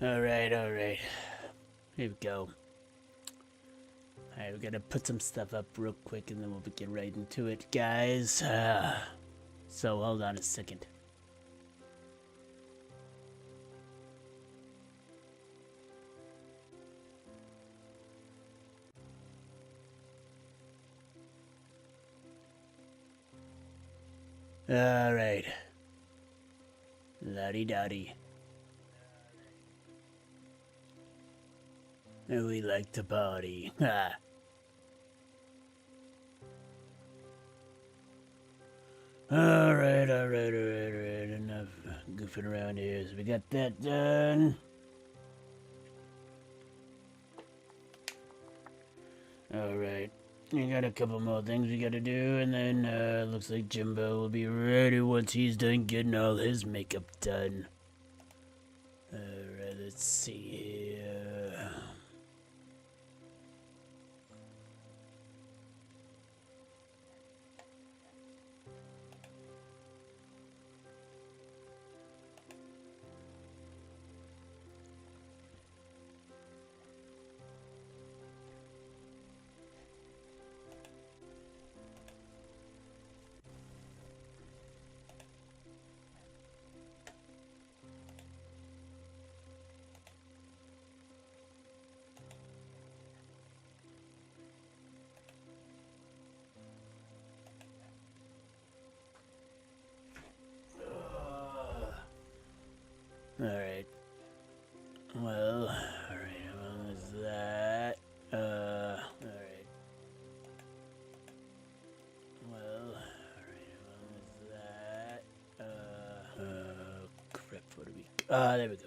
Alright. Here we go. Alright, we gotta put some stuff up real quick and then we'll get right into it, guys. So, hold on a second. Alright. La-di-da-di. And we like to party. Ha. Alright. Enough goofing around here. So we got that done. Alright. We got a couple more things we gotta do, and then looks like Jimbo will be ready once he's done getting all his makeup done. Alright, let's see here. Alright. Well, alright, how long is that? Alright. Well, alright, how long is that? Crap, what do we... there we go,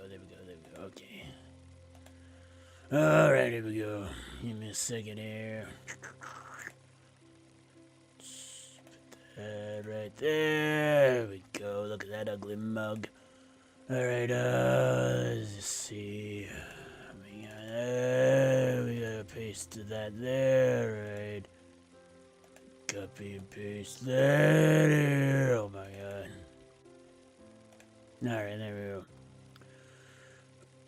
okay. Alright, here we go. Give me a second here. Put that right there. There we go, look at that ugly mug. Alright, let's just see. We gotta paste that there, right? Copy and paste that here. Oh my god. Alright, there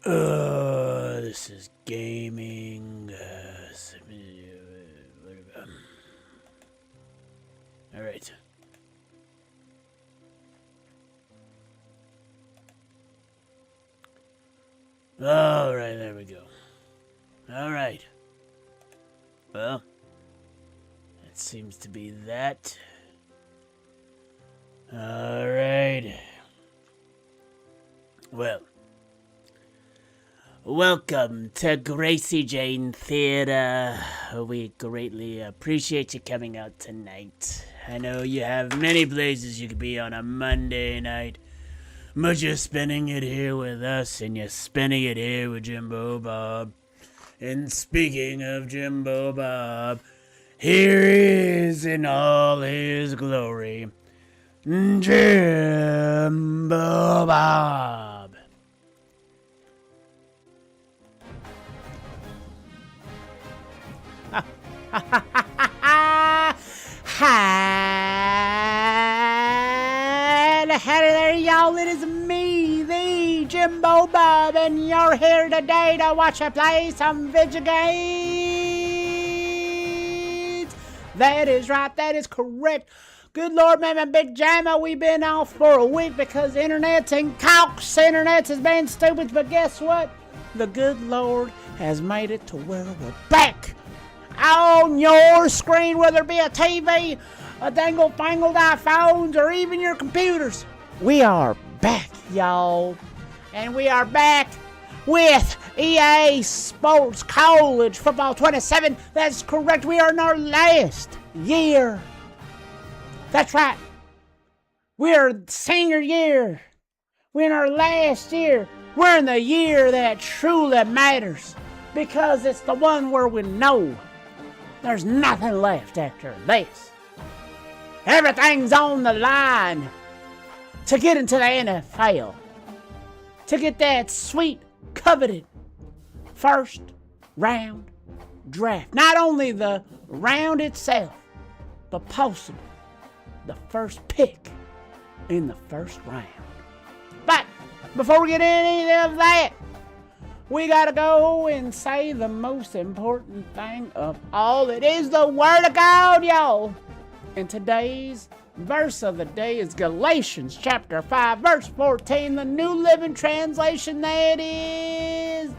we go. This is gaming. Alright. Alright, there we go. Alright. Well, it seems to be that. Alright. Well, welcome to Gracie Jane Theater. We greatly appreciate you coming out tonight. I know you have many places you could be on a Monday night. But you're spending it here with us, and you're spending it here with Jimbo Bob. And speaking of Jimbo Bob, here he is in all his glory, Jimbo Bob. Howdy there, y'all. It is me, the Jimbo Bob, and you're here today to watch us play some video games. That is right. That is correct. Good Lord, man, my big jammer, we've been off for a week because internets and calcs. Internets has been stupid, but guess what? The good Lord has made it to where we're back on your screen, whether it be a TV, a dangle-fangled iPhones, or even your computers. We are back, y'all. And we are back with EA Sports College Football 27. That's correct. We are in our last year. That's right. We're senior year. We're in our last year. We're in the year that truly matters because it's the one where we know there's nothing left after this. Everything's on the line to get into the NFL. To get that sweet, coveted first round draft. Not only the round itself, but possibly the first pick in the first round. But before we get into any of that, we got to go and say the most important thing of all. It is the Word of God, y'all. And today's verse of the day is Galatians chapter 5, verse 14, the New Living Translation. That is,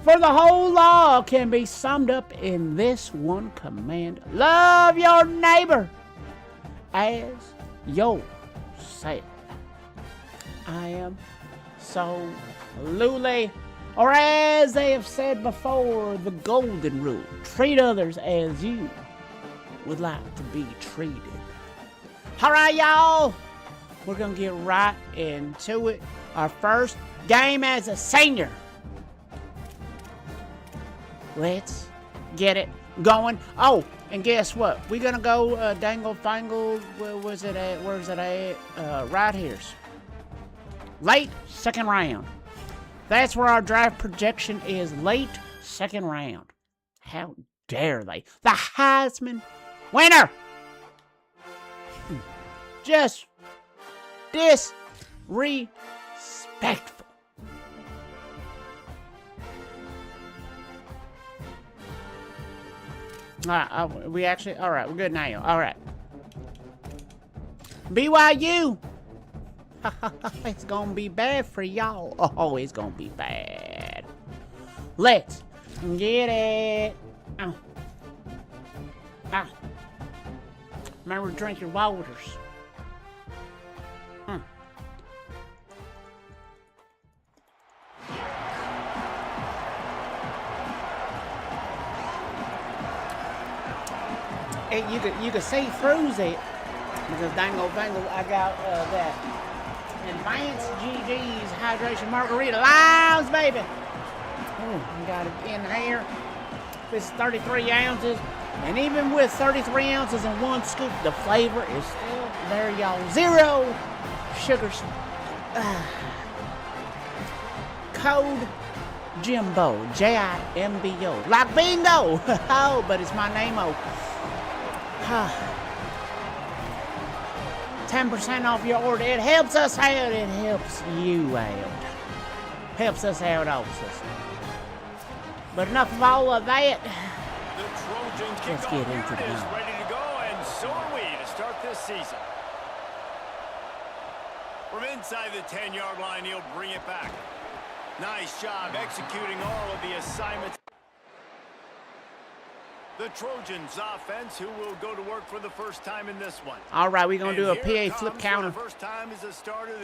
for the whole law can be summed up in this one command: love your neighbor as yourself. I am so lowly. Or as they have said before, the golden rule: treat others as you would like to be treated. All right, y'all. We're going to get right into it. Our first game as a senior. Let's get it going. Oh, and guess what? We're going to go dangle fangle. Where was it at? Where's it at? Right here. Late second round. That's where our draft projection is, late second round. How dare they? The Heisman winner! Just disrespectful. All right, we're good now. All right. BYU. It's gonna be bad for y'all. Oh, it's gonna be bad. Let's get it. Remember to drink your waters. And you could see through it because dangle bangle. I got that Advanced GG's Hydration Margarita Limes, baby. Oh, we got it in here. This is 33 ounces. And even with 33 ounces and one scoop, the flavor is still there, y'all. 0 sugars. Code Jimbo. Jimbo. Like bingo. Oh, but it's my name-o. 10% off your order. It helps us out. It helps you out. Helps us out also. But enough of all of that. The Trojans Let's get into the game. Ready to go, and so are we to start this season. From inside the 10-yard line, he'll bring it back. Nice job executing all of the assignments. The Trojans offense, who will go to work for the first time in this one. All right, we're going to do a PA flip counter.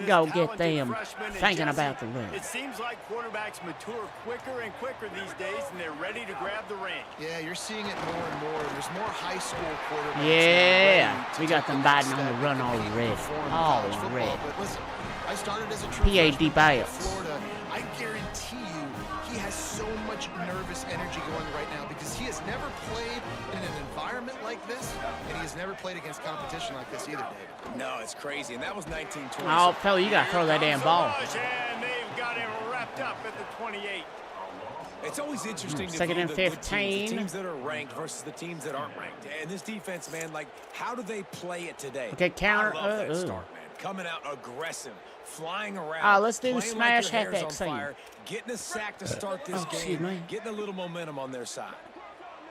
Go get them thinking about the win. It seems like quarterbacks mature quicker and quicker these days, and they're ready to grab the reins. Yeah, you're seeing it more and more. There's more high school quarterbacks. Yeah, we got them biting on the run already. Already. But listen, I started as a true PAD buyouts. Florida. I guarantee you he has so much nervous energy going right now because he has never played in an environment like this, and he has never played against competition like this either, David. No, it's crazy, and that was 1920. Oh, fella, you got to throw that damn ball. And they've got him wrapped up at the 28. It's always interesting to Second view and the 15. teams that are ranked versus the teams that aren't ranked. And this defense, man, like, how do they play it today? Okay, counter. I love that start, man. Coming out aggressive, flying around. Let's do the smash halfback scene. Getting a sack to start this game, getting a little momentum on their side.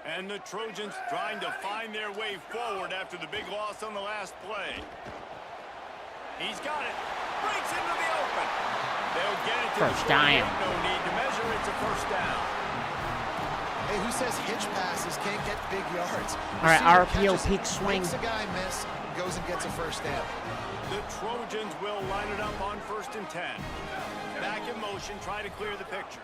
And the Trojans trying to find their way forward after the big loss on the last play. He's got it. Breaks into the open. They'll get it to First down. No need to measure. It's a first down. Hey, who says hitch passes can't get big yards? All right, RPO peak swing. Makes a guy miss, goes and gets a first down. The Trojans will line it up on 1st and 10. Back in motion, try to clear the picture.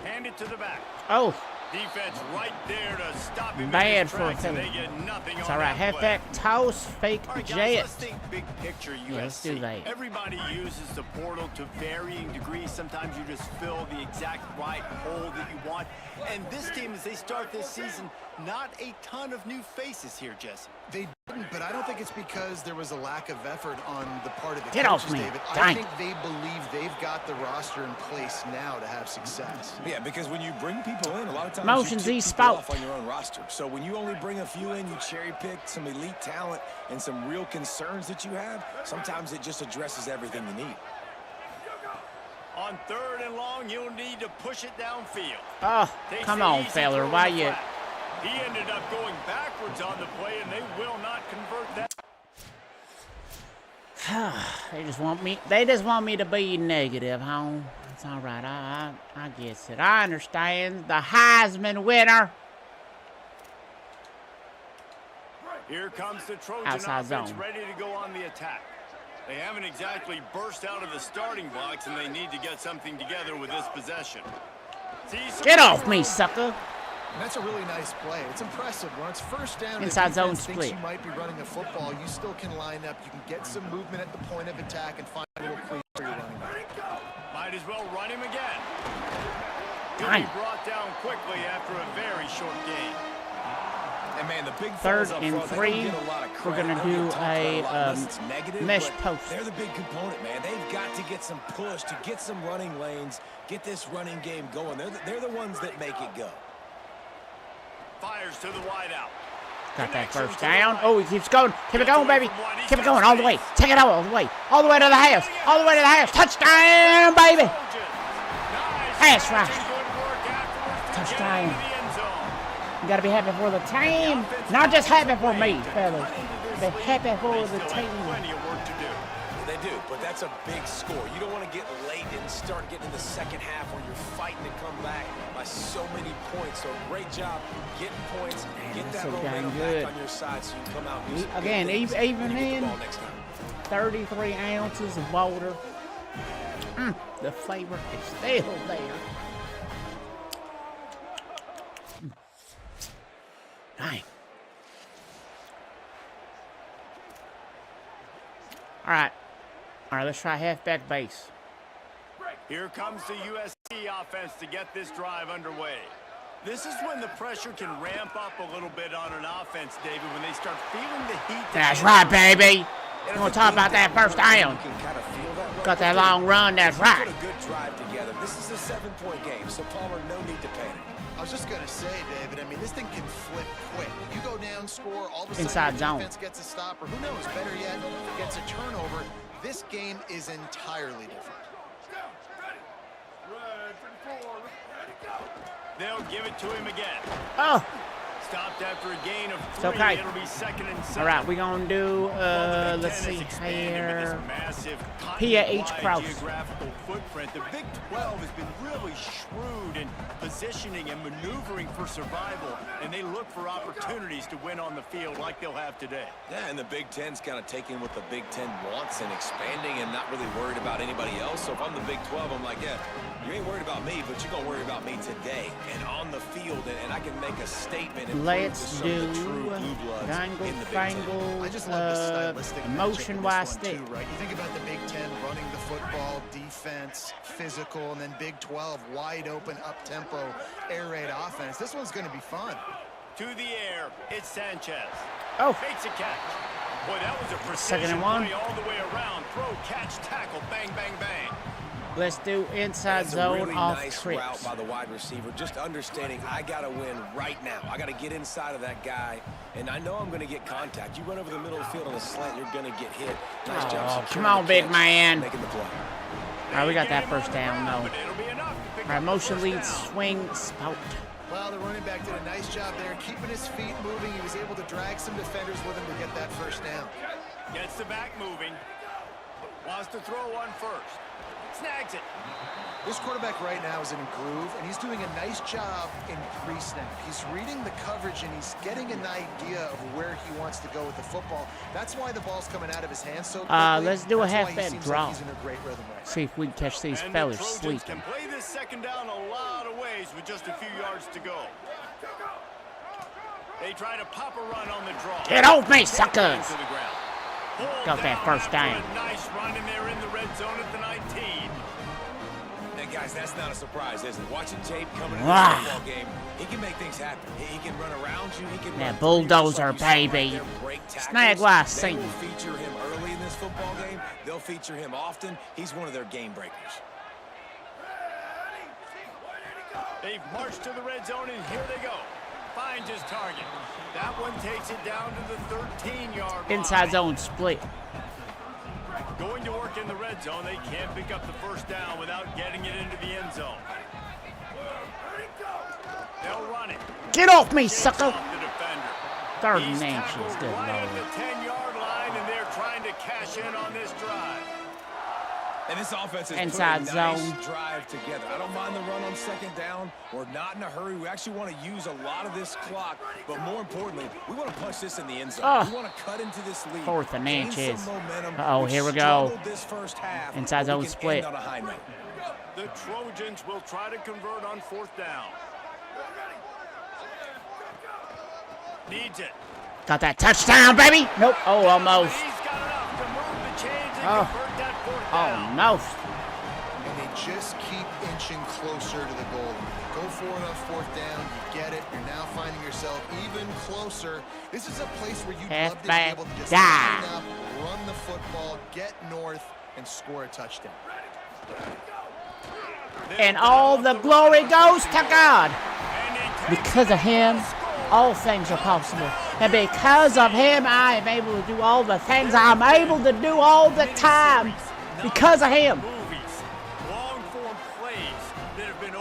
Hand it to the back. Oh. Defense right there to stop him. Bad for a they get nothing. It's all right. Halfback toss, fake right, guys, jet. let's think big picture USC. Yeah, let's do that. Everybody uses the portal to varying degrees. Sometimes you just fill the exact right hole that you want. And this team, as they start this season, not a ton of new faces here, Jesse. They didn't, but I don't think it's because there was a lack of effort on the part of the Get coaches, off me. David. Dang. I think they believe they've got the roster in place now to have success. Yeah, because when you bring people in, a lot of times Motion you Z kick people spout. off on your own roster. So when you only bring a few in, you cherry pick some elite talent and some real concerns that you have, sometimes it just addresses everything you need. On 3rd and long, you'll need to push it downfield. Oh, come on, feller. Why you? He ended up going backwards on the play, and they will not convert that. They just want me to be negative, huh? It's all right. I guess it. I understand. The Heisman winner. Here comes the Trojan Outside offense zone. ready to go on the attack. They haven't exactly burst out of the starting blocks, and they need to get something together with this possession. Get off me, sucker. And that's a really nice play. It's impressive. When it's first down, Inside the zone defense thinks split. you might be running the football. You still can line up. You can get some movement at the point of attack and find a little clean for your running back. Might as well run him again. He'll Nice. be brought down quickly after a very short game. And man, the big 3rd fellas up and front, they 3. don't get a lot of We're credit. gonna They don't do get talked about a lot unless it's negative, mesh but post. They're the big component, man. They've got to get some push to get some running lanes, get this running game going. They're the ones that make it go. Fires to the wideout. Got that Connection first to the down. right. Oh, he keeps going. Keep it Gets going, away baby. from one. He's Keep it got going all the way. space. Take it out all the way. All the way to the house. All the way to the house. Touchdown, baby. That's right. Touchdown. You gotta be happy for the team, not just happy for me, fellas. Be happy for the team. Plenty of work to do. They do, but that's a big score. You don't want to get late and start getting in the second half where you're fighting to come back by so many points. So great job getting points, get that so dang momentum good. back on your side so you can come out and do some Again, good things even when you get the in ball next time. 33 ounces of water, the flavor is still there. Dang. All right, let's try halfback base. Here comes the USC offense to get this drive underway. This is when the pressure can ramp up a little bit on an offense, David, when they start feeling the heat. That's right, baby. We're gonna talk about that first down. You can kind of feel that Got that long run, that's Put right. a good drive together. This is a 7-point game, so Palmer, no need to panic. I was just going to say, David, I mean, this thing can flip quick. You go down, score, all of a sudden Inside the zone. defense gets a stop, or who knows, better yet, gets a turnover. This game is entirely different. They'll give it to him again. Oh, Stopped after a gain of 3. it's okay. It'll be 2nd and 7. All right, we're gonna do, Well, the Big let's Ten see has expanded with here. this massive Pia H. continent-wide Krause. geographical footprint. The Big 12 has been really shrewd in positioning and maneuvering for survival, and they look for opportunities to win on the field like they'll have today. Yeah, and the Big Ten's kind of taking what the Big Ten wants and expanding and not really worried about anybody else. So if I'm the Big 12, I'm like, yeah, you ain't worried about me, but you're going to worry about me today and on the field, and I can make a statement and Let's prove to some do of the true blue bloods dangle, in the Big Ten. fangle, I just love the stylistic motion matchup in wise this one stick. too, right? You think about the Big Ten running the football, defense, physical, and then Big 12 wide open, up-tempo, air raid offense. This one's going to be fun. To the air, it's Sanchez. Oh, Fakes a catch. Boy, that was a 2nd precision and 1. play all the way around. Throw, catch, tackle, bang, bang, bang. let's do inside That's a zone really off nice trips. route by the wide receiver, just understanding I got to win right now. I got to get inside of that guy, and I know I'm going to get contact. You run over the middle of the field on a slant, you're going to get hit. Nice job Oh, securing come on, the big catch, man. making the play. All right, we got that first down, though. But it'll be enough to pick All right, up the motion first lead, down. swing, spout. Well, the running back did a nice job there, keeping his feet moving. He was able to drag some defenders with him to get that first down. Gets the back moving. Wants to throw one first. Snags it. This quarterback right now is in a groove, and he's doing a nice job in pre-snap. He's reading the coverage, and he's getting an idea of where he wants to go with the football. That's why the ball's coming out of his hands so quickly. Let's do a That's why he halfback seems draw. Like he's in a great rhythm right now. See if we can catch these And fellas the Trojans sleeping. can play this second down a lot of ways with just a few yards to go. They try to pop a run on the draw. Get off me, Into suckers! the ground. Pulled Got that down first after down. a nice run, and they're in the red zone at the 19. And guys, that's not a surprise, is it? Watching tape coming into Wow. the football game, he can make things happen. He can run around you. He can That run bulldozer, through you, just like you saw baby. right there, break tackles. Snag what I They seen. will feature him early in this football game. They'll feature him often. He's one of their game breakers. They've marched to the red zone, and here they go. Finds his target. That one takes it down to the 13-yard line. Inside zone split. Going to work in the red zone, they can't pick up the first down without getting it into the end zone. They'll run it. Get off me, sucker. Off the defender. 3rd He's and inches. tackled Good right at Lord. the 10-yard line, and they're trying to cash in on this drive. And this offense is Inside putting a nice zone. drive together. I don't mind the run on 2nd down. We're not in a hurry. We actually want to use a lot of this clock, but more importantly, we want to punch this in the end zone. We want to cut into this lead. 4th and gain inches. some momentum. Uh-oh, here we go. struggled this first half, Inside but zone we can split. end on a high note. The Trojans will try to convert on 4th down. Needs it. Got that touchdown, baby. Nope. Oh, almost. He's got enough to move the chains and convert that 4th down. Almost. And they just keep inching closer to the goal line. Go for it on 4th down. You get it. You're now finding yourself even closer. This is a place where you'd love to be able to just line up, run the football, get north, and score a touchdown. And all the glory goes to God. Because of him, all things are possible. And because of him, I am able to do all the things I'm able to do all the time. Because of him.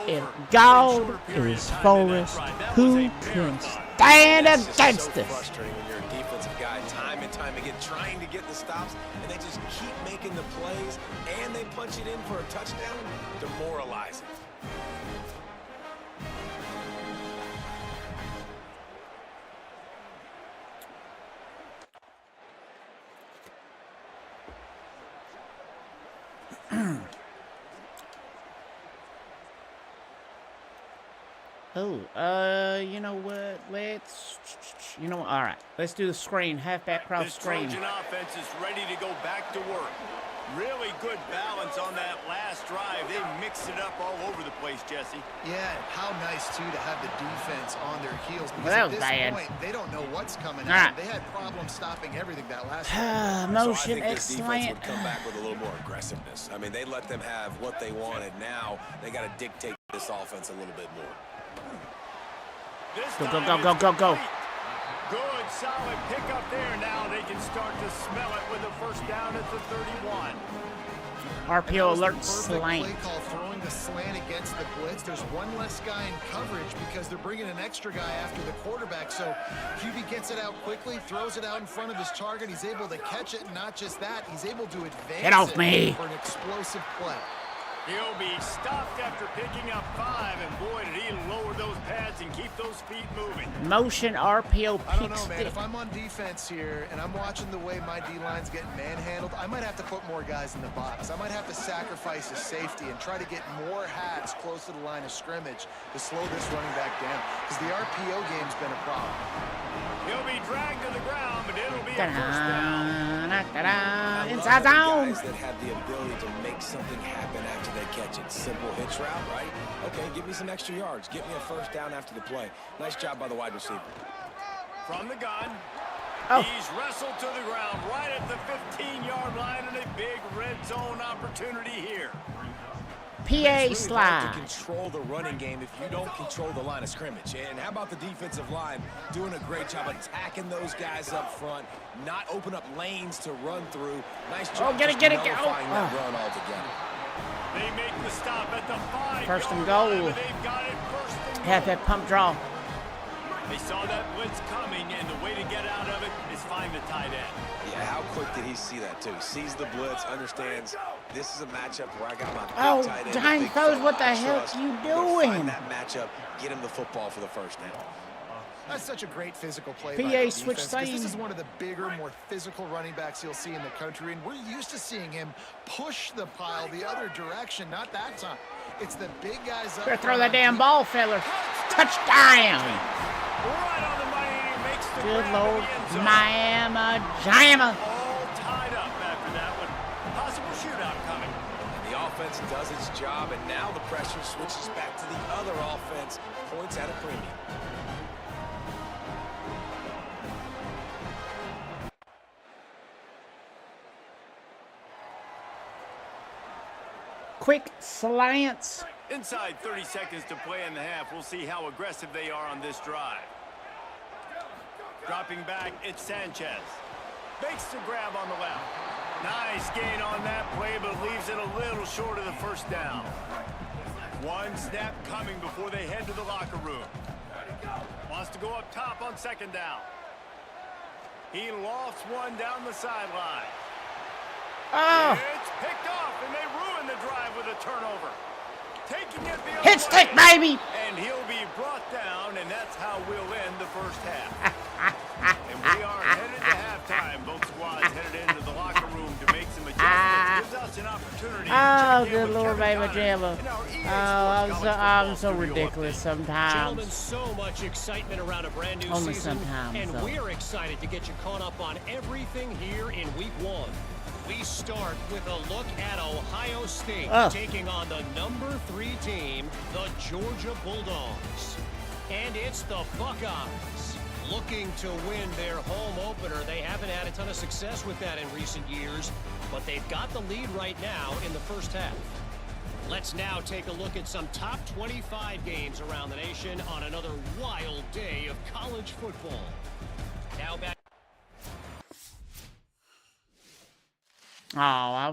If God is for us, who can stand against us? Frustrating when you're a defensive guy, time and time again, trying to get the stops, and they just keep making the plays, and they punch it in for a touchdown. Demoralizing. You know what? All right. Let's do the screen, halfback cross This screen. Trojan offense is ready to go back to work. Really good balance on that last drive. They mixed it up all over the place, Jesse. Yeah, and how nice, too, to have the defense on their heels. Because Well, that at was this bad. point, they don't know what's coming All right. at them. They had problems stopping everything that last time. Motion, So I think this defense excellent. would come back with a little more aggressiveness. I mean, they let them have what they wanted. Now they got to dictate this offense a little bit more. Go, go, go, go, go, go. Good, solid pickup there. Now they can start to smell it with a first down at the 31. RPO alert Perfect slant. play call, throwing the slant against the blitz. There's one less guy in coverage because they're bringing an extra guy after the quarterback. So QB gets it out quickly, throws it out in front of his target. He's able to catch it, and not just that, he's able to advance Get off it me. for an explosive play. He'll be stopped after picking up 5, and boy, did he lower those pads and keep those feet moving. Motion RPO I don't pick know, man. stick. If I'm on defense here and I'm watching the way my D-line's getting manhandled, I might have to put more guys in the box. I might have to sacrifice a safety and try to get more hats close to the line of scrimmage to slow this running back down, because the RPO game's been a problem. He'll be dragged to the ground, but it'll be a first down. Da-da, I inside love the zone. guys that have the ability to make something happen after they catch it. Simple hitch route, right? Okay, give me some extra yards. Get me a first down after the play. Nice job by the wide receiver. From the gun. Oh. He's wrestled to the ground right at the 15-yard line, and a big red zone opportunity here. PA It's really hard slide. to control the running game if you don't control the line of scrimmage. And how about the defensive line doing a great job attacking those guys up front, not open up lanes to run through. Nice job. Get it, get it, get it. nullifying that Oh. run altogether. They make the stop at the 5-yard First and line, goal. but they've got it first and goal. Halfback pump draw. They saw that blitz coming, and the way to get out of it is find the tight end. Yeah, how quick did he see that, too? Sees the blitz, understands this is a matchup where I got my big Oh, tight end. Giant big throws, fella what the I hell trust. you We're gonna doing? Find that matchup, get him the football for the first down. That's such a great physical play PA by the switch defense, 'cause this same. is one of the bigger, more physical running backs you'll see in the country, and we're used to seeing him push the pile the other direction. Not that time. It's the big guys up Better throw front that on damn deep. ball, fella. Touchdown. Right on the money, and he makes the Good grab Lord. in the end zone. Miami Jamma. All tied up after that one. Possible shootout coming. And the offense does its job, and now the pressure switches back to the other offense. Points at a premium. Quick slants. Inside 30 seconds to play in the half. We'll see how aggressive they are on this drive. Dropping back, it's Sanchez. Makes the grab on the left. Nice gain on that play, but leaves it a little short of the first down. One snap coming before they head to the locker room. Wants to go up top on second down. He lofts one down the sideline. Oh. It's picked off, and they ruin the drive with a turnover. Taking it the other Hit stick, way. baby. And he'll be brought down, and that's how we'll end the first half. And we are headed to halftime. Both squads headed into the locker room to make some adjustments. Gives us an opportunity to Oh, check in good with Lord, Kevin baby Connor Jimbo. and our EA Oh, Sports College I'm Football so Studio ridiculous update. Gentlemen, sometimes. so much excitement around a brand new Only season, sometimes, and though. we're excited to get you caught up on everything here in Week 1. We start with a look at Ohio State taking on the number 3 team, the Georgia Bulldogs. And it's the Buckeyes looking to win their home opener. They haven't had a ton of success with that in recent years, but they've got the lead right now in the first half. Let's now take a look at some top 25 games around the nation on another wild day of college football. Now back. Oh, I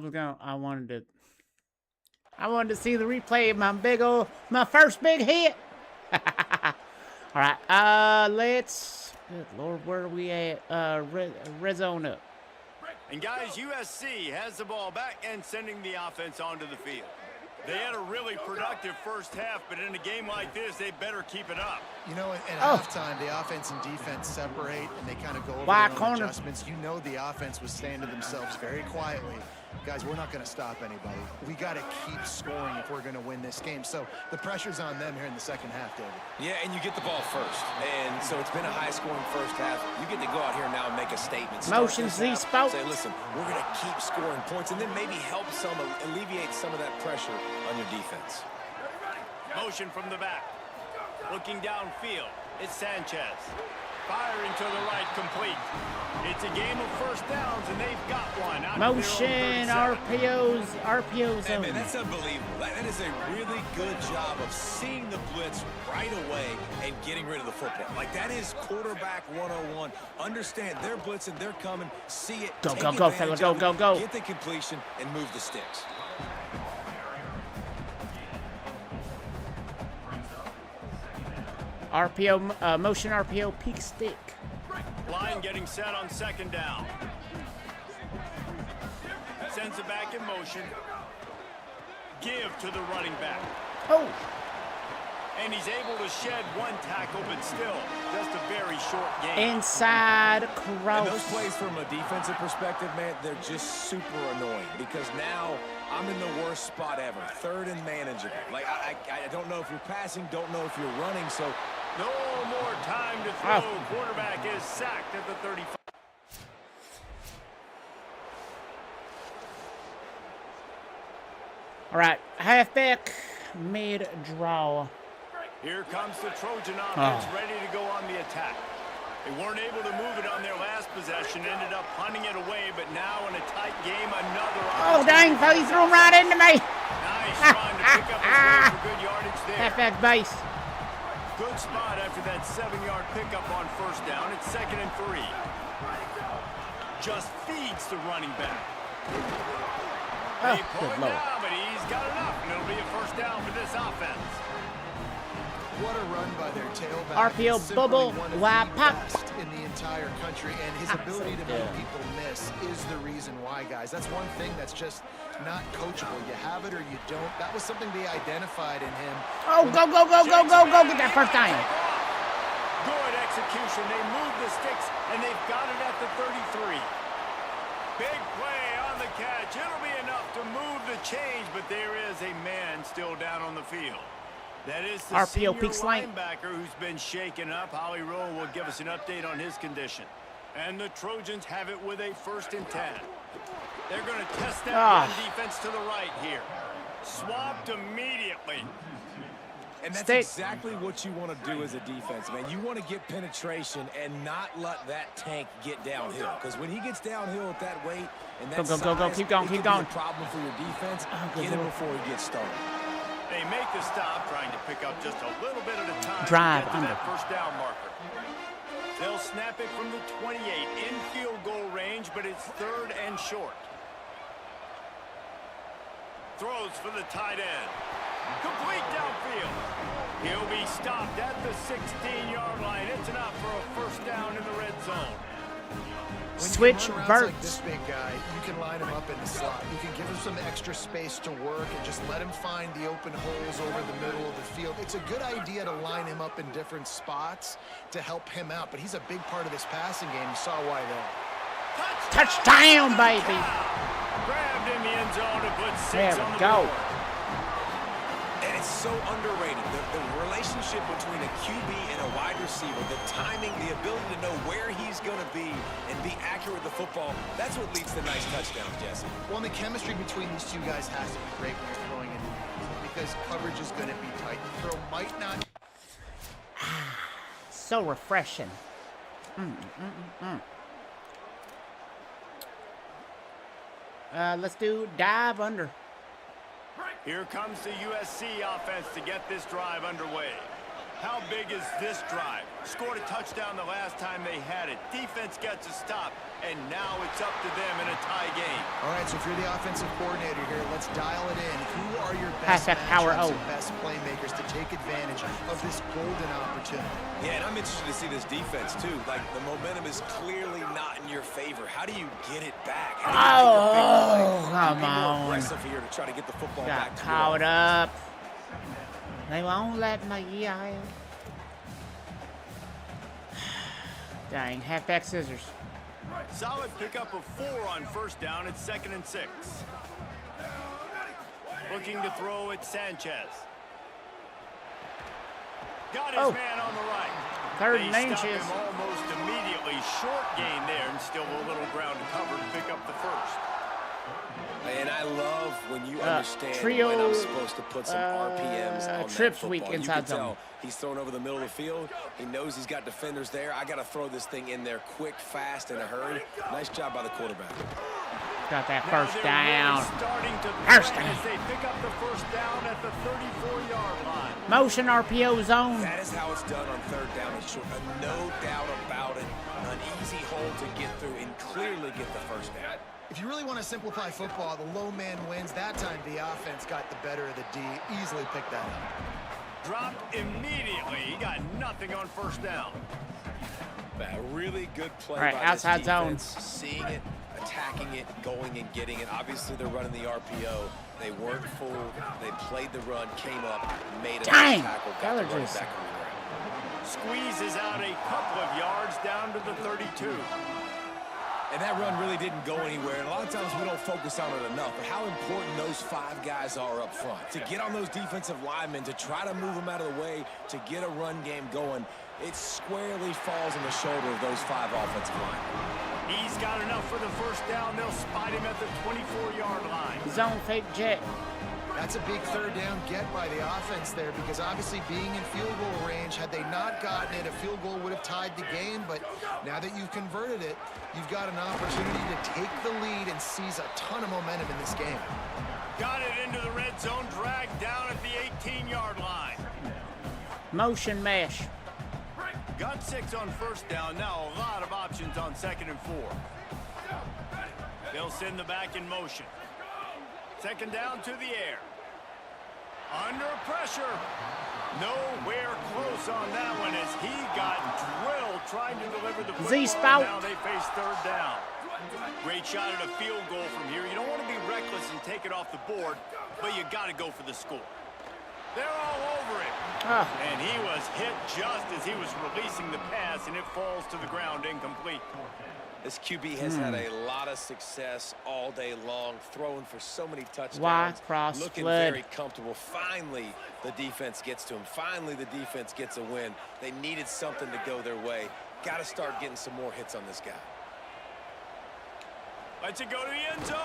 wanted to see the replay of my first big hit. All right, let's, good Lord, where are we at? Red zone up. And guys, USC has the ball back and sending the offense onto the field. They had a really productive first half, but in a game like this, they better keep it up. You know, at halftime, the offense and defense separate, and they kind of go over Wide their own corner. adjustments. You know the offense was saying to themselves very quietly, guys, we're not going to stop anybody. We got to keep scoring if we're going to win this game. So the pressure's on them here in the second half, David. Yeah, and you get the ball first. And so it's been a high-scoring first half. You get to go out here now and make a statement. Start Motion this Z half, spout. Say, listen, we're going to keep scoring points and then maybe help alleviate some of that pressure on your defense. Motion from the back. Looking downfield. It's Sanchez. Firing to the right, complete. It's a game of first downs, and they've got one. Motion, RPOs. Hey, man, that's unbelievable. That is a really good job of seeing the blitz right away and getting rid of the football. Like, that is quarterback 101. Understand, they're blitzing, they're coming, see it, Go, take go, go, advantage fella, of it, go. get the completion, and move the sticks. Motion RPO, peak stick. Line getting set on second down. Sends it back in motion. Give to the running back. Oh. And he's able to shed one tackle, but still, just a very short game. Inside And cross. those plays from a defensive perspective, man, they're just super annoying because now I'm in the worst spot ever. Third and manageable. Like, I don't know if you're passing, don't know if you're running, so no more time to throw. Quarterback is sacked at the 35. All right, halfback, mid-draw. Here comes the Trojan offense ready to go on the attack. They weren't able to move it on their last possession, ended up punting it away, but now in a tight game, another Oh, dang, fella, he threw him right into me. Nice run to pick up his way for good yardage there. Halfback base. Good spot after that 7-yard pickup on first down. It's 2nd and 3. Just feeds the running back. Oh, They pull good it Lord. down, but he's got enough, and it'll be a first down for this offense. What a run by their tailback. RPO Simply bubble, one of wide the pop. best in the entire country, and his ability to make people miss is the reason why, guys. That's one thing that's just not coachable. You have it or you don't. That was something they identified in him. Oh, go. Get that first down. Good execution. They move the sticks, and they've got it at the 33. Big play on the catch. It'll be enough to move the change, but there is a man still down on the field. That is the RPO senior peak slant. linebacker who's been shaken up. Holly Rowe will give us an update on his condition. And the Trojans have it with a 1st and 10. They're going to test that run defense to the right here. Swapped immediately. And that's Stick. exactly what you want to do as a defense, man. You want to get penetration and not let that tank get downhill. Because when he gets downhill at that weight and that Go. size, Keep going. it could be a problem for your defense. Good Get him Lord. before he gets started. They make the stop, trying to pick up just a little bit at a time Drive to get to under. that first down marker. They'll snap it from the 28 in field goal range, but it's 3rd and short. throws for the tight end. Complete downfield. He'll be stopped at the 16-yard line. It's enough for a first down in the red zone. Switch Verts. Like Verts. this big guy, you can line him up in the slot. You can give him some extra space to work and just let him find the open holes over the middle of the field. It's a good idea to line him up in different spots to help him out, but he's a big part of this passing game. You saw why there. Touchdown, baby. Grabbed in the end zone and put 6 There on we the go. board. And it's so underrated. The relationship between a QB and a wide receiver, the timing, the ability to know where he's going to be and be accurate with the football, that's what leads to nice touchdowns, Jesse. Well, and the chemistry between these two guys has to be great when you're throwing in because coverage is going to be tight. The throw might not. So refreshing. Let's do dive under. Here comes the USC offense to get this drive underway. How big is this drive? Scored a touchdown the last time they had it. Defense gets a stop, and now it's up to them in a tie game. All right, so if you're the offensive coordinator here, let's dial it in. Who are your Pass best that power matchups O. and best playmakers to take advantage of this golden opportunity? Yeah, and I'm interested to see this defense, too. Like, the momentum is clearly not in your favor. How do you get it back? How do you take a big play? Come Be more on. aggressive here to try to get the football Got back to caught you. up. They won't let me out. Dang, halfback scissors. Solid pickup of 4 on first down. It's 2nd and 6. Looking to throw at Sanchez. Got his man on the right. 3rd They and stop inches. him almost immediately. Short gain there, and still a little ground to cover to pick up the first. And I love when you understand trio, when I'm supposed to put some RPMs on trips that week football. inside You can zone. tell he's thrown over the middle of the field. He knows he's got defenders there. I got to throw this thing in there quick, fast, in a hurry. Nice job by the quarterback. Got that Now first they're down. really starting to First threaten down. as they pick up the first down at the 34-yard line. Motion RPO zone. That is how it's done on 3rd down and short. No doubt about it. An easy hole to get through and clearly get the first down. If you really want to simplify football, the low man wins. That time the offense got the better of the D. Easily picked that up. Dropped immediately. He got nothing on first down. A really good play All right, by outside this zone. defense. Seeing it, attacking it, going and getting it. Obviously, they're running the RPO. They weren't fooled. They played the run, came up, made a Dang, nice tackle, got the running Gallagher's. back on the ground. Squeezes out a couple of yards down to the 32. And that run really didn't go anywhere. And a lot of times we don't focus on it enough. But how important those 5 guys are up front. To get on those defensive linemen, to try to move them out of the way, to get a run game going, it squarely falls on the shoulder of those 5 offensive linemen. He's got enough for the first down. They'll spot him at the 24-yard line. Zone fake jet. That's a big 3rd down get by the offense there because obviously being in field goal range, had they not gotten it, a field goal would have tied the game. But now that you've converted it, you've got an opportunity to take the lead and seize a ton of momentum in this game. Got it into the red zone, dragged down at the 18-yard line. Motion mesh. Got 6 on first down. Now a lot of options on 2nd and 4. They'll send the back in motion. 2nd down to the air. Under pressure. Nowhere close on that one as he got drilled trying to deliver the football. Z-spout. Now they face 3rd down. Great shot at a field goal from here. You don't want to be reckless and take it off the board, but you got to go for the score. They're all over it. And he was hit just as he was releasing the pass, and it falls to the ground incomplete. This QB has had a lot of success all day long, throwing for so many touchdowns. Y cross looking flood. very comfortable. Finally, the defense gets to him. Finally, the defense gets a win. They needed something to go their way. Got to start getting some more hits on this guy. Lets it go to the end zone.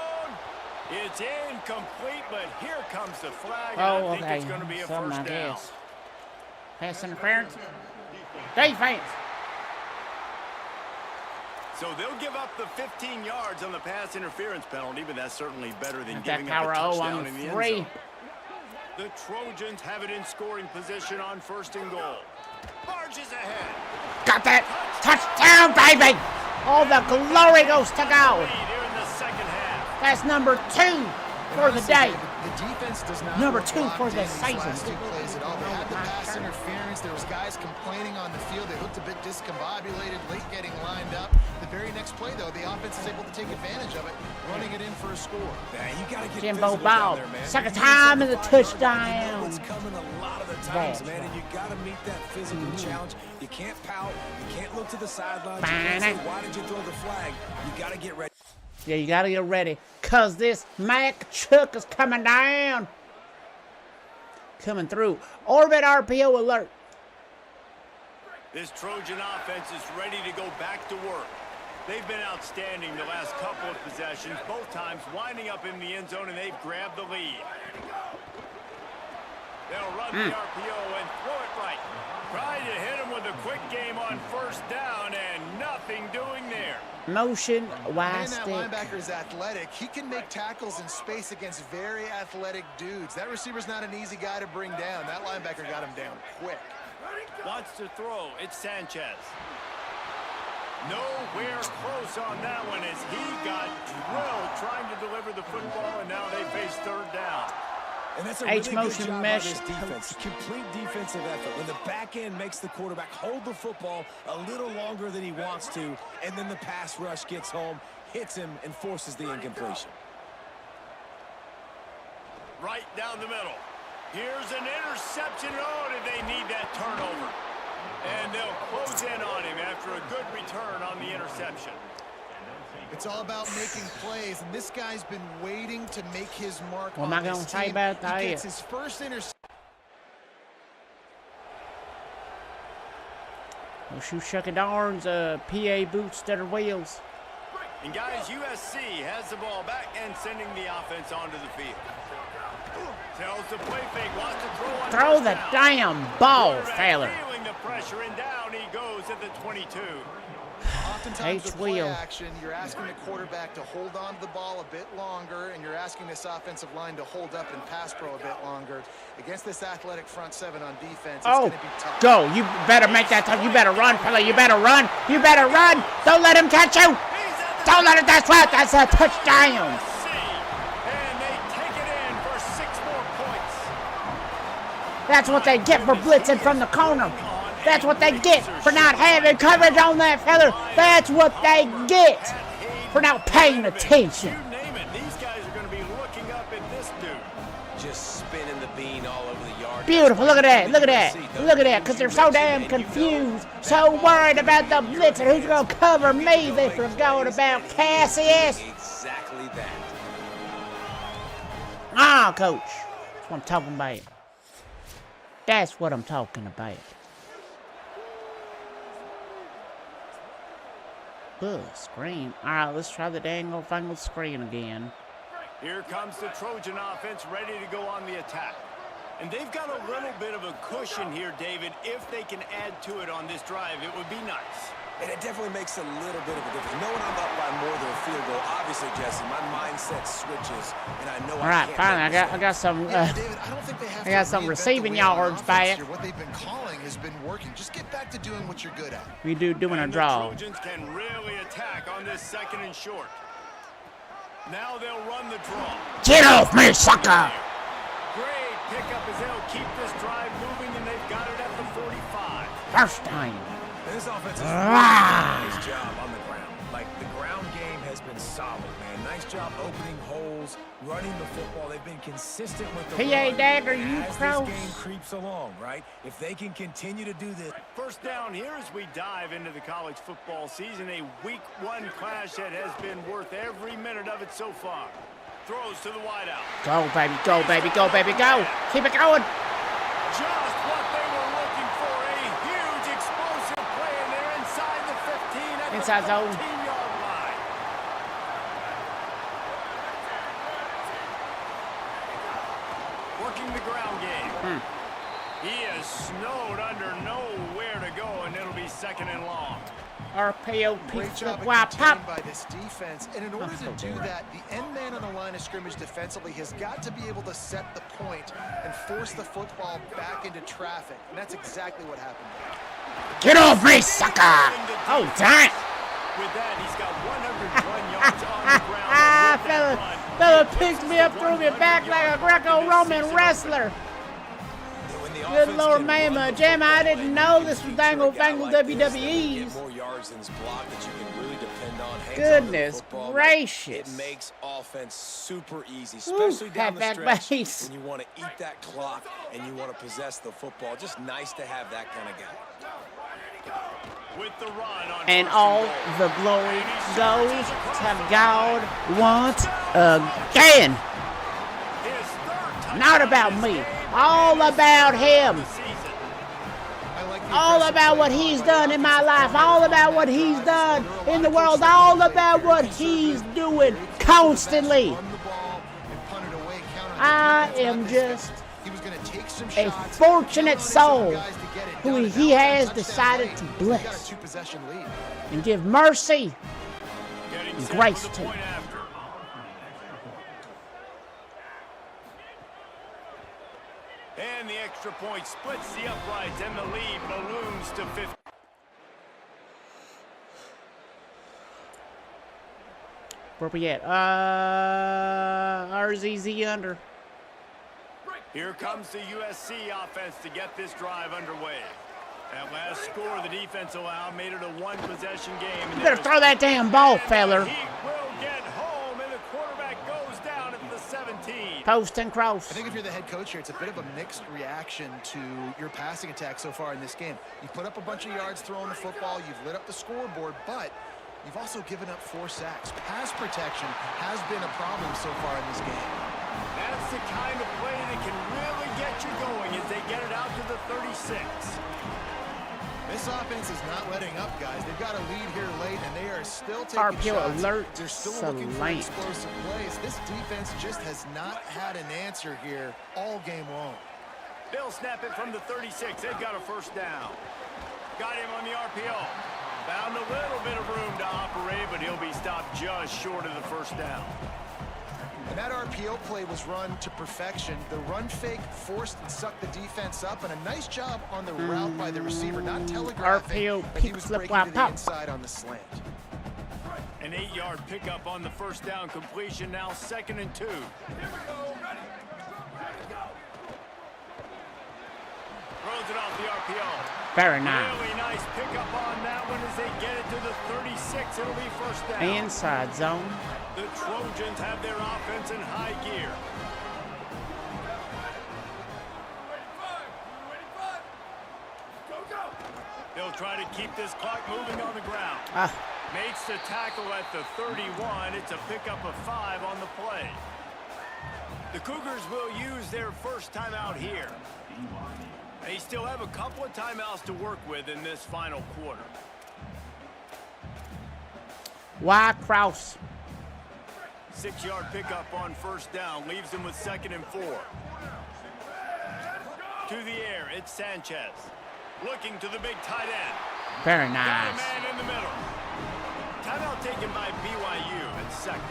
It's incomplete, but here comes the flag. And Oh, I think okay. it's going to be a Something first I down. guess. Pass interference. Defense. So they'll give up the 15 yards on the pass interference penalty, but that's certainly better than That giving up power a O touchdown on in the end 3. zone. The Trojans have it in scoring position on 1st and goal. Barges ahead. Got that. Touchdown, baby. All the glory goes to God. Lead here in the 2nd half. That's number 2 for the day. The defense does not Number look 2 locked for in the these season. last 2 plays at all. They had the pass interference. There was guys complaining on the field. They looked a bit discombobulated, late getting lined up. The very next play, though, the offense is able to take advantage of it, running it in for a score. Man, you gotta get Jimbo physical Bob, down there, man. second You get time in the something 5 yards, touchdown. you know it's coming a lot of the times, That's man, and right. you gotta meet that physical challenge. You can't pout. You can't look to the sidelines. You can't say, why did you throw the flag? You gotta get ready. Yeah, you gotta get ready, cause this Mac Chuck is coming down. Coming through. Orbit RPO alert. This Trojan offense is ready to go back to work. They've been outstanding the last couple of possessions, both times winding up in the end zone, and they've grabbed the lead. They'll run the RPO and throw it right. Trying to hit him with a quick game on first down, and nothing doing there. Motion, wide Man, that stick. linebacker is athletic. He can make tackles in space against very athletic dudes. That receiver's not an easy guy to bring down. That linebacker got him down quick. Wants to throw. It's Sanchez. Nowhere close on that one as he got drilled trying to deliver the football, and now they face third down. And that's a really H-motion good job mesh by this defense. Complete defensive effort. When the back end makes the quarterback hold the football a little longer than he wants to, and then the pass rush gets home, hits him, and forces the incompletion. Right down the middle. Here's an interception. Oh, did they need that turnover? And they'll close in on him after a good return on the interception. It's all about making plays, and this guy's been waiting to make his mark What on am I this gonna say team. about that? He gets his first interception. Well, shoot Shucky Darns, PA boots that are wheels. And guys, USC has the ball back and sending the offense onto the field. Tells the play fake, wants to throw on Throw first the down. damn ball, Quarterback fella. feeling the pressure, and down he goes at the 22. Oftentimes with play H-wheel. action, you're asking the quarterback to hold on to the ball a bit longer, and you're asking this offensive line to hold up and pass pro a bit longer. Against this athletic front seven on defense, it's going to be tough. Go. You better make that tough. You better run, fella. You better run. You better run. Don't let him catch you. Don't let it. That's right. That's a touchdown. And they take it in for 6 more points. That's what they get for blitzing from the corner. That's what they get for not having coverage on that fella. That's what they get for not paying attention. You name it, these guys are going to be looking up at this dude. Just spinning the bean all over the yard. Beautiful. Look at that. Look at that. Look at that. Because they're so damn confused, so worried about the blitzer. Who's going to cover me? They forgot about Cassius. Exactly that. Ah, coach. That's what I'm talking about. That's what I'm talking about. Ugh, screen. All right, let's try the dang old fangled screen again. Here comes the Trojan offense ready to go on the attack. And they've got a little bit of a cushion here, David. If they can add to it on this drive, it would be nice. And it definitely makes a little bit of a difference. Knowing I'm up by more than a field goal, obviously, Jesse, my mindset switches, and I know All right, finally, I got some. Yeah, David, I don't think they have I got to some reinvent receiving the wheel on yards offense by it. here. What they've been calling has been working. Just get back to doing what you're good at. We doing a And draw. the Trojans can really attack on this 2nd and short. Now they'll run the draw. Get off me, sucker! Great pickup as they'll keep this drive moving, and they've got it at the 45. First time. This offense has really done a nice job on the ground. Like, the ground game has been solid, man. Nice job opening holes, running the football. They've been consistent with the PA run. Dagger, And you as cross. this game creeps along, right? If they can continue to do this. First down here as we dive into the college football season. A week 1 clash that has been worth every minute of it so far. Throws to the wideout. Go, baby, go, baby, go, baby, go. Keep it going. Just what they were looking for. A huge explosive play, and they're inside the 15 at Inside the zone. 14-yard line. Working the ground game. He is snowed under, nowhere to go, and it'll be 2nd and long. RPO, Great pizza, job wop, of pop. containing by this defense. And in order to do that, the end man on the line of scrimmage defensively has got to be able to set the point and force the football back into traffic. And that's exactly what happened. Get off me, sucker! Oh, damn! With that, he's got 101 yards on the ground. And with that Fella. run, Fella picked me up, threw me back like a Greco-Roman wrestler. Good Lord, mama, Jam, I didn't know this was dangle fangle WWE's. More yards than block that you can really depend on. Goodness gracious. It makes offense super easy, especially down the stretch when you want to eat that clock and you want to possess the football. Just nice to have that kind of guy. With the run on and all the glory goes to God once again. Not about me. All about him. All about what he's done in my life. All about what he's done in the world. All about what he's doing constantly. I am just a fortunate soul who he has decided to bless and give mercy and grace to. And the extra point splits the uprights, and the lead balloons to 50. Where we at? RZZ under. Here comes the USC offense to get this drive underway. That last score the defense allowed made it a one-possession game. You better throw that damn ball, feller. He will get home, and the quarterback goes down at the 17. Post and cross. I think if you're the head coach here, it's a bit of a mixed reaction to your passing attack so far in this game. You put up a bunch of yards throwing the football, you've lit up the scoreboard, but you've also given up 4 sacks. Pass protection has been a problem so far in this game. That's the kind of play that can really get you going as they get it out to the 36. This offense is not letting up, guys. They've got a lead here late, and they are still taking RPO shots. alert. They're still looking for explosive plays. This defense just has not had an answer here all game long. They'll snap it from the 36. They've got a first down. Got him on the RPO. Found a little bit of room to operate, but he'll be stopped just short of the first down. And that RPO play was run to perfection. The run fake forced and sucked the defense up, and a nice job on the route by the receiver, not telegraphing RPO, that he was breaking to the inside on the slant. An 8-yard pickup on the first down completion, now 2nd and 2. Throws it off the RPO. Very nice. Really nice pickup on that one as they get it to the 36. It'll be first down. Inside zone. The Trojans have their offense in high gear. They'll try to keep this clock moving on the ground. Makes the tackle at the 31. It's a pickup of 5 on the play. The Cougars will use their first timeout here. They still have a couple of timeouts to work with in this final quarter. Wide cross. 6-yard pickup on first down. Leaves them with 2nd and 4. To the air, it's Sanchez. Looking to the big tight end. Very Got a nice. man in the middle. Timeout taken by BYU at 2nd.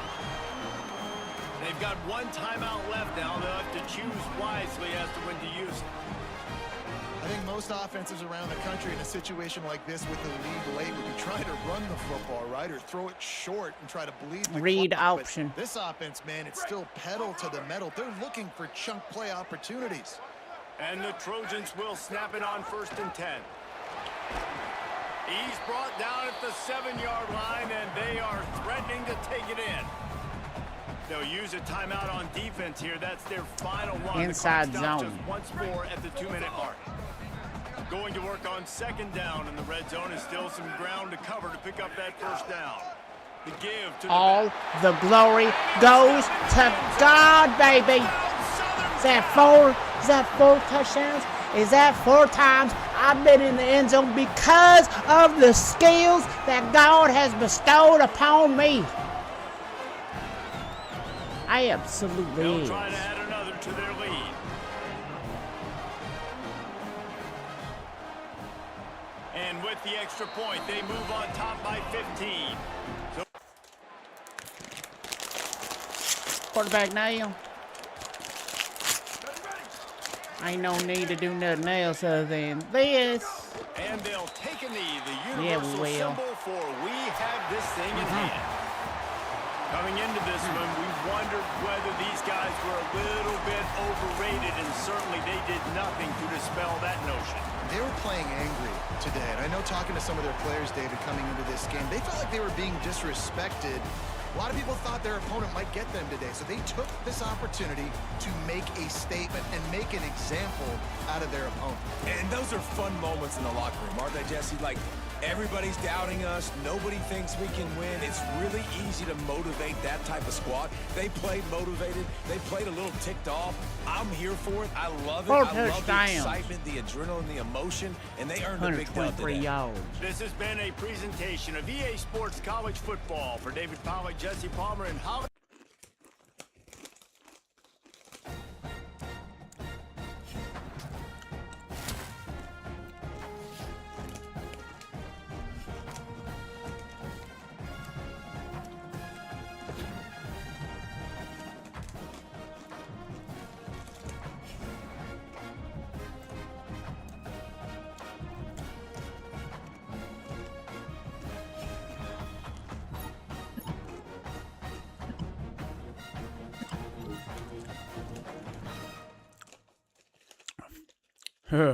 They've got 1 timeout left now. They'll have to choose wisely as to when to use it. I think most offenses around the country in a situation like this with the lead late would be trying to run the football, right? Or throw it short and try to bleed the Read clock. option. But this offense, man, it's still pedal to the metal. They're looking for chunk play opportunities. And the Trojans will snap it on 1st and 10. He's brought down at the 7-yard line, and they are threatening to take it in. They'll use a timeout on defense here. That's their final one. Inside the clock stops zone. just once more at the 2-minute mark. Going to work on 2nd down, and the red zone is still some ground to cover to pick up that first down. The give to All the glory goes to God, baby. Is that 4? Is that 4 touchdowns? Is that 4 times I've been in the end zone because of the skills that God has bestowed upon me? I absolutely They'll is. try to add another to their lead. And with the extra point, they move on top by 15. So Quarterback now. Ain't no need to do nothing else other than this. and they'll take a knee, the Yeah, universal we will. symbol for we have this thing in hand. Coming into this one, we wondered whether these guys were a little bit overrated, and certainly they did nothing to dispel that notion. They were playing angry today, and I know talking to some of their players, David, coming into this game, they felt like they were being disrespected. A lot of people thought their opponent might get them today, so they took this opportunity to make a statement and make an example out of their opponent. And those are fun moments in the locker room, aren't they, Jesse? Like, everybody's doubting us. Nobody thinks we can win. It's really easy to motivate that type of squad. They played motivated. They played a little ticked off. I'm here for it. I love it. I love the excitement, the adrenaline, the emotion, and they earned a big dub today. yards. This has been a presentation of EA Sports College Football. For David Pollack, Jesse Palmer, and Holly.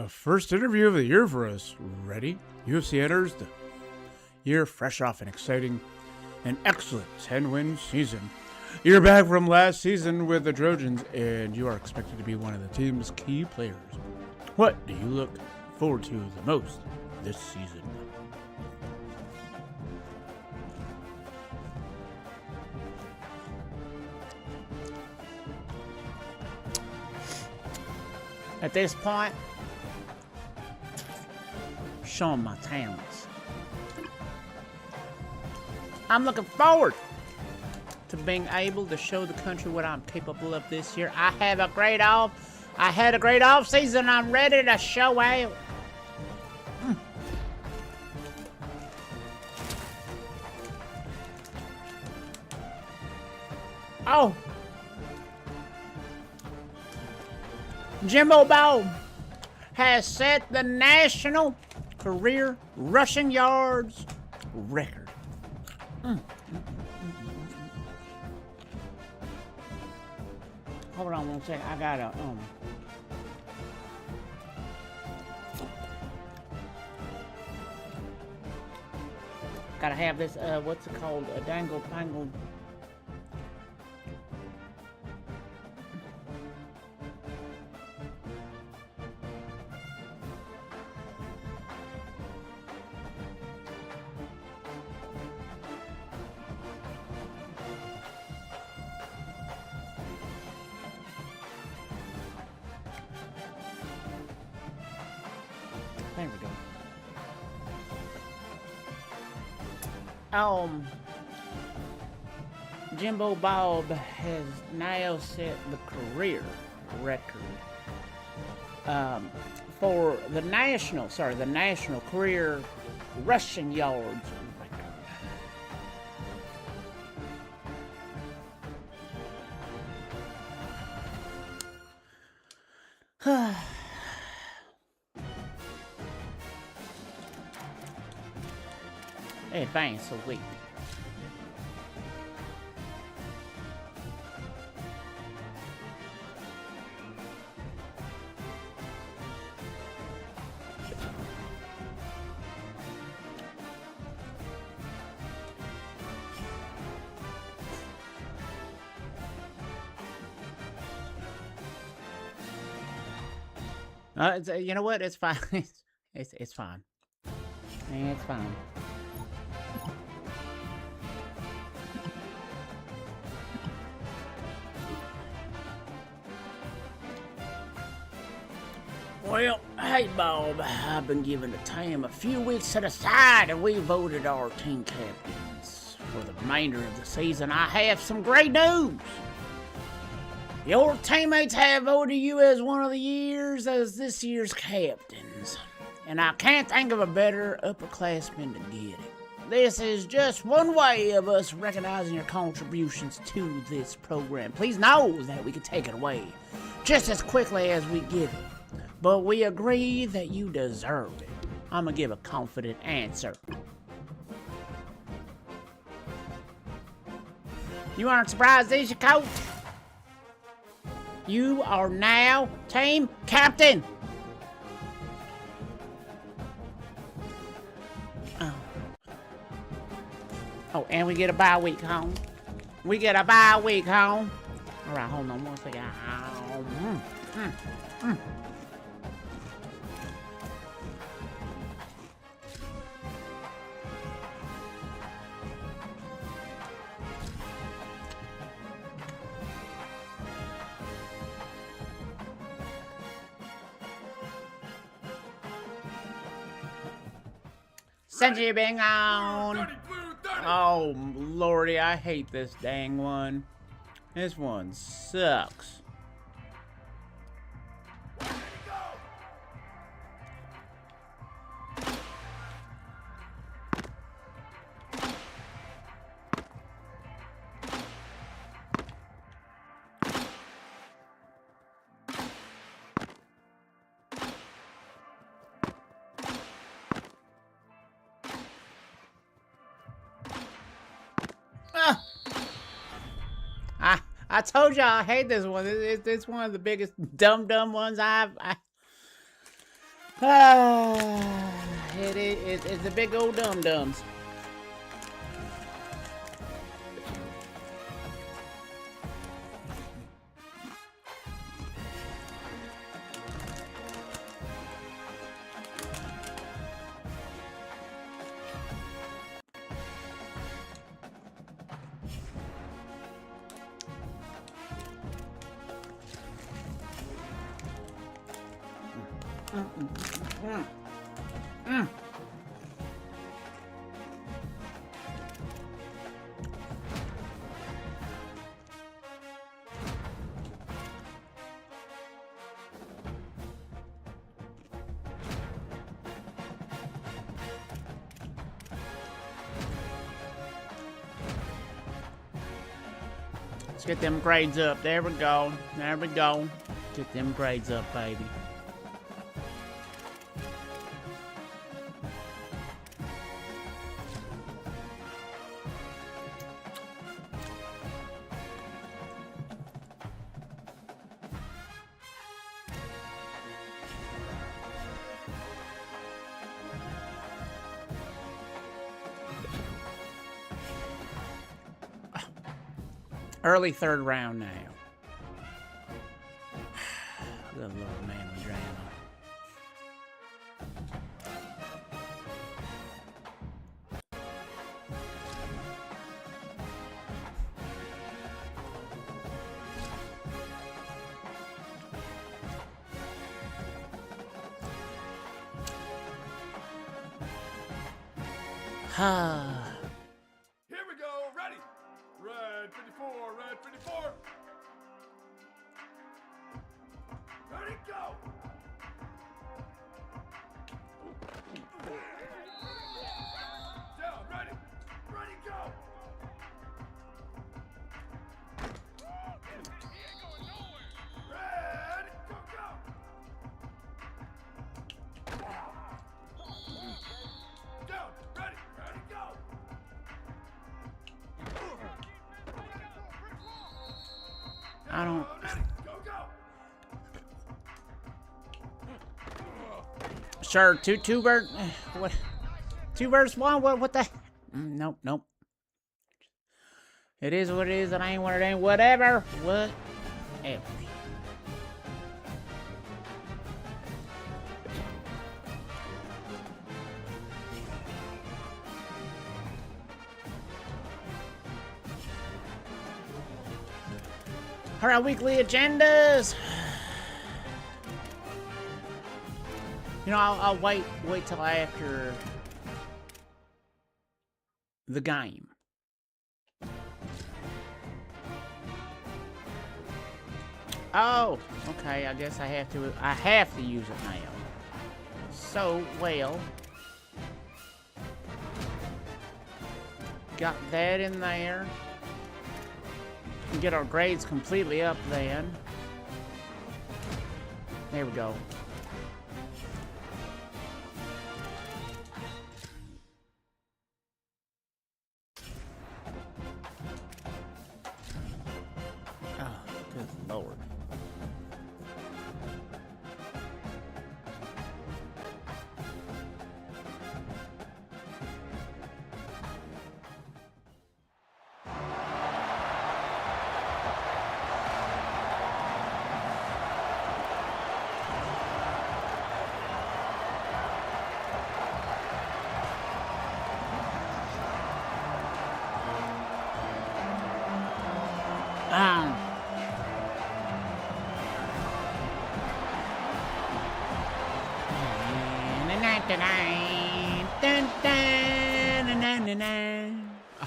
First interview of the year for us. Ready? UFC enters the year fresh off an exciting and excellent 10-win season. You're back from last season with the Trojans, and you are expected to be one of the team's key players. What do you look forward to the most this season? At this point, showing my talents. I'm looking forward to being able to show the country what I'm capable of this year. I had a great off season. I'm ready to show out. Oh. Jimbo Bob has set the national career rushing yards record. Hold on one second. I gotta gotta have this what's it called? A dangle pangle. There we go. Jimbo Bob has now set the career record for the national career rushing yards record. Advance a week. You know what? It's fine. It's fine. It's fine. Well, hey Bob, I've been giving the team a few weeks set aside and we voted our team captains for the remainder of the season. I have some great news. Your teammates have voted you as one of the years as this year's captains. And I can't think of a better upperclassman to get it. This is just one way of us recognizing your contributions to this program. Please know that we can take it away just as quickly as we give it. But we agree that you deserve it. I'm gonna give a confident answer. You aren't surprised, is you, coach? You are now team captain. Oh, and we get a bye week home. We get a bye week home. All right, hold on one second. Since you've been on. Oh, lordy, I hate this dang one. This one sucks. I told y'all I hate this one. It's one of the biggest dumb ones it's the big old dum-dums. Let's get them grades up. There we go. There we go. Get them grades up, baby. Early third round now. Good Lord, man, Madrona. Here we go, ready? Red 54, red 54. Ready, go! Down, ready, ready, go! He ain't going nowhere. Ready, go, go! Down, ready, ready, go! I don't. Sure, two verse. What? 2 verse 1. What the? Nope, nope. It is what it is. It ain't what it ain't. Whatever. Whatever. All right, weekly agendas. You know, I'll wait till after the game. Oh, okay. I guess I have to use it now. So, well, got that in there. Get our grades completely up then. There we go.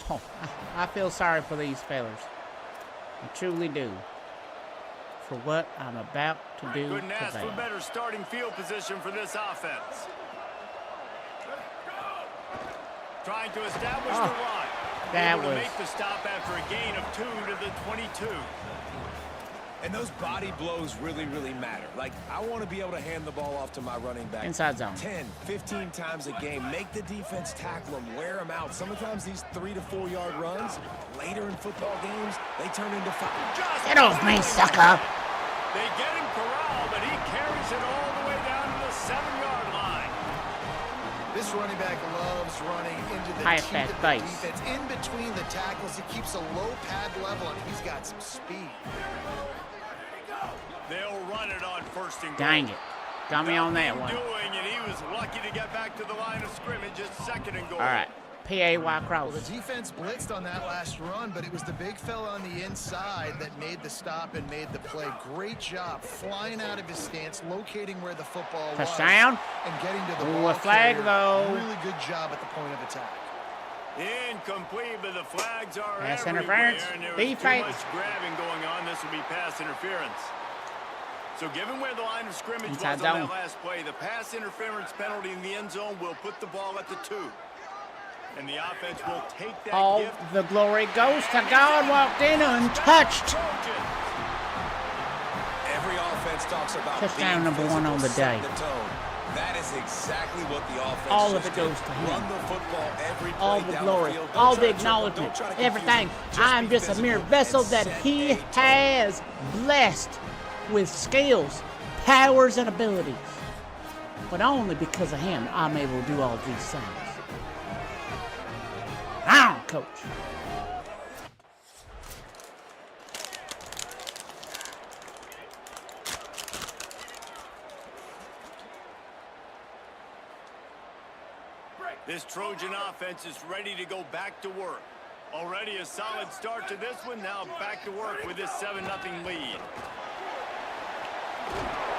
Oh, I feel sorry for these fellas. I truly do. For what I'm about to do Couldn't ask today. for better starting field position for this offense. Trying to establish the run. That Able to was... make the stop after a gain of 2 to the 22. And those body blows really, really matter. Like, I want to be able to hand the ball off to my running back. Inside zone. 10, 15 times a game. Make the defense tackle them, wear them out. Sometimes these 3 to 4 yard runs, later in football games, they turn into 5. Get off me, sucker! They get him corralled, but he carries it all the way down to the 7-yard line. This running back loves running into the High teeth fast of the base. defense. In between the tackles, he keeps a low pad level, and he's got some speed. They'll run it on first and goal. Dang it. Got me on that one. Doing, and he was lucky to get back to the line of scrimmage at 2nd and goal. All right. PAY Well, cross. the defense blitzed on that last run, but it was the big fella on the inside that made the stop and made the play. Great job flying out of his stance, locating where the football Touchdown. was, and getting to the Ooh, ball a flag, carrier. though. Really good job at the point of attack. Incomplete, but the flags are Pass everywhere, interference. and there was too Defense. much grabbing going on. This will be pass interference. So given where the line of scrimmage Inside was on zone. that last play, the pass interference penalty in the end zone will put the ball at the 2. And the offense will take that All gift. the glory goes to God. Walked in untouched. Trojans. Every offense talks about Touchdown being number 1 on the physical, day. setting the tone. That is exactly what the offense All of just it goes did. to him. Run the football every play All the down glory, field. Don't all try the to trick him. Don't acknowledgement, try to confuse everything. him. I'm be just a mere physical vessel and that set he a tone. has blessed with skills, powers, and abilities. But only because of him, I'm able to do all these things. Now, coach. This Trojan offense is ready to go back to work. Already a solid start to this one. Now back to work with this 7-0 lead.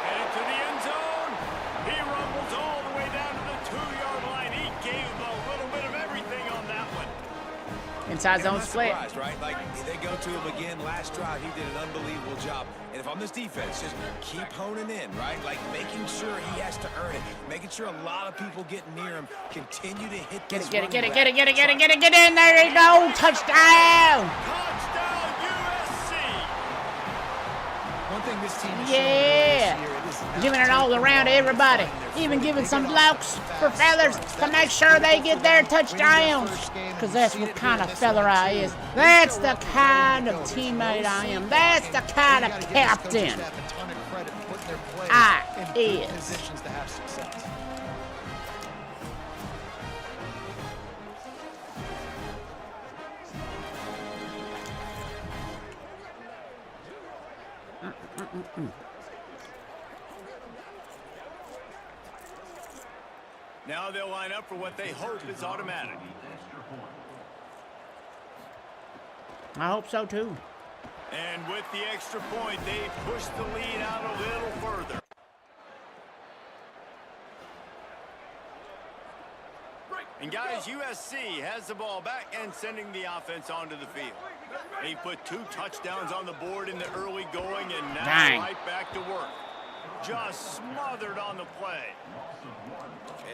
Headed to the end zone. He rumbles all the way down to the 2-yard line. He gave a little bit of everything on that one. Inside And zone I'm not split. surprised, right? Like, they go to him again last drive. He did an unbelievable job. And if I'm this defense, just keep honing in, right? Like, making sure he has to earn it. Making sure a lot of people get near him. Continue to hit Get this it, get it, get it, running get it, back. get it, get it, get it, get in. There you go. Touchdown. Touchdown, USC. One thing this team is Yeah. showing this year, it is not Giving it all taking around to the ball everybody. and finding their Even footing. giving They some get blokes off to for fast fellers starts. to That make is sure they critical get for their them. Winning touchdowns. their first game, Because and that's you what see it kind here of in this feller one, I too. is. They That's show the up and ready kind to of go. There's teammate no I am. seam That's the blocking. kind You of gotta give this coaching captain staff a ton of credit for putting their players I in good is. positions to have success. Now they'll line up for what they hope is automatic. I hope so too. And with the extra point, they push the lead out a little further. And guys, USC has the ball back and sending the offense onto the field. They put 2 touchdowns on the board in the early going and now Dang. right back to work. Just smothered on the play.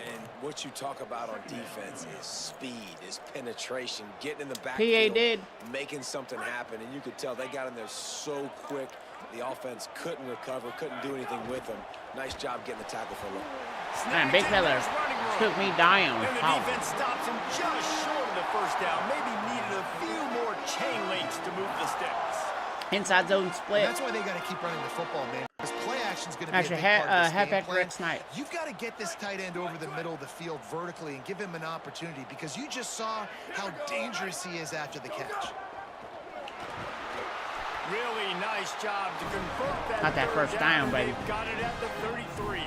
And what you talk about on defense is speed, is penetration, getting in the PA backfield, did. making something happen. And you could tell they got in there so quick. The offense couldn't recover, couldn't do anything with them. Nice job getting the tackle for them. Man, big fella took me down. And the Oh. defense stops him just short of the first down. Maybe needed a few more chain links to move the sticks. Inside zone And split. that's why they got to keep running the football, man. This play action's going to be Actually, a big part of this halfback game plan. Rex Knight. You've got to get this tight end over the middle of the field vertically and give him an opportunity because you just saw how dangerous he is after the catch. Really nice job to convert that. Got that third first down, baby. They've got it at the 33.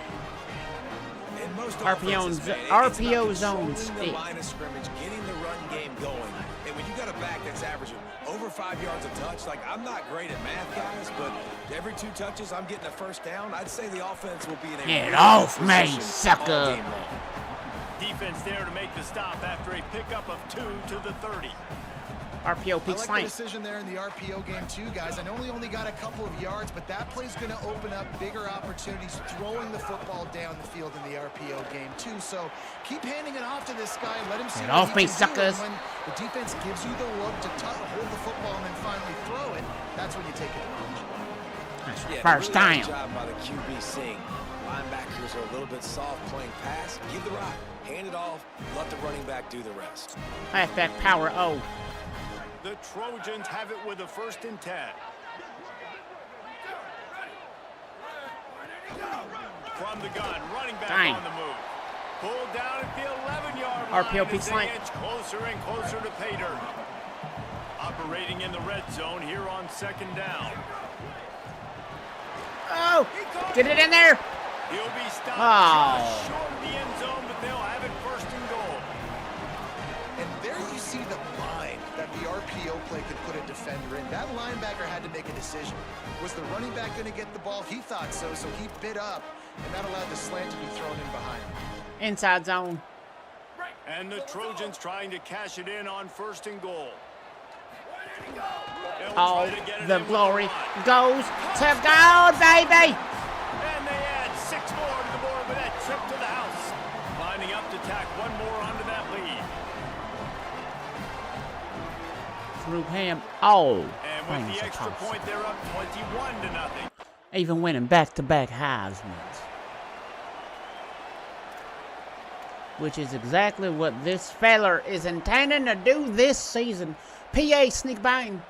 In most RPO offenses, man, RPO it's zone about controlling stick. the line of scrimmage, getting the run game going. And when you got a back that's averaging over 5 yards a touch, like, I'm not great at math, guys, but every 2 touches I'm getting a first down, I'd say the offense will be in a Get really off good me, position sucker. all game long. defense there to make the stop after a pickup of 2 to the 30. RPO I peak like slant. the decision there in the RPO game too, guys. I know he only got a couple of yards, but that play's going to open up bigger opportunities throwing the football down the field in the RPO game too. So keep handing it off to this guy and let him see Get what off he me, can do. suckers. And when the defense gives you the look to hold the football and then finally throw it, that's when you take advantage. That's Yeah, first really down. nice job by the QB seeing. Linebackers are a little bit soft playing pass. Give the rock, hand it off, let the running back do the rest. Halfback power O. The Trojans have it with a 1st and 10. From the gun, running back Dang. on the move. Pulled down at the 11-yard line RPO peak as they slant. inch closer and closer to pay dirt. Operating in the red zone here on 2nd down. Oh, get it in there. He'll be stopped Oh. just short of the end zone, but they'll have it 1st and goal. And there you see the bind that the RPO play could put a defender in. That linebacker had to make a decision. Was the running back going to get the ball? He thought so, so he bit up, and that allowed the slant to be thrown in behind. Inside zone. And the Trojans trying to cash it in on 1st and goal. They'll All try to get it the in with glory run. goes to God, baby. And they add 6 more to the board with that trip to the house. Lining up to tack 1 more onto that lead. Through him. Oh, And with the extra point, they're up 21 to nothing. even winning back-to-back Heismans. Which is exactly what this feller is intending to do this season. PA sneak bang.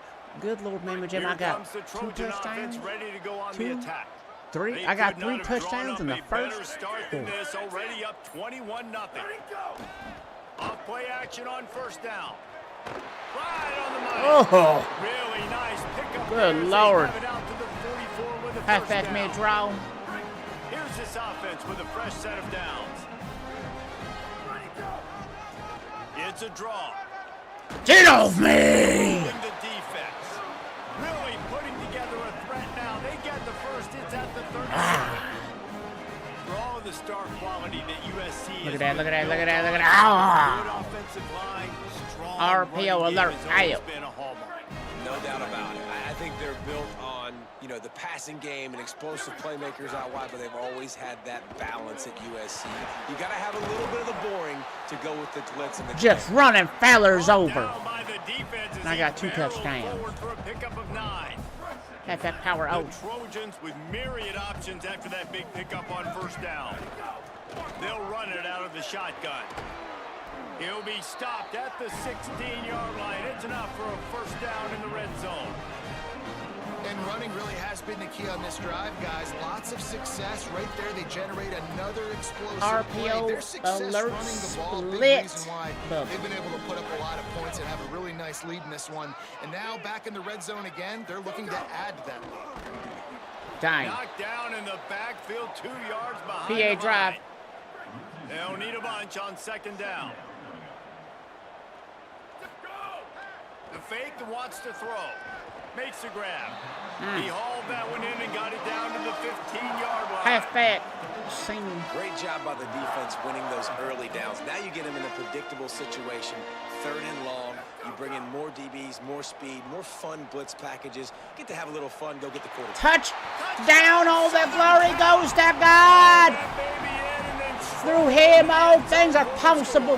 Good Lord, man, Jim, I Here got comes the 2 Trojan touchdowns. offense ready to go on Two, the attack. 3. They I got could 3 not have drawn touchdowns up in the a better first start than 4. this, already up 21-0. Off play action on 1st down. Right on the money. Oh, Really nice pickup. Good there as they Lord. have it out to the 44 with a first halfback down. mid-draw. Here's this offense with a fresh set of downs. It's a draw. Get off me! Holding the defense. Really putting together a threat now. They get the first. It's at the 37. For all of the star quality that USC Look has at that, look at that, been look at built that, look at on, that. good offensive line, strong RPO running game alert. has always Ayo. been a hallmark. No doubt about it. I think they're built on, the passing game and explosive playmakers out wide, but they've always had that balance at USC. You got to have a little bit of the boring to go with the glitz and the Just running fellers Brought over. down by the defense as And I he got 2 barreled touchdowns. forward for a pickup of 9. Halfback power The O. Trojans with myriad options after that big pickup on 1st down. They'll run it out of the shotgun. He'll be stopped at the 16-yard line. It's enough for a 1st down in the red zone. And running really has been the key on this drive, guys. Lots of success right there. They generate another explosive play. RPO Their success alert running the ball, big split. reason why they've been able to put up a lot of points and have a really nice lead in this one. And now back in the red zone again, they're looking to add to that lead. Dang. Knocked down in the backfield, 2 yards behind PA the drive. line. They'll need a bunch on 2nd down. The fake that wants to throw. Makes the grab. He hauled that one in and got it down to the 15-yard line. Halfback. Sing. Great job by the defense winning those early downs. Now you get them in a predictable situation. 3rd and long. You bring in more DBs, more speed, more fun blitz packages. Get to have a little fun. Go get the quarterback. Touch down. All the glory goes to God. That baby in and then Through him, all things are possible.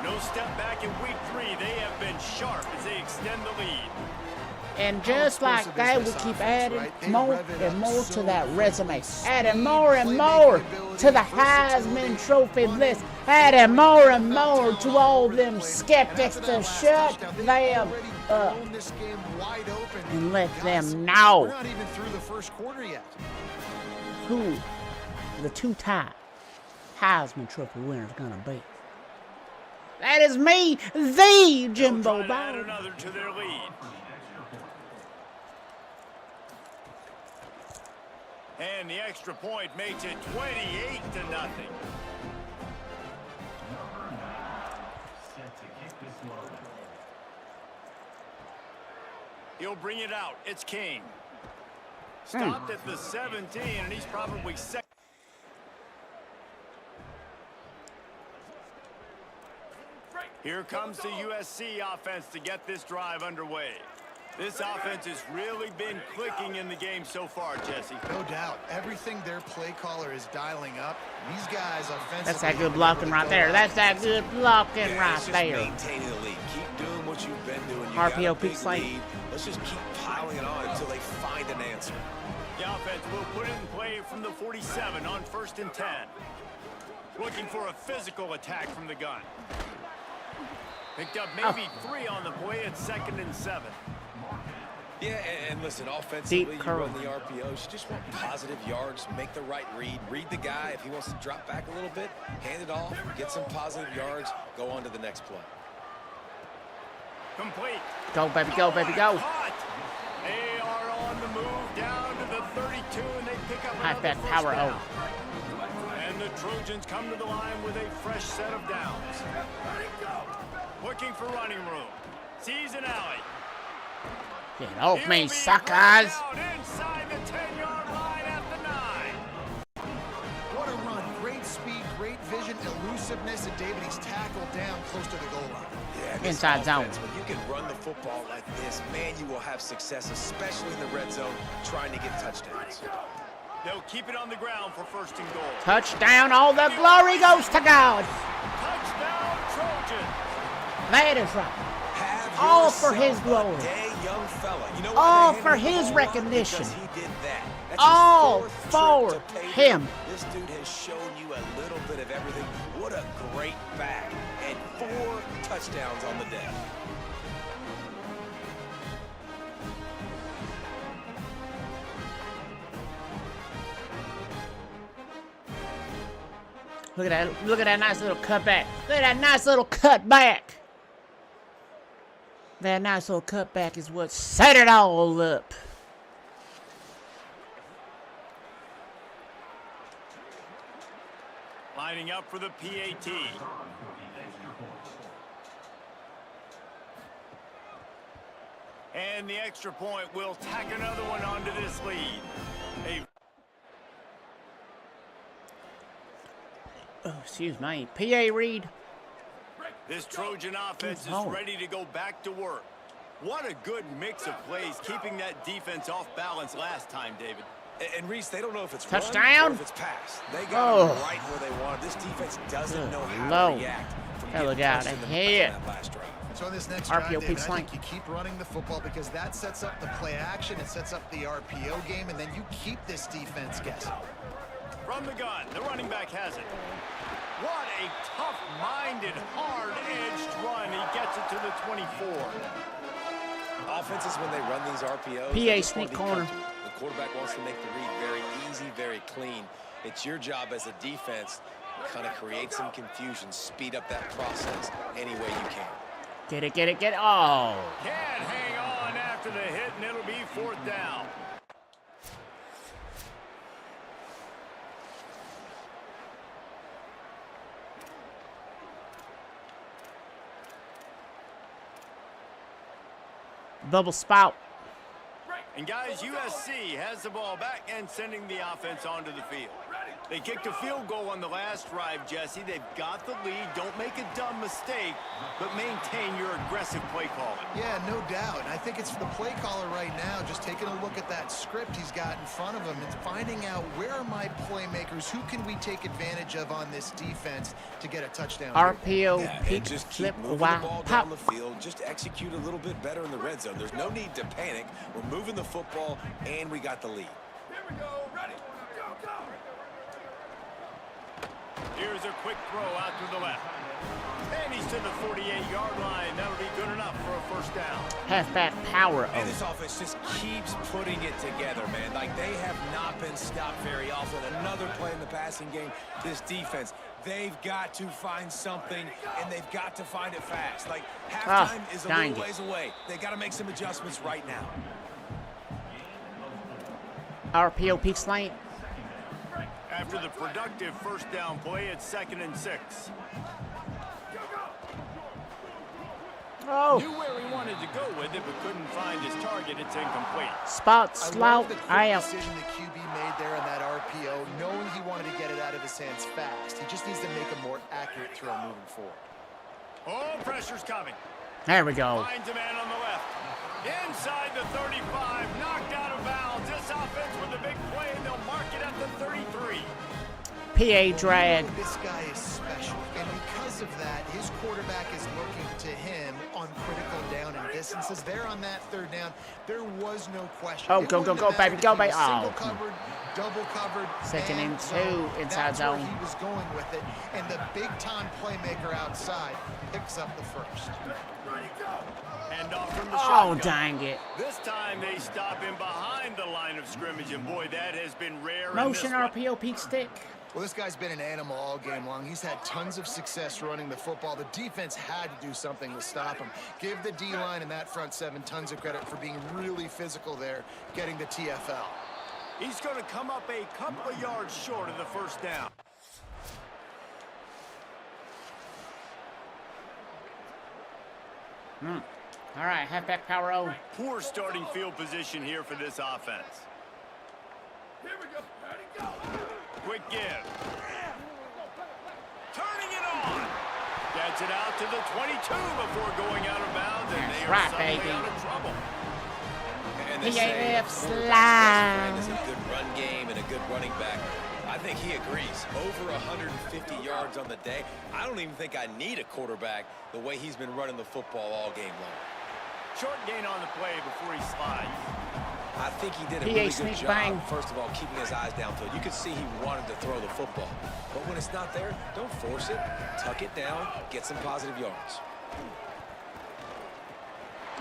no step back in week 3. They have been sharp as they extend the lead. And just like explosive that, is we this keep offense, adding right? They more rev it and up more so to that quick. resume. Speed, Adding more and more playmaking to the ability, Heisman Trophy running, list. Adding more and knocked more down to all all over the them place. skeptics And to after that last shut touchdown, they've them already up blown this game wide open. and let Guys, them know We're not even through the first quarter yet. who the 2-time Heisman Trophy winner is going to be. That is me, the Jimbo They'll try to add Bob. another to their lead. And the extra point makes it 28 to nothing. He'll bring it out. It's King. Stopped at the 17, and he's probably second. Here comes the USC offense to get this drive underway. This offense has really been clicking in the game so far, Jesse. No doubt. Everything their play caller is dialing up. These guys offensively. That's that good blocking right there. That's that good blocking right there. Maintaining the lead. Keep doing what you've been doing. You RPO got a big peaks late. lead. Let's just keep piling it on until they find an answer. The offense will put it in play from the 47 on 1st and 10. Looking for a physical attack from the gun. Picked up maybe 3 on the play at 2nd and 7. Yeah, and listen, offensively, Deep you curl. run the RPOs. You just want positive yards, make the right read. Read the guy. If he wants to drop back a little bit, hand it off, get some positive yards, go on to the next play. Complete. Go, baby, go, baby, go. Caught. They are on the move down to the 32, and they pick up Halfback another power first down. O. And the Trojans come to the line with a fresh set of downs. Looking for running room. Sees an alley. Get off me, He'll be suckers. brought down inside the 10-yard line at the 9. What a run. Great speed, great vision, elusiveness, and David, he's tackled down close to the goal line. Yeah, this Inside zone. offense, when you can run the football like this, man, you will have success, especially in the red zone, trying to get touchdowns. They'll keep it on the ground for 1st and goal. Touchdown. All the glory goes to God. Touchdown, Trojans. That is right. Have All for yourself his glory. a day, young fella. You know All why they for handed the his ball off? recognition. Because he did that. That's his All 4th trip for to pay him. dirt. This dude has shown you a little bit of everything. What a great back. And 4 touchdowns on the day. Look at that. Look at that nice little cutback. Look at that nice little cutback. That nice little cutback is what set it all up. Lining up for the PAT. And the extra point will tack another one onto this lead. Oh, excuse me. PA read. This Trojan offense is home. ready to go back to work. What a good mix of plays, keeping that defense off balance last time, David. And Reese, they don't know if it's Touchdown. run or if it's pass. They got it right where they want it. This defense doesn't know how to react from Hell, getting out touched of in the here. that last drive. So in this next RPO drive, David, peaks I lane. think you keep running the football because that sets up the play action, it sets up the RPO game, and then you keep this defense guessing. From the gun, the running back has it. What a tough-minded, hard-edged run. He gets it to the 24. Offenses, when they run these RPOs, PA they just sneak wanna be corner. comfortable. The quarterback wants to make the read very easy, very clean. It's your job as a defense to kind of create some confusion, speed up that process any way you can. Get it, get it, get it. Oh. Can't hang on after the hit, and it'll be 4th down. Bubble spout. And guys, USC has the ball back and sending the offense onto the field. They kicked a field goal on the last drive, Jesse. They've got the lead. Don't make a dumb mistake, but maintain your aggressive play calling. Yeah, no doubt. And I think it's the play caller right now just taking a look at that script he's got in front of him and finding out where are my playmakers, who can we take advantage of on this defense to get a touchdown. RPO, Yeah, peak, and just flip, keep moving wow, the ball pop. down the field. Just execute a little bit better in the red zone. There's no need to panic. We're moving the football, and we got the lead. Here we go. Ready. Go, go. Here's a quick throw out to the left. And he's to the 48-yard line. That'll be good enough for a 1st down. Halfback power And O. this offense just keeps putting it together, man. Like, they have not been stopped very often. Another play in the passing game. This defense, they've got to find something, and they've got to find it fast. Like, halftime is a dang little it. ways away. They got to make some adjustments right now. RPO, peak lane. After the productive 1st down play, it's 2nd and 6. Oh. Knew where he wanted to go with it, but couldn't find his target. It's incomplete. Spot, I love slout, the quick out. decision the QB made there on that RPO, knowing he wanted to get it out of his hands fast. He just needs to make a more accurate throw moving forward. Oh, pressure's coming. There we go. Finds a man on the left. Inside the 35, knocked out of bounds. This offense with a big play, and they'll mark it at the 33. PA drag. This guy is special, and because of that, his quarterback is looking to him on critical down and distances. There on that third down, there was no question. Oh, go, baby, go, baby. Single Oh. covered, double covered. Second and 2 inside That's zone. where he was going with it, and the big-time playmaker outside picks up the first. And off from the Oh, shotgun. dang it. This time they stop him behind the line of scrimmage, and boy, that has been rare. Motion in this RPO peak stick. Well, this guy's been an animal all game long. He's had tons of success running the football. The defense had to do something to stop him. Give the D-line and that front seven tons of credit for being really physical there, getting the TFL. He's going to come up a couple of yards short of the first down. All right, halfback power O. Poor starting field position here for this offense. Here we go. Ready, go. Quick give. Turning it on. Gets it out to the 22 before going out of bounds, and That's they are right, suddenly baby. out of trouble. And they say PAF a slide. is a good run game and a good running back. I think he agrees. Over 150 yards on the day. I don't even think I need a quarterback the way he's been running the football all game long. Short gain on the play before he slides. I think he did a PA really sneak good job, bang. first of all, keeping his eyes downfield. You could see he wanted to throw the football. But when it's not there, don't force it. Tuck it down. Get some positive yards.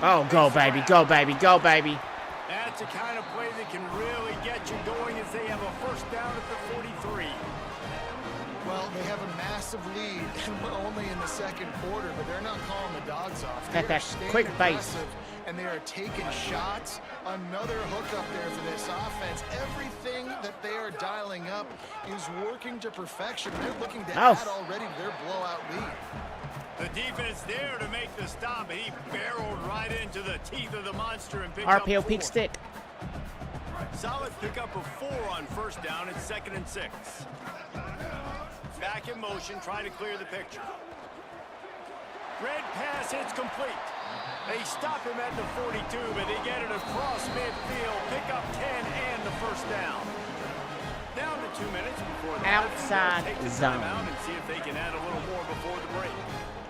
Oh, go, baby, go, baby, go, baby. That's the kind of play that can really get you going as they have a first down at the 43. Well, they have a massive lead, and we're only in the second quarter, but they're not calling the dogs off. They are staying quick base. aggressive, and they are taking shots. Another hook up there for this offense. Everything that they are dialing up is working to perfection. They're looking to add already to their blowout lead. The defense there to make the stop. He barreled right into the teeth of the monster and picked up RPO 4. peak stick. Solid pickup of 4 on first down. It's 2nd and 6. Back in motion, trying to clear the picture. Red pass hits complete. They stop him at the 42, but they get it across midfield. Pick up 10 and the first down. Down to 2 minutes before the Outside take the zone. timeout and see if they can add a little more before the break.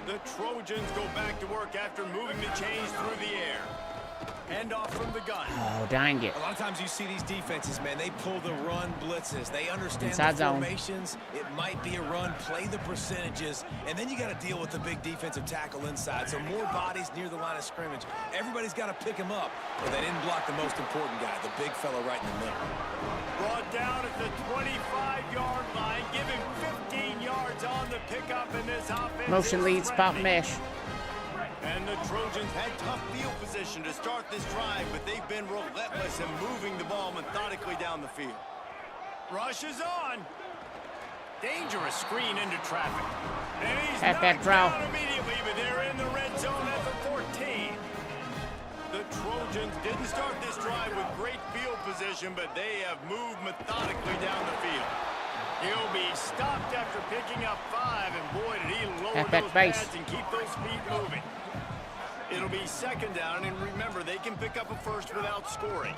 The Trojans go back to work after moving the chains through the air. Hand off from the gun. Oh, dang it. A lot of times you see these defenses, man, they pull the run blitzes. They understand Inside the zone. formations. It might be a run, play the percentages, and then you got to deal with the big defensive tackle inside. So more bodies near the line of scrimmage. Everybody's got to pick him up, but they didn't block the most important guy, the big fella right in the middle. Brought down at the 25-yard line. Give him 15 yards on the pickup in this offense. Motion lead, spot mesh. And the Trojans had tough field position to start this drive, but they've been relentless in moving the ball methodically down the field. Rush is on. Dangerous screen into traffic. And he's Halfback knocked draw. down immediately, but they're in the red zone at the 14. The Trojans didn't start this drive with great field position, but they have moved methodically down the field. He'll be stopped after picking up 5, and boy, did he lower those pads and keep those feet moving. It'll be 2nd down, and remember, they can pick up a first without scoring.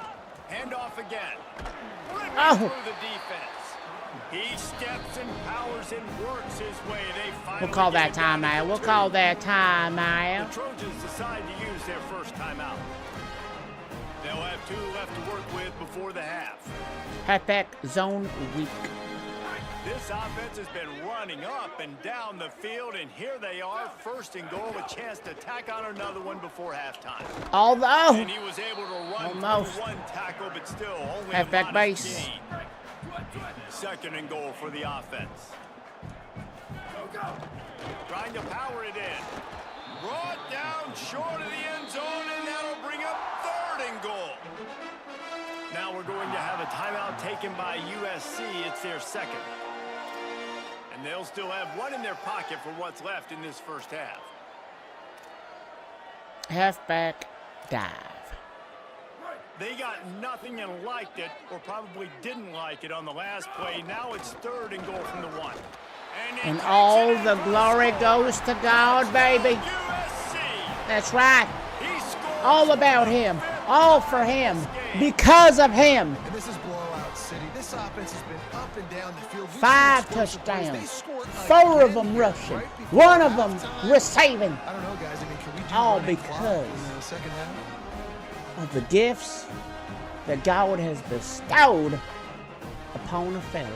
Hand off again. Through the defense. He steps and powers and works his way. They finally We'll call that get it down to timeout. We'll 2. call that The timeout. Trojans decide to use their first timeout. They'll have 2 left to work with before the half. Halfback zone weak. This offense has been running up and down the field, and here they are, 1st and goal, a chance to tack on another one before halftime. Although, And he was able to run almost. through 1 tackle, but still only Halfback a modest base. gain. 2nd and goal for the offense. Trying to power it in. Brought down short of the end zone, and that'll bring up 3rd and goal. Now we're going to have a timeout taken by USC. It's their 2nd. And they'll still have 1 in their pocket for what's left in this first half. halfback dive. They got nothing and liked it, or probably didn't like it on the last play. Now it's 3rd and goal from the 1. And all the glory goes to God, baby. That's right. All about him. All for him. Because of him. And this is blowout city. This offense has been up and down the field. 5 touchdowns. 4 of them rushing. 1 of them receiving. I don't know, guys. I mean, can we do all running because clock in the second half? of the gifts that God has bestowed upon a fella.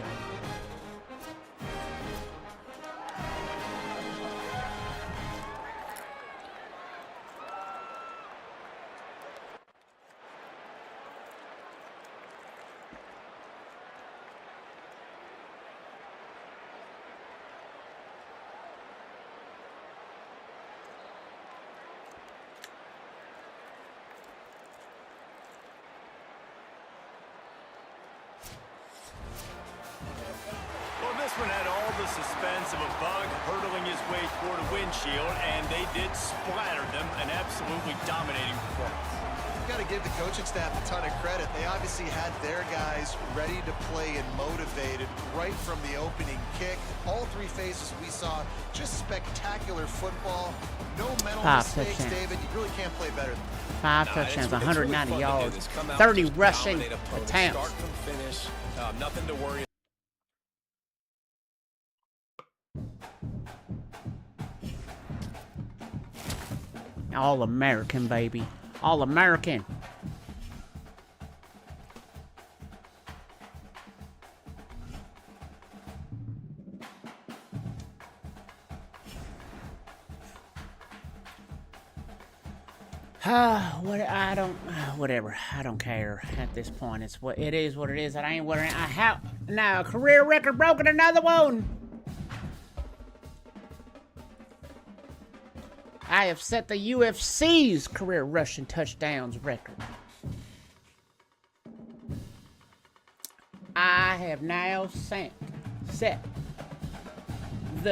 This one had all the suspense of a bug hurtling his way toward a windshield, and they did splatter them. An absolutely dominating performance. You've got to give the coaching staff a ton of credit. They obviously had their guys ready to play and motivated right from the opening kick. All 3 phases we saw, just spectacular football. No mental mistakes, David. You really can't play better than that. 5 touchdowns, 190 yards, 30 rushing attempts. Start from finish, nothing to worry. All American, baby. All American. Whatever. I don't care at this point. It's what it is. What it is. It ain't what it ain't. Now a career record broken. Another one. I have set the UFC's career rushing touchdowns record. I have now set the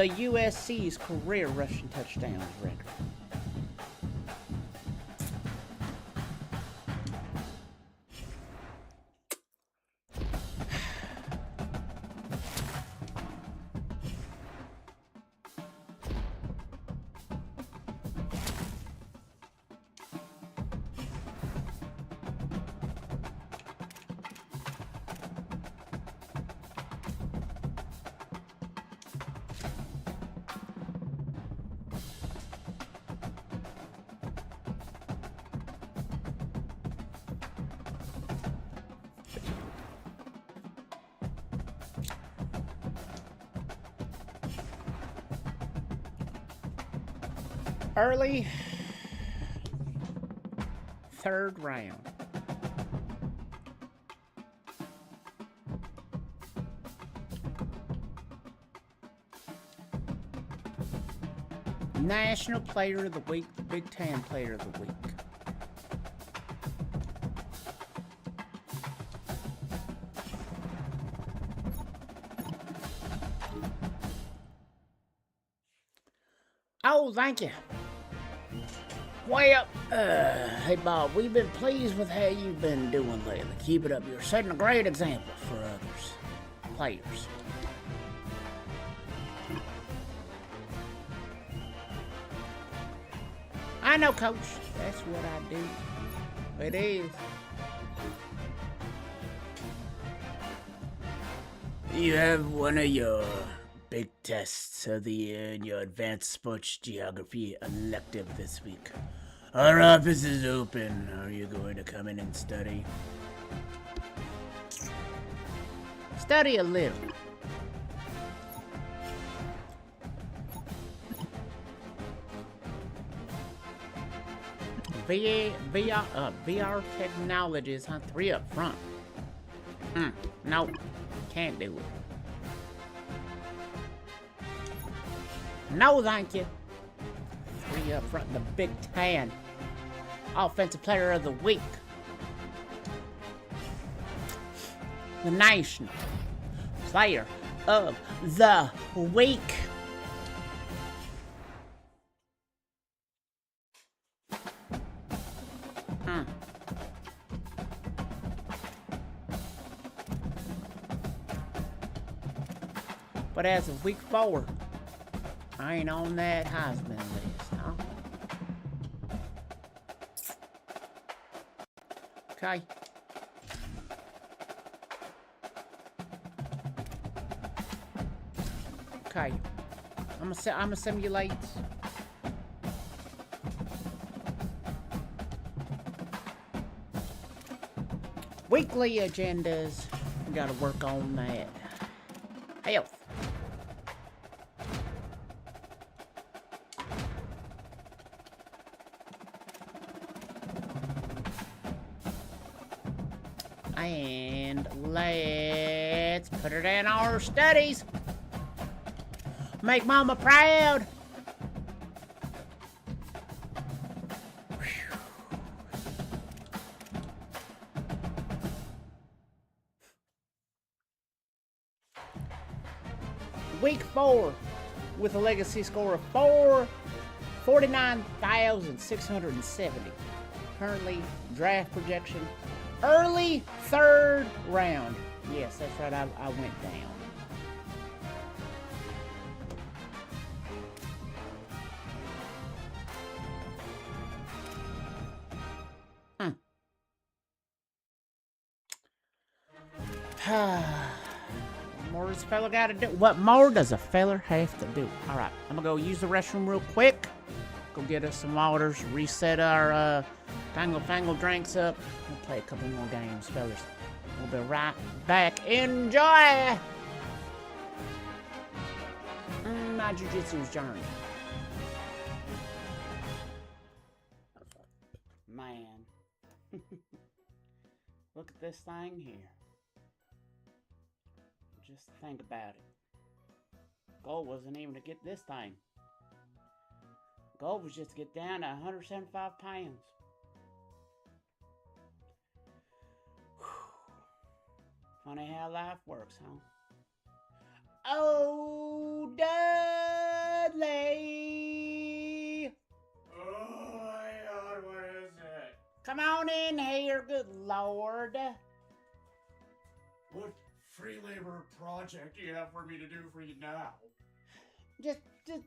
USC's career rushing touchdowns record. Early 3rd round. National Player of the Week, the Big Ten Player of the Week. Oh, thank you. Well, hey Bob, we've been pleased with how you've been doing lately. Keep it up. You're setting a great example for others. Players. I know, Coach. That's what I do. It is. You have one of your big tests of the year in your advanced sports geography elective this week. Our office is open. Are you going to come in and study? Study a little. VR technologies, huh? 3 up front. Nope. Can't do it. No, thank you. 3 up front, the Big Ten. Offensive Player of the Week. The National Player of the Week. But as of week 4, I ain't on that Heisman list, huh? Okay. Okay. I'ma simulate. Weekly agendas. We gotta work on that. Health. And let's put it in our studies. Make mama proud. Week 4 with a legacy score of 49,670. Currently draft projection early 3rd round. Yes, that's right. I went down. What more does a fella gotta do? What more does a feller have to do? Alright, I'm gonna go use the restroom real quick. Go get us some waters, reset our tangle drinks up. We'll play a couple more games, fellas. We'll be right back. Enjoy my jiu-jitsu's journey. Man. Look at this thing here. Just think about it. Goal wasn't even to get this thing. Goal was just to get down to 175 pounds. Funny how life works, huh? Oh, Dudley! Oh my God, what is it? Come on in here, good Lord. What free labor project do you have for me to do for you now? Just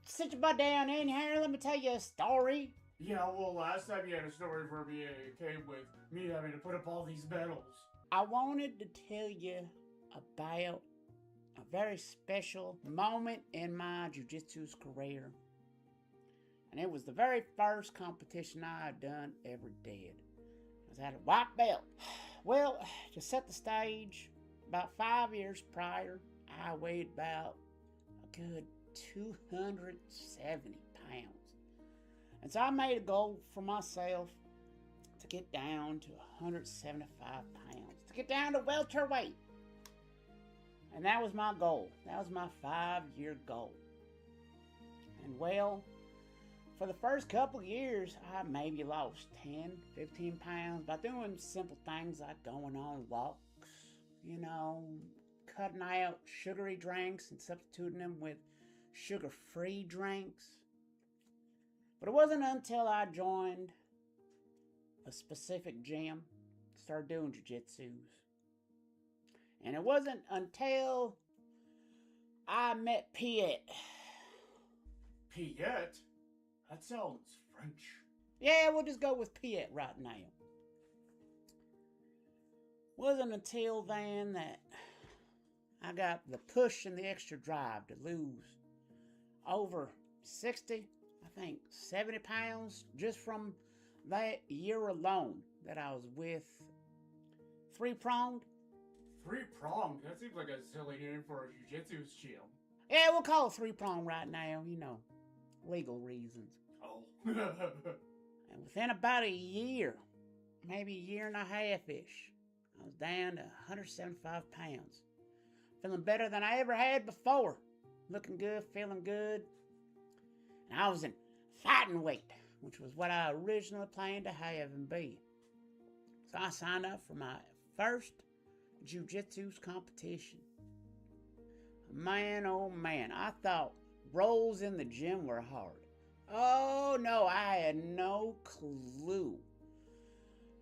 sit your butt down in here. Let me tell you a story. Yeah, well, last time you had a story for me, it came with me having to put up all these medals. I wanted to tell you about a very special moment in my jiu-jitsu's career. And it was the very first competition I had done ever did. I was at a white belt. Well, to set the stage, about 5 years prior, I weighed about a good 270 pounds. And so I made a goal for myself to get down to 175 pounds, to get down to welterweight. And that was my goal. That was my 5-year goal. And well, for the first couple of years, I maybe lost 10, 15 pounds by doing simple things like going on walks, you know, cutting out sugary drinks and substituting them with sugar-free drinks. But it wasn't until I joined a specific gym, started doing jiu-jitsus. And it wasn't until I met Piet. Piet? That sounds French. Yeah, we'll just go with Piet right now. Wasn't until then that I got the push and the extra drive to lose over 60, I think 70 pounds just from that year alone that I was with Three-Pronged. Three-pronged? That seems like a silly name for a jiu-jitsu gym. Yeah, we'll call it Three-Pronged right now, you know, legal reasons. Oh. And within about a year, maybe a year and a half-ish, I was down to 175 pounds. Feeling better than I ever had before. Looking good, feeling good. And I was in fighting weight, which was what I originally planned to have and be. So I signed up for my first jiu-jitsu's competition. Man, oh man, I thought rolls in the gym were hard. Oh no, I had no clue.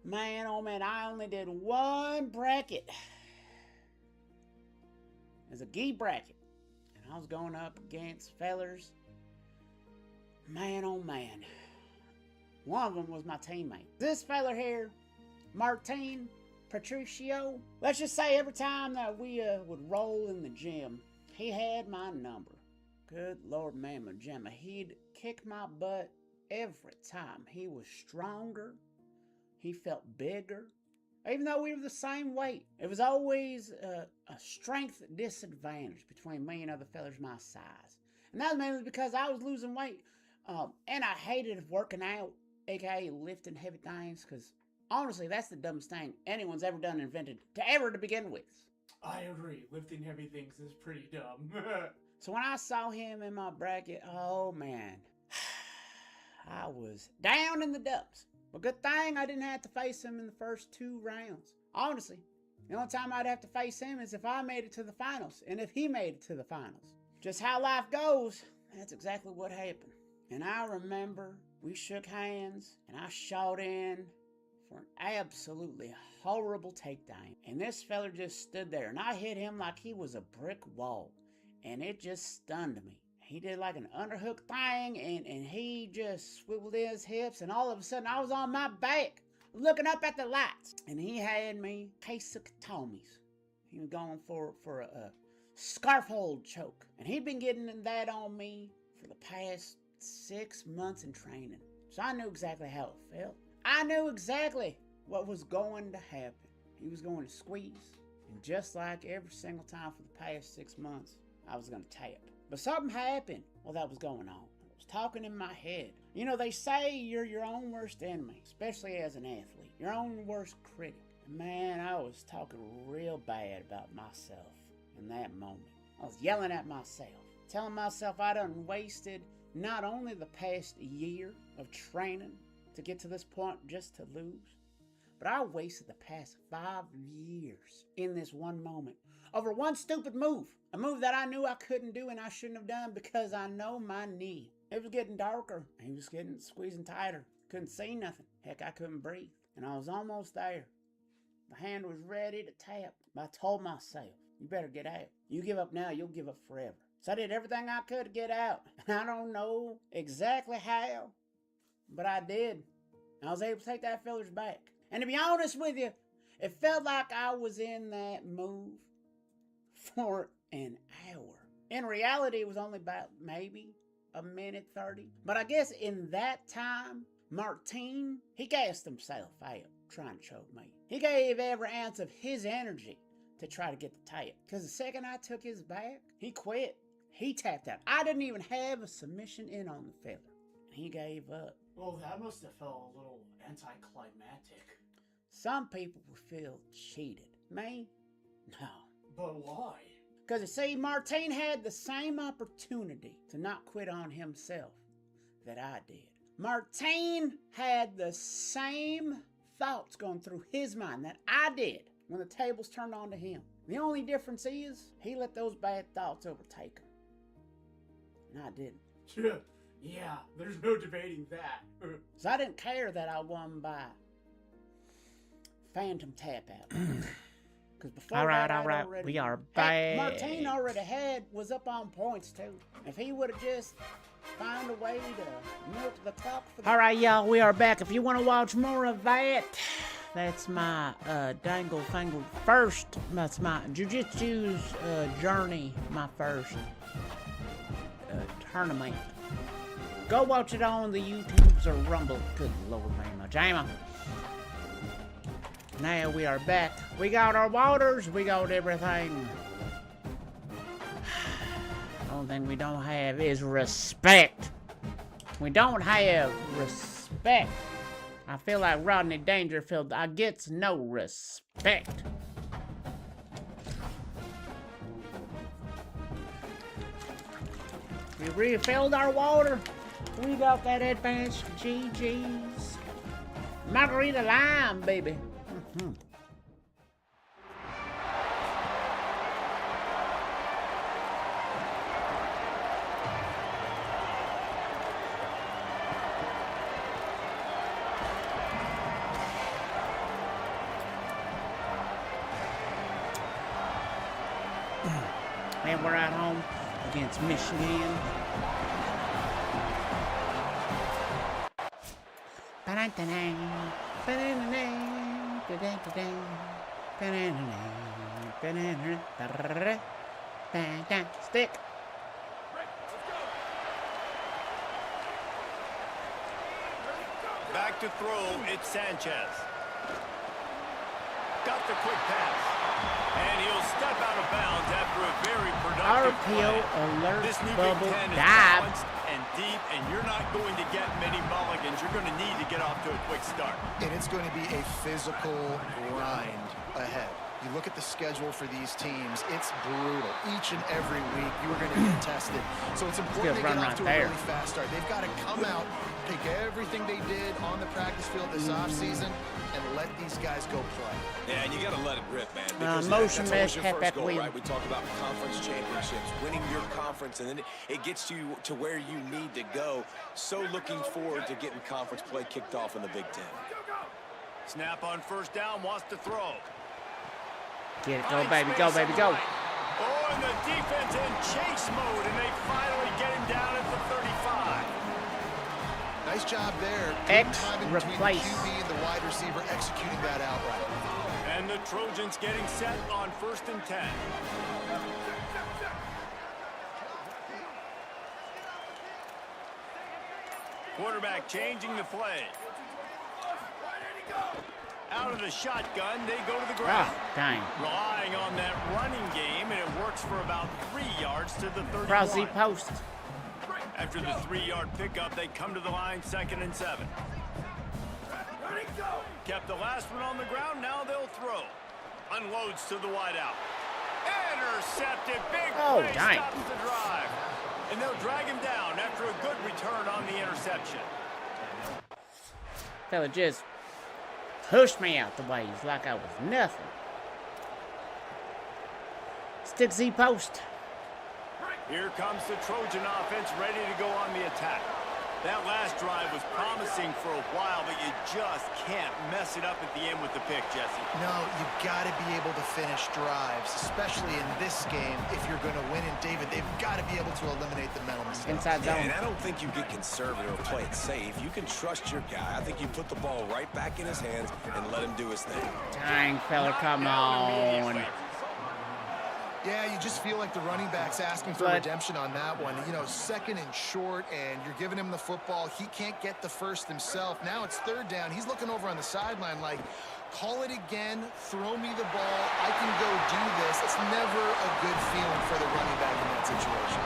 Man, oh man, I only did one bracket. It's a gi bracket. And I was going up against fellers. Man, oh man. One of them was my teammate. This feller here, Martin Patricio. Let's just say every time that we would roll in the gym, he had my number. Good Lord, Mama Gemma. He'd kick my butt every time. He was stronger. He felt bigger. Even though we were the same weight, it was always a strength disadvantage between me and other fellas my size. And that was mainly because I was losing weight. And I hated working out, aka lifting heavy things, because honestly, that's the dumbest thing anyone's ever done invented to begin with. I agree. Lifting heavy things is pretty dumb. So when I saw him in my bracket, oh man, I was down in the dumps. But good thing I didn't have to face him in the first 2 rounds. Honestly, the only time I'd have to face him is if I made it to the finals, and if he made it to the finals. Just how life goes, that's exactly what happened. And I remember we shook hands, and I shot in for an absolutely horrible takedown. And this fella just stood there, and I hit him like he was a brick wall. And it just stunned me. He did like an underhook thing, and he just swiveled his hips, and all of a sudden I was on my back, looking up at the lights. And he had me case of Katomis. He was going for a scarf hold choke. And he'd been getting that on me for the past 6 months in training. So I knew exactly how it felt. I knew exactly what was going to happen. He was going to squeeze. And just like every single time for the past 6 months, I was going to tap. But something happened while that was going on. I was talking in my head. You know, they say you're your own worst enemy, especially as an athlete. Your own worst critic. And man, I was talking real bad about myself in that moment. I was yelling at myself, telling myself I done wasted not only the past year of training to get to this point just to lose, but I wasted the past 5 years in this one moment over one stupid move. A move that I knew I couldn't do and I shouldn't have done because I know my knee. It was getting darker. He was getting squeezing tighter. Couldn't see nothing. Heck, I couldn't breathe. And I was almost there. The hand was ready to tap. But I told myself, you better get out. You give up now, you'll give up forever. So I did everything I could to get out. And I don't know exactly how, but I did. I was able to take that feller's back. And to be honest with you, it felt like I was in that move for an hour. In reality, it was only about maybe a minute 30. But I guess in that time, Martin, he gassed himself out trying to choke me. He gave every ounce of his energy to try to get the tap. Because the second I took his back, he quit. He tapped out. I didn't even have a submission in on the fella. And he gave up. Well, that must have felt a little anticlimactic. Some people would feel cheated. Me? No. But why? Because you see, Martin had the same opportunity to not quit on himself that I did. Martin had the same thoughts going through his mind that I did when the tables turned on to him. The only difference is he let those bad thoughts overtake him. And I didn't. Yeah, there's no debating that. So I didn't care that I won by phantom tap out. Because before all right, already, we are back. Martin already was up on points too. If he would have just found a way to milk the clock for the... All right, y'all, we are back. If you want to watch more of that, that's my dangle fangle first. That's my jiu-jitsu's journey, my first tournament. Go watch it on the YouTubes or Rumble. Good Lord, man, my jammer. Now we are back. We got our waters. We got everything. The only thing we don't have is respect. We don't have respect. I feel like Rodney Dangerfield. I gets no respect. We refilled our water. We got that advanced GG's. Margarita lime, baby. And we're at home. against Michigan. Stick. Back to throw, it's Sanchez. Got the quick pass. And he'll step out of bounds after a very productive RPO play. alert This new bubble Big Ten is dive. balanced and deep, and you're not going to get many mulligans. You're going to need to get off to a quick start. And it's going to be a physical grind ahead. You look at the schedule for these teams, it's brutal. Each and every week, you are going to get tested. So it's important to get off to a really fast start. They've got to come out, take everything they did on the practice field this offseason, and let these guys go play. Yeah, and you got to let it rip, man. Because motion that's always mesh, your first halfback goal, wheel. right? We talked about conference championships, winning your conference, and then it gets you to where you need to go. So looking forward to getting conference play kicked off in the Big Ten. Snap on first down, wants to throw. Get it, go baby, go baby, go. Oh, and the defense in chase mode, and they finally get him down at the 35. Nice job there. X Good timing between the replace. QB and the wide receiver executing that outright. And the Trojans getting set on 1st and 10. Quarterback changing the play. Out of the shotgun, they go to the ground. Ah, dang. Relying on that running game, and it works for about 3 yards to the 31. Crossy post. After the 3-yard pickup, they come to the line, 2nd and 7. Kept the last one on the ground, now they'll throw. Unloads to the wideout. Intercepted, big play, dang. stops the drive. And they'll drag him down after a good return on the interception. Fella just pushed me out the way. It's like I was nothing. Stick Z post. Here comes the Trojan offense ready to go on the attack. That last drive was promising for a while, but you just can't mess it up at the end with the pick, Jesse. No, you've got to be able to finish drives, especially in this game. If you're going to win, and David, they've got to be able to eliminate the mental mistakes. Inside Yeah, zone. and I don't think you get conservative or play it safe. You can trust your guy. I think you put the ball right back in his hands and let him do his thing. Dang, fella, come on. Yeah, you just feel like the running back's asking for redemption on that one. You know, 2nd and short, and you're giving him the football. He can't get the first himself. Now it's 3rd down. He's looking over on the sideline like, call it again, throw me the ball, I can go do this. It's never a good feeling for the running back in that situation.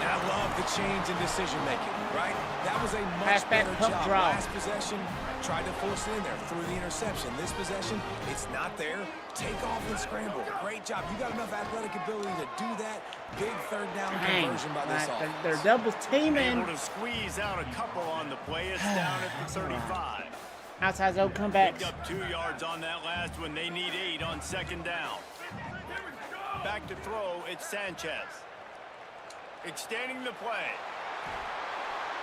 And I love the change in decision-making, right? That was a much Pass back, better pump job. draw. Last possession, tried to force it in there, threw the interception. This possession, it's not there. Take off and scramble. Great job. You got enough athletic ability to do that. Big 3rd down conversion by this offense. They're double teaming. Able to squeeze out a couple on the play. It's down at the 35. Outside zone comeback. Picked up 2 yards on that last one. They need 8 on 2nd down. Back to throw, it's Sanchez. Extending the play.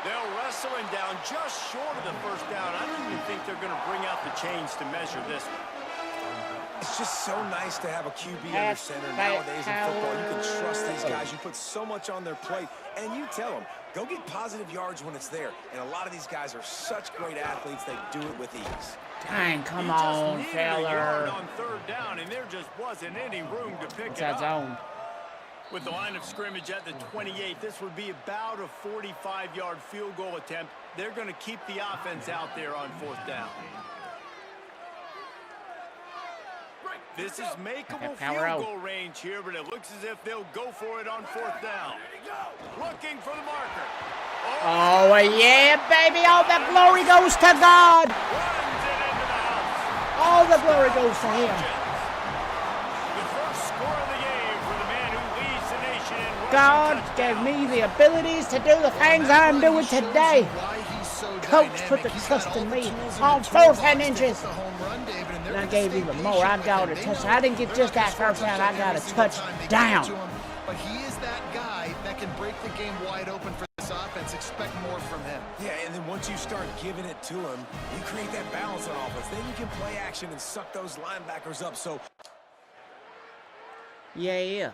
They'll wrestle him down just short of the 1st down. I don't even think they're going to bring out the chains to measure this one. It's just so nice to have a QB under center nowadays in football. You can trust these guys. You put so much on their plate, and you tell them, go get positive yards when it's there. And a lot of these guys are such great athletes, they do it with ease. Dang, come He just on, needed a yard fella. on 3rd down, and there just wasn't any room to pick it Inside up. zone. With the line of scrimmage at the 28, this would be about a 45-yard field goal attempt. They're going to keep the offense out there on 4th down. This is makeable field goal range here, but it looks as if they'll go for it on 4th down. Looking for the marker. Oh, yeah, baby. All the glory goes to God. Runs it into the house. All the glory goes to him. The first score of the game for the man who leads the nation in rushing God touchdowns. gave me the abilities to do the things I'm doing today. Coach put the trust in me on 4th and inches. And I gave even more. I got a touchdown. I didn't get just that first down. I got a touchdown. But he is that guy that can break the game wide open for this offense. Expect more from him. Yeah, and then once you start giving it to him, you create that balance on offense. Then you can play action and suck those linebackers up. So, Yeah.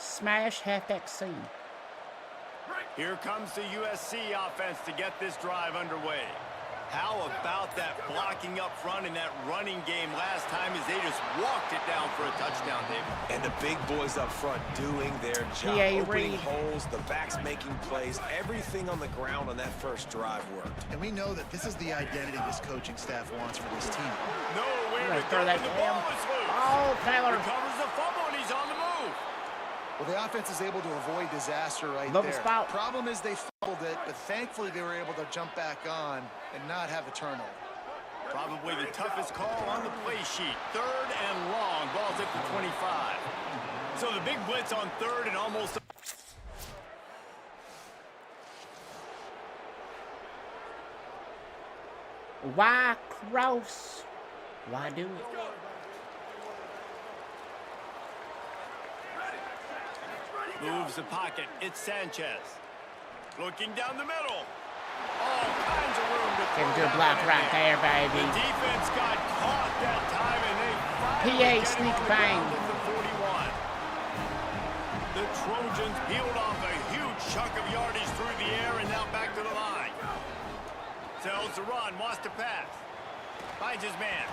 Smash halfback C. Here comes the USC offense to get this drive underway. How about that blocking up front and that running game last time as they just walked it down for a touchdown, David? And the big boys up front doing their job. Opening holes, the backs making plays, everything on the ground on that first drive worked. And we know that this is the identity this coaching staff wants for this team. Nowhere to throw go, that and the damn ball is loose. ball, Taylor. Recovers the fumble, and he's on the move. Well, the offense is able to avoid disaster right Love there. the spot. Problem is they fumbled it, but thankfully they were able to jump back on and not have a turnover. Probably the toughest call on the play sheet. 3rd and long. Ball's at the 25. So the big blitz on 3rd and almost... Why cross? Why do it? Moves the pocket. It's Sanchez. Looking down the middle. All kinds of room to Give him throw a block that right there, The baby. defense got caught that time, and they finally PA get sneak on the bang. ground at the 41. The Trojans peeled off a huge chunk of yardage through the air and now back to the line. Tells the run, wants to pass. Finds his man.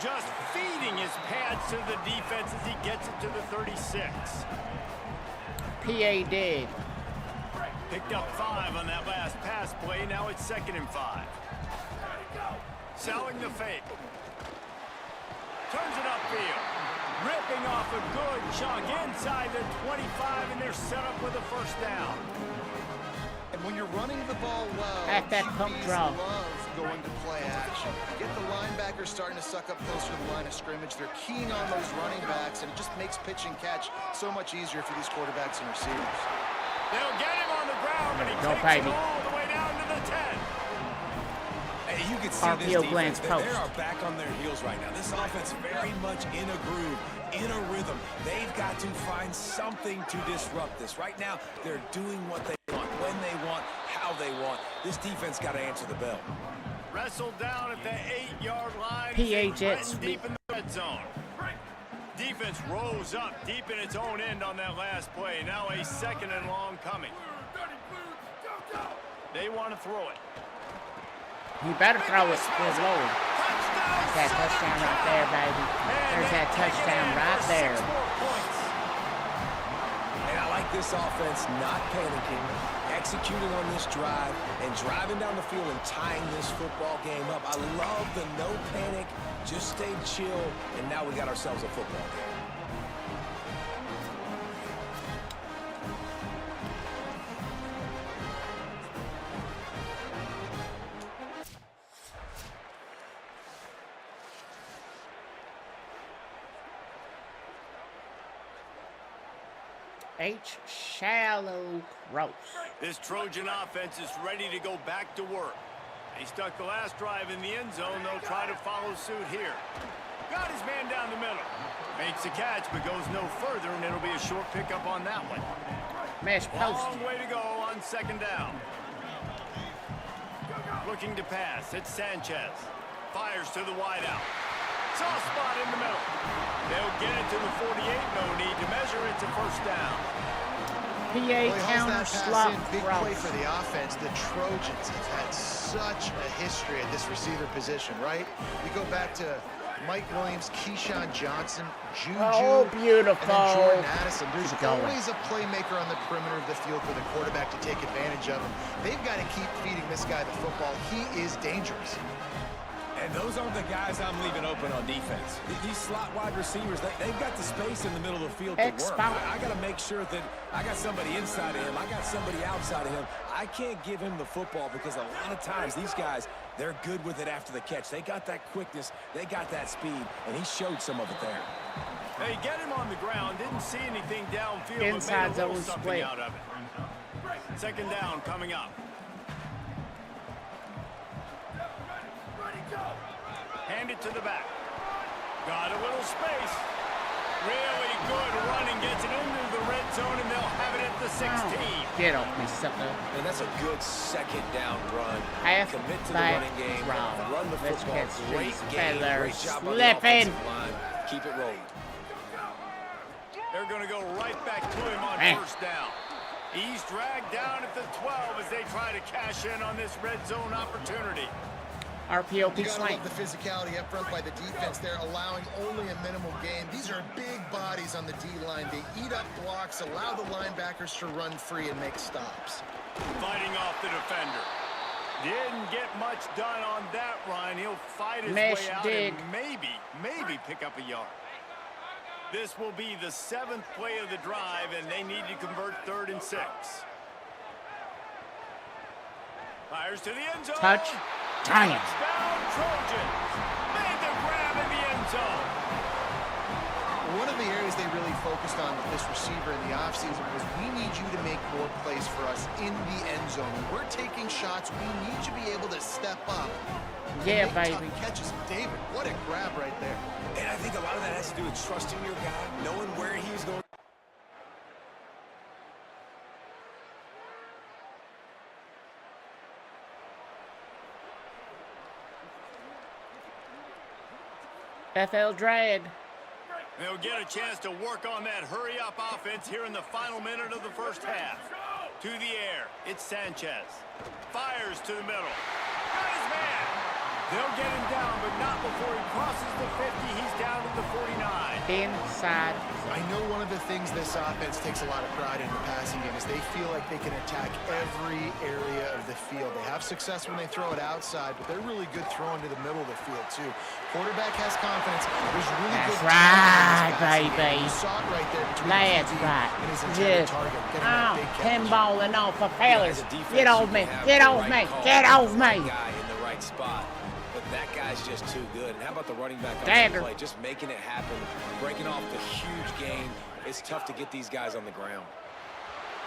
Just feeding his pads to the defense as he gets it to the 36. PA did. Picked up 5 on that last pass play. Now it's 2nd and 5. Selling the fake. Turns it upfield. Ripping off a good chunk inside the 25, and they're set up with a first down. And when you're running the ball well, At that pump QBs draw. love going to play action. Get the linebackers starting to suck up closer to the line of scrimmage. They're keying on those running backs, and it just makes pitch and catch so much easier for these quarterbacks and receivers. They'll get him on the ground, but he Go, takes baby. it all the way down to the 10. Hey, you can see RPO this defense. glance They post. are back on their heels right now. This offense very much in a groove, in a rhythm. They've got to find something to disrupt this. Right now, they're doing what they want, when they want, how they want. This defense got to answer the bell. Wrestled down at the 8-yard line. PA Jets Deep in the red zone. Defense rose up deep in its own end on that last play. Now a 2nd and long coming. They want to throw it. He better throw it. Good Lord. That's that touchdown right there, baby. There's that touchdown right there. And I like this offense not panicking, executing on this drive, and driving down the field and tying this football game up. I love the no panic, just stay chill, and now we got ourselves a football game. H. Shallow Cross. This Trojan offense is ready to go back to work. He stuck the last drive in the end zone. They'll try to follow suit here. Got his man down the middle. Makes a catch, but goes no further, and it'll be a short pickup on that one. Mesh post. Long way to go on 2nd down. Looking to pass. It's Sanchez. Fires to the wideout. Soft spot in the middle. They'll get it to the 48. No need to measure. It's a first down. PA counter slot Big play cross. for the offense. The Trojans have had such a history at this receiver position, right? We go back to Mike Williams, Keyshawn Johnson, Juju, Oh, beautiful. and then Jordan Addison. There's Keep going. always a playmaker on the perimeter of the field for the quarterback to take advantage of him. They've got to keep feeding this guy the football. He is dangerous. And those aren't the guys I'm leaving open on defense. These slot wide receivers, they've got the space in the middle of the field to work. Expound. I got to make sure that I got somebody inside of him. I got somebody outside of him. I can't give him the football because a lot of times these guys, they're good with it after the catch. They got that quickness. They got that speed, and he showed some of it there. They get him on the ground. Didn't see anything downfield, Inside but made a little zone something split. out of it. 2nd down coming up. Hand it to the back. Got a little space. Really good running. Gets it into the red zone, and they'll have it at the 16. Get off me, sucker. And that's a good 2nd down run. Half Commit to the back running game. draw. Run the Let's football. catch Great these game. fellas Great job on the slipping. offensive line. Keep it rolling. They're going to go right back to him on first down. He's dragged down at the 12 as they try to cash in on this red zone opportunity. RPOP slang. The physicality up front by the defense. They're allowing only a minimal gain. These are big bodies on the D-line. They eat up blocks, allow the linebackers to run free and make stops. Fighting off the defender. Didn't get much done on that run. He'll fight his way out and maybe pick up a yard. This will be the 7th play of the drive, and they need to convert 3rd and 6. Fires to the end zone. Touch. Giants. Touchdown, Trojans. Made the grab in the end zone. One of the areas they really focused on with this receiver in the offseason was we need you to make more plays for us in the end zone. When we're taking shots, we need you to be able to step up. Yeah, baby. Catches David. What a grab right there. And I think a lot of that has to do with trusting your guy, knowing where he's going. FL drag. They'll get a chance to work on that hurry-up offense here in the final minute of the first half. To the air, it's Sanchez. Fires to the middle. Got his man. They'll get him down, but not before he crosses the 50. He's down at the 49. Inside. I know one of the things this offense takes a lot of pride in the passing game is they feel like they can attack every area of the field. They have success when they throw it outside, but they're really good throwing to the middle of the field, too. Quarterback has confidence. There's really good right, baby. You saw it right there between That's right. Just pinballing off a fellas. Get off me. Get off me. Get off me. Guy in the right spot. But that guy's just too good. And how about the running back on the play? Just making it happen, breaking off the huge gain. It's tough to get these guys on the ground.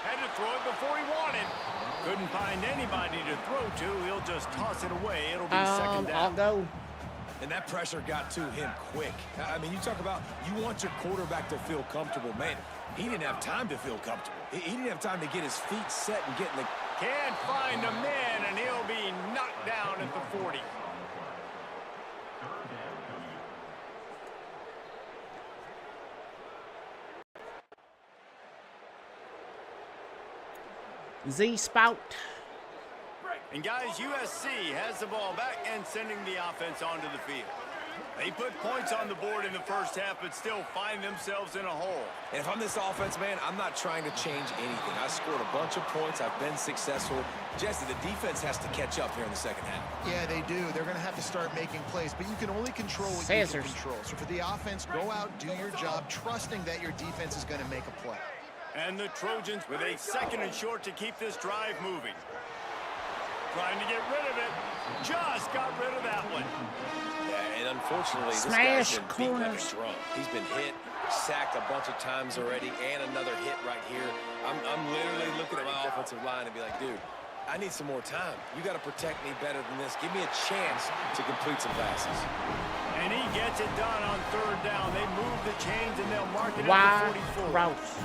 Had to throw it before he wanted. Couldn't find anybody to throw to. He'll just toss it away. It'll be 2nd down. I'll go. And that pressure got to him quick. I mean, you talk about you want your quarterback to feel comfortable. Man, he didn't have time to feel comfortable. He didn't have time to get his feet set and get in the... Can't find a man, and he'll be knocked down at the 40. Z-Spout. And guys, USC has the ball back and sending the offense onto the field. They put points on the board in the first half, but still find themselves in a hole. And if I'm this offense, man, I'm not trying to change anything. I scored a bunch of points. I've been successful. Jesse, the defense has to catch up here in the second half. Yeah, they do. They're going to have to start making plays, but you can only control what you can control. So for the offense, go out, do your job, trusting that your defense is going to make a play. And the Trojans with a 2nd and short to keep this drive moving. Trying to get rid of it. Just got rid of that one. Yeah, and unfortunately, this guy's been beaten like a drum. He's been hit, sacked a bunch of times already, and another hit right here. I'm literally looking at my offensive line and be like, dude, I need some more time. You got to protect me better than this. Give me a chance to complete some passes. And he gets it done on 3rd down. They move the chains, and they'll mark it at the 44. Routes.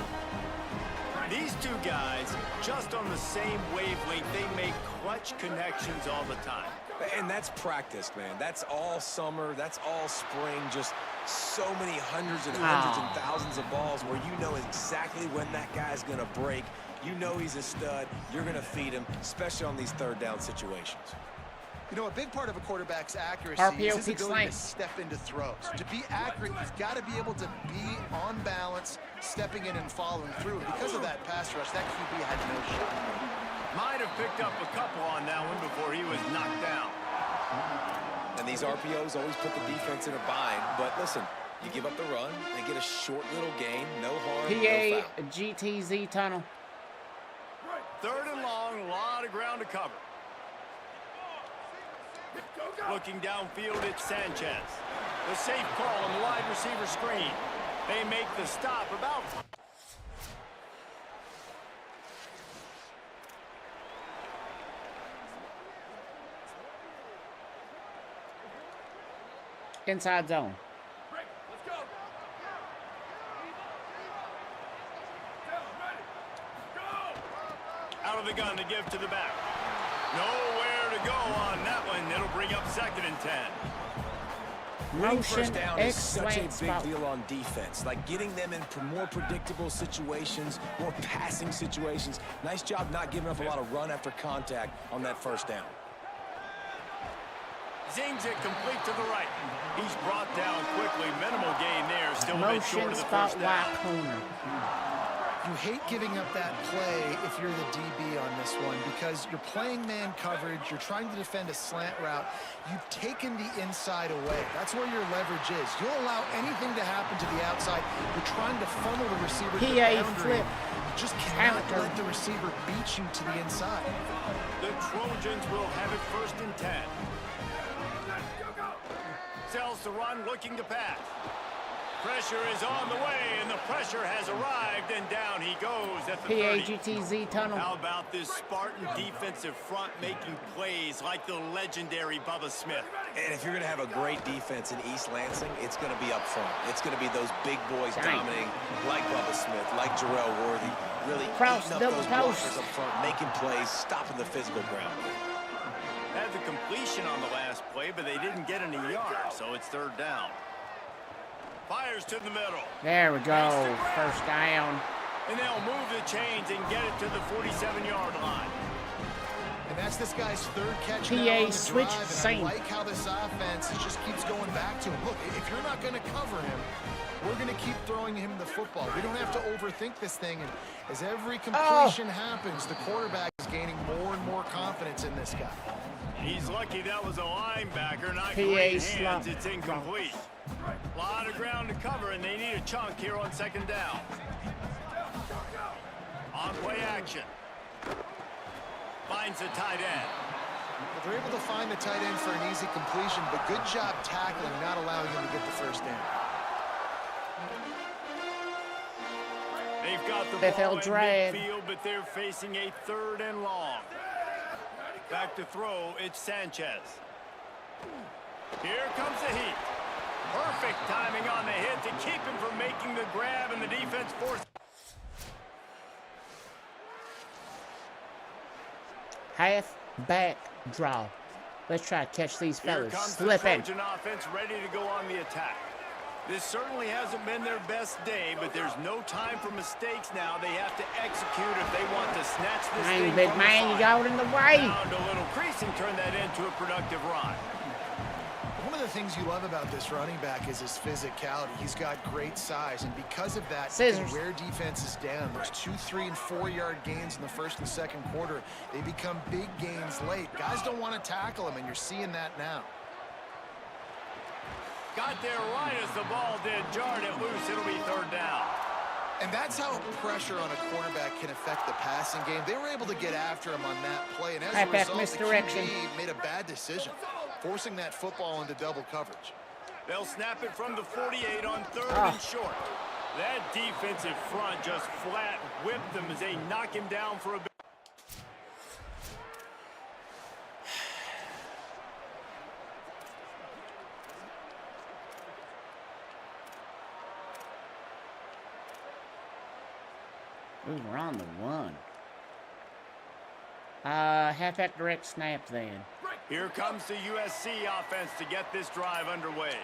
These two guys, just on the same wavelength, they make clutch connections all the time. And that's practice, man. That's all summer. That's all spring. Just so many hundreds and thousands of balls where you know exactly when that guy's going to break. You know he's a stud. You're going to feed him, especially on these 3rd down situations. You know, a big part of a quarterback's accuracy is his ability to step into throws. To be accurate, you've got to be able to be on balance, stepping in and following through. Because of that pass rush, that QB had no shot. Might have picked up a couple on that one before he was knocked down. And these RPOs always put the defense in a bind. But listen, you give up the run, they get a short little gain, no harm, no foul. GTZ tunnel. 3rd and long, a lot of ground to cover. Looking downfield, it's Sanchez. The safe call on the wide receiver screen. They make the stop about... Inside zone. Out of the gun to give to the back. Nowhere to go on that one. It'll bring up 2nd and 10. Winning Motion, first down is such a excellent big spot. deal on defense. Like getting them in more predictable situations, more passing situations. Nice job not giving up a lot of run after contact on that first down. Zings it complete to the right. He's brought down quickly. Minimal gain there. Still a bit short Motion of the spot first down. wide corner. You hate giving up that play if you're the DB on this one because you're playing man coverage, you're trying to defend a slant route. You've taken the inside away. That's where your leverage is. You'll allow anything to happen to the outside. You're trying to funnel the receiver to the PA boundary. flip. You just cannot let the receiver beat you to the inside. The Trojans will have it 1st and 10. Sells to run, looking to pass. Pressure is on the way, and the pressure has arrived, and down he goes at the 30. PAGTZ tunnel. How about this Spartan defensive front making plays like the legendary Bubba Smith? And if you're going to have a great defense in East Lansing, it's going to be up front. It's going to be those big boys dominating, like Bubba Smith, like Jarrell Worthy, really Cross, eating up double those post. blockers up front, making plays, stopping the physical ground. Had the completion on the last play, but they didn't get any yards, so it's 3rd down. Fires to the middle. There we go. First down. And they'll move the chains and get it to the 47-yard line. And that's this guy's 3rd catch PA now on the switch, drive, and same. I like how this offense just keeps going back to him. Look, if you're not going to cover him, we're going to keep throwing him the football. We don't have to overthink this thing. And as every completion happens, the quarterback is gaining more and more confidence in this guy. He's lucky that was a linebacker, not PA great slot. hands. It's incomplete. A lot of ground to cover, and they need a chunk here on 2nd down. On play action. Finds the tight end. But they're able to find the tight end for an easy completion, but good job tackling, not allowing him to get the 1st down. They've got the Bethel ball in drag. midfield, but they're facing a 3rd and long. Back to throw, it's Sanchez. Here comes the heat. Perfect timing on the hit to keep him from making the grab, and the defense forced. Half back draw. Let's try to catch these Here fellas comes the slipping. Trojan offense ready to go on the attack. This certainly hasn't been their best day, but there's no time for mistakes now. They have to execute if they want to snatch this Dang, thing big from man, the you fire. got it in the way. Found a little crease and turned that into a productive run. One of the things you love about this running back is his physicality. He's got great size, and because of that, he can Scissors. wear defenses down. Those 2-, 3-, and 4-yard gains in the 1st and 2nd quarter, they become big gains late. Guys don't want to tackle him, and you're seeing that now. Got there right as the ball did. Jarred it loose. It'll be 3rd down. And that's how pressure on a quarterback can affect the passing game. They were able to get after him on that play, and as a Halfback result, misdirection. the QB made a bad decision, forcing that football into double coverage. They'll snap it from the 48 on 3rd Ah. and short. That defensive front just flat whipped them as they knock him down for a bit. Ooh, we're on the 1. Halfback direct snap then. Here comes the USC offense to get this drive underway.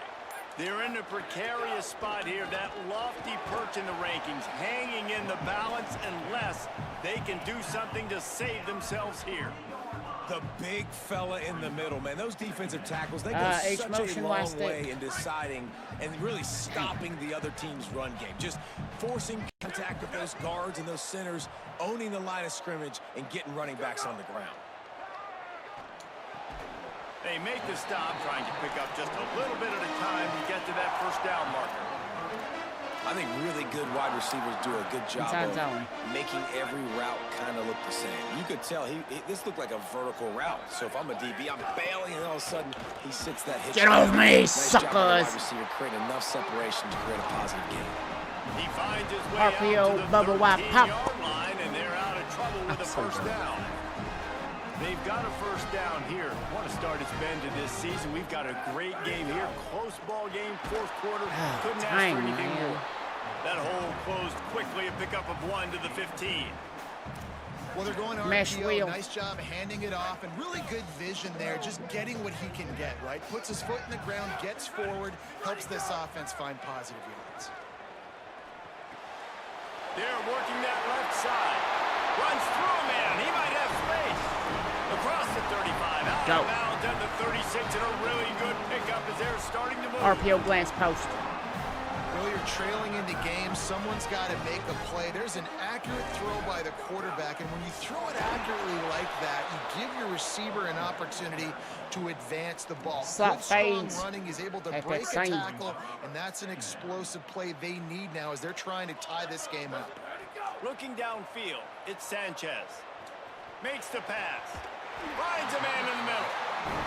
They're in a precarious spot here, that lofty perch in the rankings, hanging in the balance unless they can do something to save themselves here. The big fella in the middle, man. Those defensive tackles, they go H such a motion, long last way stick. in deciding and really stopping the other team's run game. Just forcing contact with those guards and those centers, owning the line of scrimmage, and getting running backs on the ground. They make the stop, trying to pick up just a little bit at a time to get to that 1st down marker. I think really good wide receivers do a good job Inside of zone. making every route kind of look the same. You could tell this looked like a vertical route. So if I'm a DB, I'm bailing, and all of a sudden he sits that hitch. Get off me, Nice job by the suckers. wide receiver creating enough separation to create a positive game. He finds his way RPO, out to the Bubba Wap Pop. 13-yard line, and they're out of trouble with the 1st down. They've got a 1st down here. What a start it's been to this season. We've got a great game here. Close ball game, 4th quarter. Couldn't ask dang, for anything man. more. That hole closed quickly, a pickup of 1 to the 15. Well, they're going Mesh RPO. wheel. Nice job handing it off, and really good vision there, just getting what he can get, right? Puts his foot in the ground, gets forward, helps this offense find positive yards. They're working that left side. Runs through a man. He might have space. Across the 35. Out of bounds at the 36, and a really good pickup as they're starting to move. RPO glance post. Well, you're trailing into games. Someone's got to make a play. There's an accurate throw by the quarterback, and when you throw it accurately like that, you give your receiver an opportunity to advance the ball. Good, strong running. He's able to break a tackle, and that's an explosive play they need now as they're trying to tie this game up. Looking downfield, it's Sanchez. Makes the pass. Finds a man in the middle.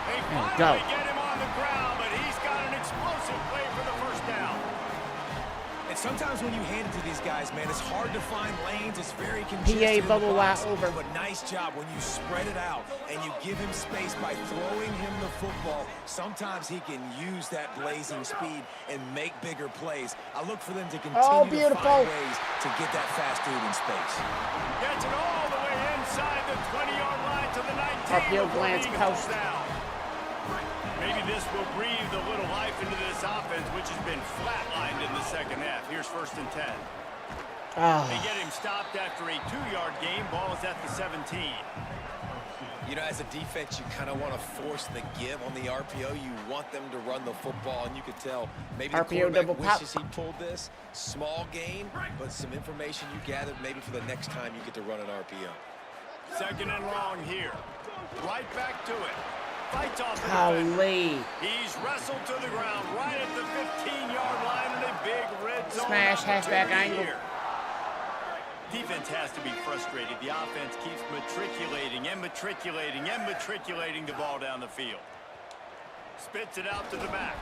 They finally get him on the ground, but he's got an explosive play for the first down. And sometimes when you hand it to these guys, man, it's hard to find lanes. It's very congested. PA bubble wide over. But nice job when you spread it out and you give him space by throwing him the football. Sometimes he can use that blazing speed and make bigger plays. I look for them to continue to find ways to get that fast dude in space. Gets it all the way inside the 20-yard line to the 19. RPO glance post. Maybe this will breathe a little life into this offense, which has been flatlined in the second half. Here's 1st and 10. They get him stopped after a 2-yard gain. Ball is at the 17. You know, as a defense, you kind of want to force the give on the RPO. You want them to run the football, and you could tell maybe the quarterback wishes he pulled this. Small gain, but some information you gathered maybe for the next time you get to run an RPO. 2nd and long here. Right back to it. Fights off the Holy. He's wrestled to the ground right at the 15-yard line in a big red zone. Smash, halfback angle. Defense has to be frustrated. The offense keeps matriculating and matriculating and matriculating the ball down the field. Spits it out to the back.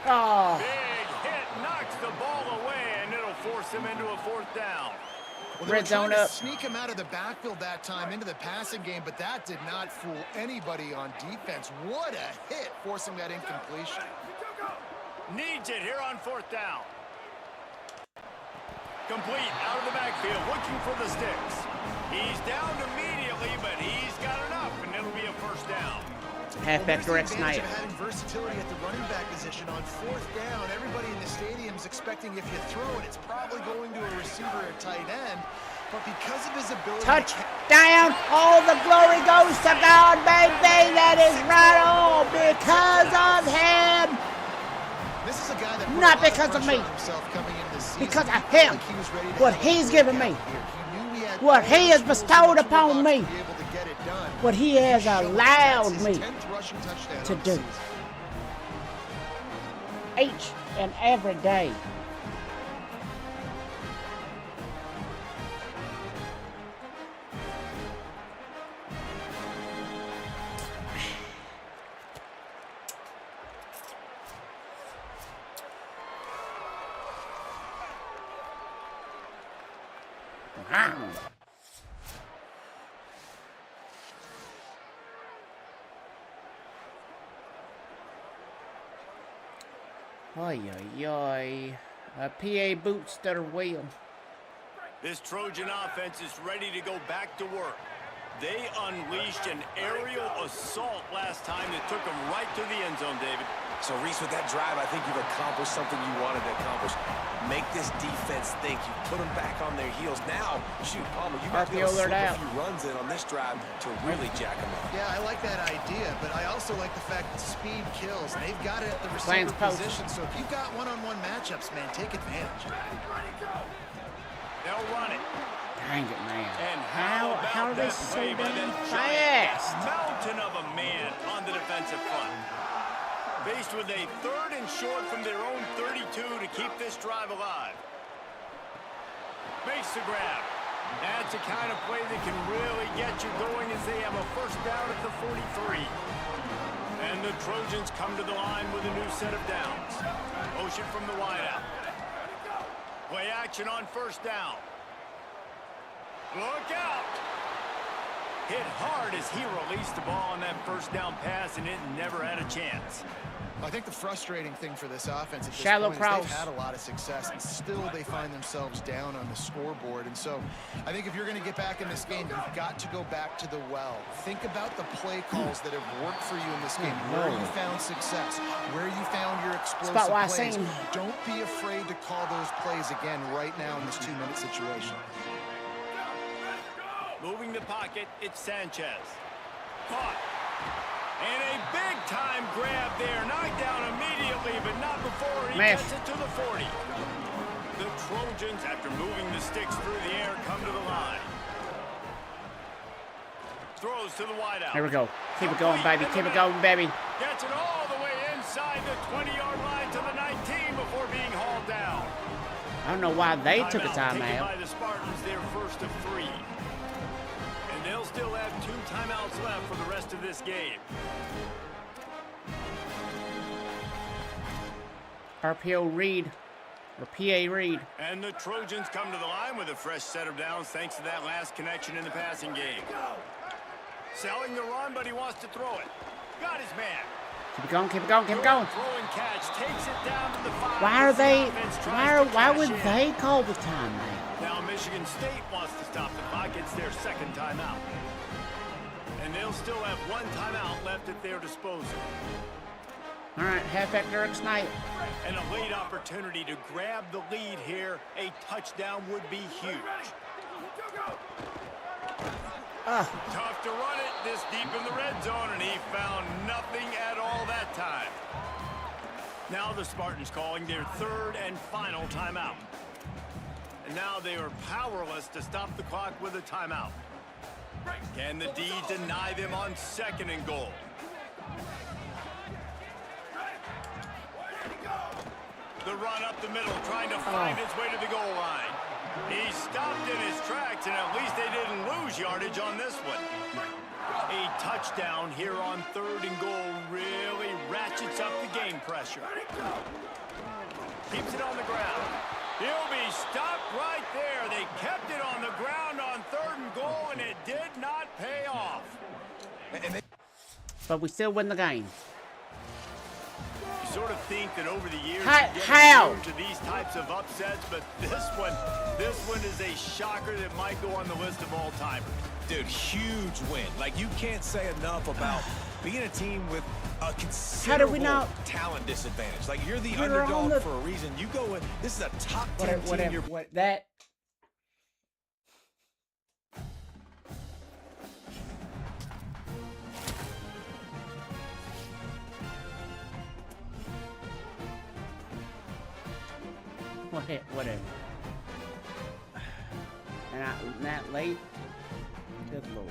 Big hit, knocks the ball away, and it'll force him into a 4th down. Well, they were trying to sneak him out of the backfield that time into the passing game, but that did not fool anybody on defense. What a hit, forcing that incompletion. Needs it here on 4th down. Complete out of the backfield, looking for the sticks. He's down immediately, but he's got enough, and it'll be a 1st down. Halfback direct snipe. Having versatility at the running back position on 4th down. Everybody in the stadium is expecting if you throw it, it's probably going to a receiver or tight end. But because of his ability, touchdown! All the glory goes to God, baby. That is right on because of him. This is a guy that not because of me. Because of him. What he's given me. What he has bestowed upon me. What he has allowed me to do each and every day. Wow. Oy, oy, oy. PA boots that are wheel. This Trojan offense is ready to go back to work. They unleashed an aerial assault last time that took them right to the end zone, David. So, Reese, with that drive, I think you've accomplished something you wanted to accomplish. Make this defense think. You put them back on their heels. Now, shoot, Palmer, you got to go slip a few runs in on this drive to really jack them up. Yeah, I like that idea, but I also like the fact that speed kills. They've got it at the receiver position, so if you've got one-on-one matchups, man, take advantage. They'll run it. Dang it, man. And how are they so damn fast? Mountain of a man on the defensive front. Faced with a 3rd and short from their own 32 to keep this drive alive. Makes the grab. That's the kind of play that can really get you going as they have a 1st down at the 43. And the Trojans come to the line with a new set of downs. Motion from the wideout. Play action on 1st down. Look out! Hit hard as he released the ball on that first down pass, and it never had a chance. I think the frustrating thing for this offense at this Shallow point cross. is they've had a lot of success, and still they find themselves down on the scoreboard. And so I think if you're going to get back in this game, you've got to go back to the well. Think about the play calls that have worked for you in this game, where you found success, where you found your explosive plays. Don't be afraid to call those plays again right now in this 2-minute situation. Moving the pocket, it's Sanchez. Caught. And a big-time grab there. Knocked down immediately, but not before he gets it to the 40. The Trojans, after moving the sticks through the air, come to the line. Throws to the wideout. Here we go. Keep it going, baby. Keep it going, baby. Gets it all the way inside the 20-yard line to the 19 before being hauled down. I don't know why they took a timeout. By the Spartans, their first of 3. They'll still have 2 timeouts left for the rest of this game. RPO read, or PA read. And the Trojans come to the line with a fresh set of downs thanks to that last connection in the passing game. Selling the run, but he wants to throw it. Got his man. Keep it going, keep it going, keep it going. Throwing catch, takes it down to the 5. Why would they call the timeout? Now Michigan State wants to stop the clock. It's their second timeout. And they'll still have 1 timeout left at their disposal. All right, halfback Dirk Snipe. And a late opportunity to grab the lead here. A touchdown would be huge. Tough to run it this deep in the red zone, and he found nothing at all that time. Now the Spartans calling their 3rd and final timeout. And now they are powerless to stop the clock with a timeout. Can the D deny them on 2nd and goal? The run up the middle, trying to find his way to the goal line. He stopped in his tracks, and at least they didn't lose yardage on this one. A touchdown here on 3rd and goal really ratchets up the game pressure. Keeps it on the ground. He'll be stopped right there. They kept it on the ground on 3rd and goal, and it did not pay off. But we still win the game. You sort of think that over the years How? you get to these types of upsets, but this one is a shocker that might go on the list of all-timers. Dude, huge win. Like, you can't say enough about being a team with a considerable talent disadvantage. Like, you're the underdog for a reason. You go in, this is a top 10 team. Whatever. And that late? Good Lord.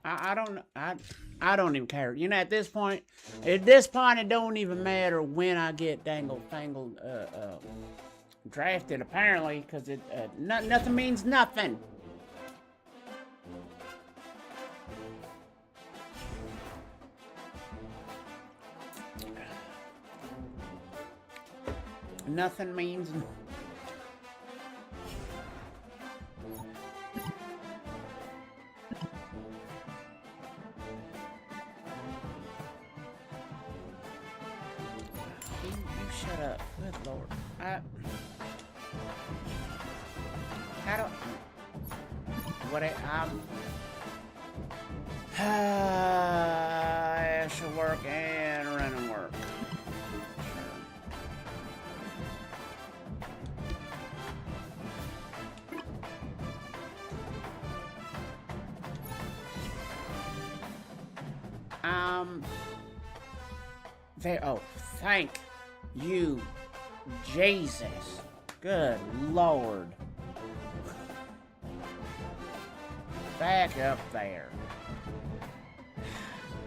I don't even care. You know, at this point, it don't even matter when I get fangled drafted, apparently, because nothing means nothing. Nothing means. You shut up. Good Lord. How do it should work and run and work. Thank you, Jesus. Good Lord. Back up there.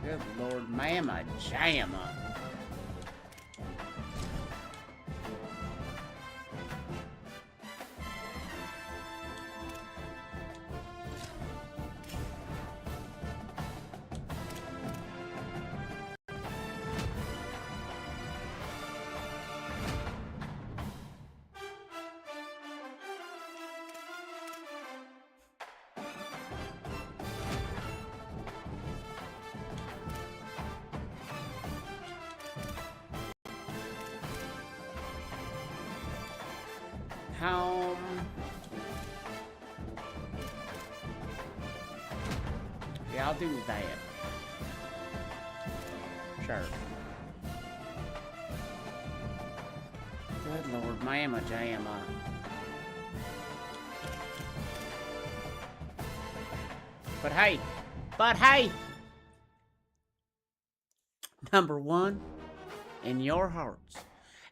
Good Lord, mama jamma. home. Yeah, I'll do that. Sure. Good Lord, mamma jamma. But hey, number one in your hearts,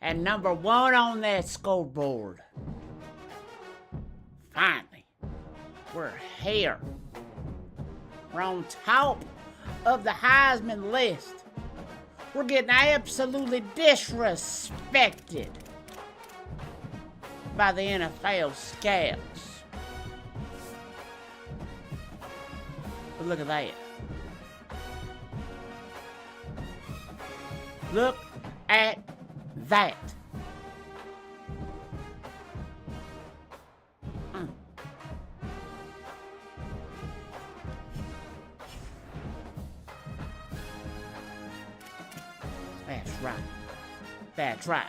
and number one on that scoreboard. Finally, we're here. We're on top of the Heisman list. We're getting absolutely disrespected by the NFL scouts. But look at that. Look at that. That's right. That's right.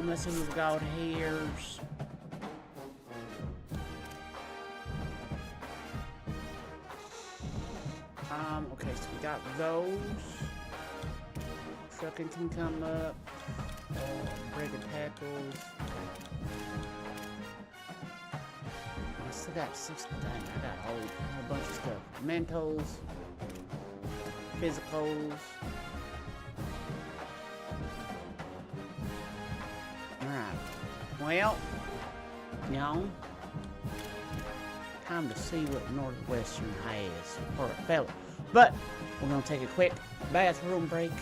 Let's see what we've got here. Okay, so we got those. Trucking can come up. Breaking tackles. I still got 6. Dang, I got a whole bunch of stuff. Mentals. Physicals. Alright. Well, you know, time to see what Northwestern has for a fella. But we're going to take a quick bathroom break, and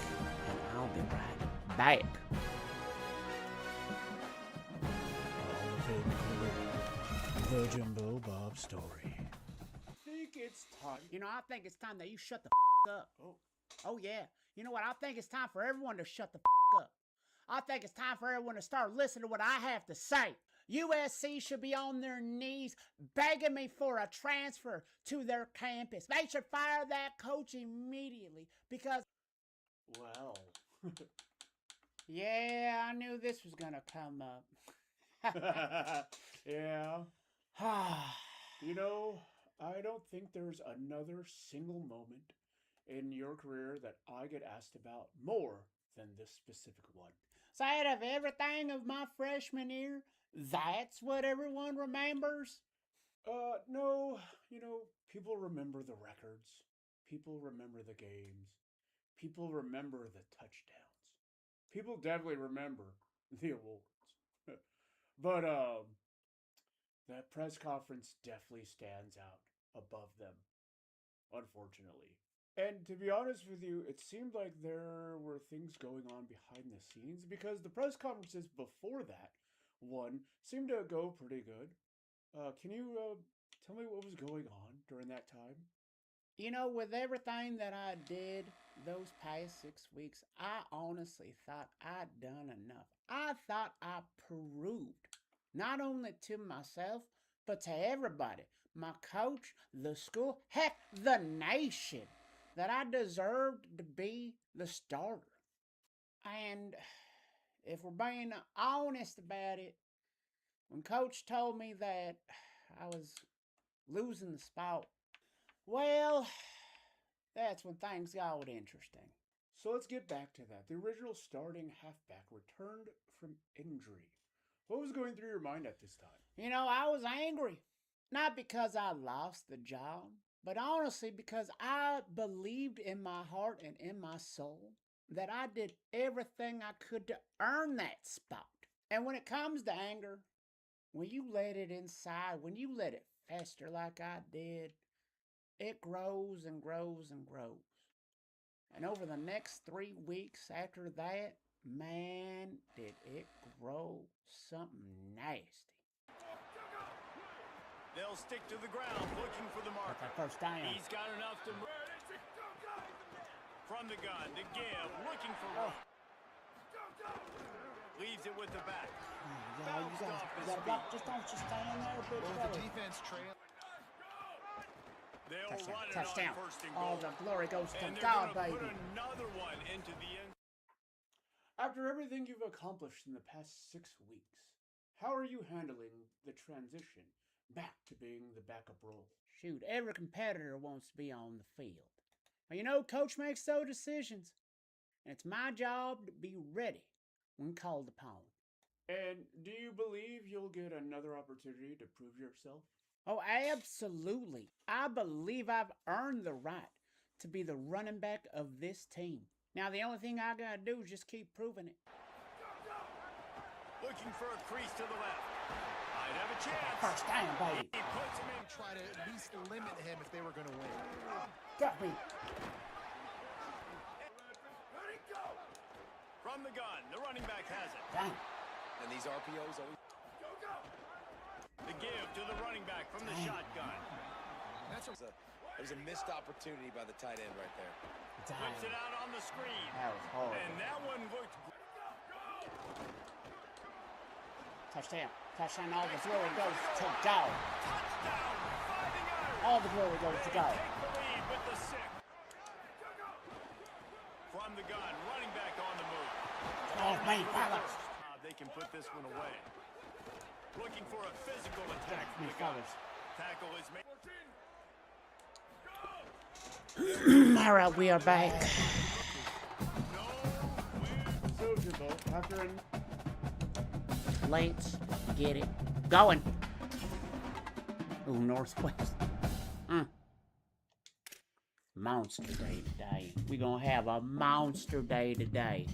I'll be right back. The Jimbo Bob story. I think it's time. I think it's time that you shut the up. Oh, yeah. You know what? I think it's time for everyone to shut the up. I think it's time for everyone to start listening to what I have to say. USC should be on their knees begging me for a transfer to their campus. They should fire that coach immediately because, well, yeah, I knew this was going to come up. Yeah. I don't think there's another single moment in your career that I get asked about more than this specific one. So out of everything of my freshman year, that's what everyone remembers? No, people remember the records. People remember the games. People remember the touchdowns. People definitely remember the awards. But, that press conference definitely stands out above them, unfortunately. And to be honest with you, it seemed like there were things going on behind the scenes because the press conferences before that one seemed to go pretty good. Can you tell me what was going on during that time? With everything that I did those past 6 weeks, I honestly thought I'd done enough. I thought I proved, not only to myself, but to everybody, my coach, the school, heck, the nation, that I deserved to be the starter. And if we're being honest about it, when Coach told me that I was losing the spot, well, that's when things got interesting. So let's get back to that. The original starting halfback returned from injury. What was going through your mind at this time? I was angry. Not because I lost the job, but honestly because I believed in my heart and in my soul that I did everything I could to earn that spot. And when it comes to anger, when you let it inside, when you let it fester like I did, it grows and grows and grows. And over the next 3 weeks after that, man, did it grow something nasty. They'll stick to the ground looking for the marker. That first down. He's got enough to move. From the gun, the give, looking for one. Leaves it with the back. You gotta block. Just don't stand there, big fella. The defense trail. They'll run it Touchdown. on first and goal. All the glory goes to and God, they're baby. put another one into the end. After everything you've accomplished in the past 6 weeks, How are you handling the transition back to being the backup role? Shoot, every competitor wants to be on the field. Well, you know, coach makes those decisions. And it's my job to be ready when called upon. And do you believe you'll get another opportunity to prove yourself? Oh, absolutely. I believe I've earned the right to be the running back of this team. Now, the only thing I gotta do is just keep proving it. Looking for a crease to the left. Might have a chance. First down, baby. He puts him in. Try to at least limit him if they were going to win. Got me. From the gun, the running back has it. Dang. And these RPOs always... The give to the running back from the shotgun. There's a missed opportunity by the tight end right there. Flips it out on the screen. That was horrible. And that one looked... Touchdown. Touchdown. All the glory goes to go. Touchdown! Fighting Irish. All the glory goes to go. Take the lead with the 6. From the gun, running back on the move. Oh, man, fellas. They can put this one away. Looking for a physical attack. Me, fellas. Tackle is made. All right, we are back. So, Jimbo, after an... Let's get it going. Ooh, Northwest. Monster day today. We're going to have a monster day today.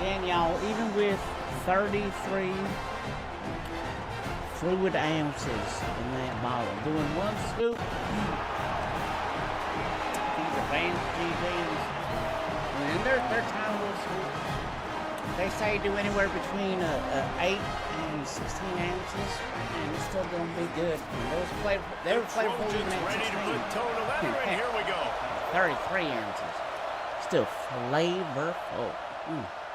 Again, y'all, even with 33 fluid ounces in that bottle, doing one scoop, these advanced GVs, and they're tiny little scoops. They say do anywhere between 8 and 16 ounces, and it's still going to be good. And they were flavorful even at 16. Ready to put toe to leather, and here we go. 33 ounces, still flavorful.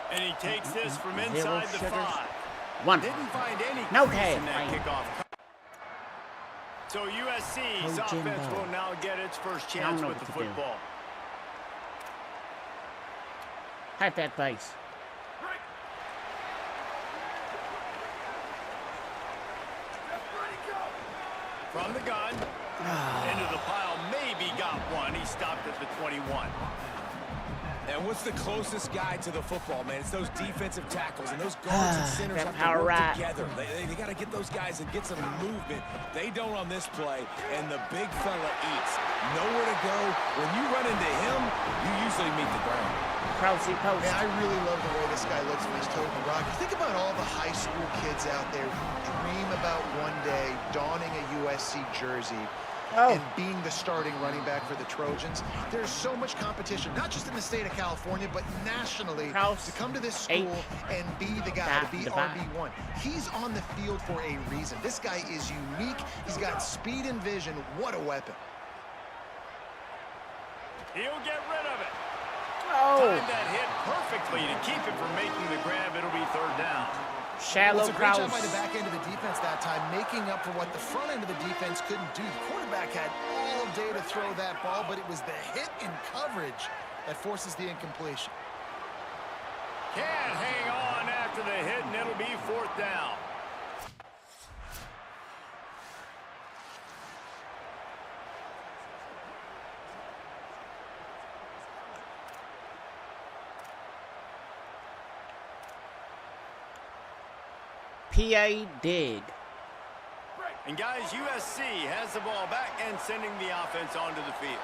And he takes this from inside the 5. Didn't find any crease in that kickoff. So USC's offense will now get its first chance with the football. Halfback base. From the gun, into the pile, maybe got one. He stopped at the 21. And what's the closest guy to the football, man? It's those defensive tackles, and those guards and centers have to work together. They got to get those guys and get some movement. They don't on this play, and the big fella eats. Nowhere to go. When you run into him, you usually meet the ground. Man, I really love the way this guy looks when he's toting the rock. Think about all the high school kids out there who dream about one day donning a USC jersey and being the starting running back for the Trojans. There's so much competition, not just in the state of California, but nationally, to come to this school and be the guy, to be RB1. He's on the field for a reason. This guy is unique. He's got speed and vision. What a weapon. He'll get rid of it. Timed that hit perfectly to keep it from making the grab. It'll be 3rd down. Shallow It's a great job by the back end of the defense that time, making up for what the front end of the defense couldn't do. The quarterback had all day to throw that ball, but it was the hit in coverage that forces the incompletion. Can't hang on after the hit, and it'll be 4th down. PA dig. And guys, USC has the ball back and sending the offense onto the field.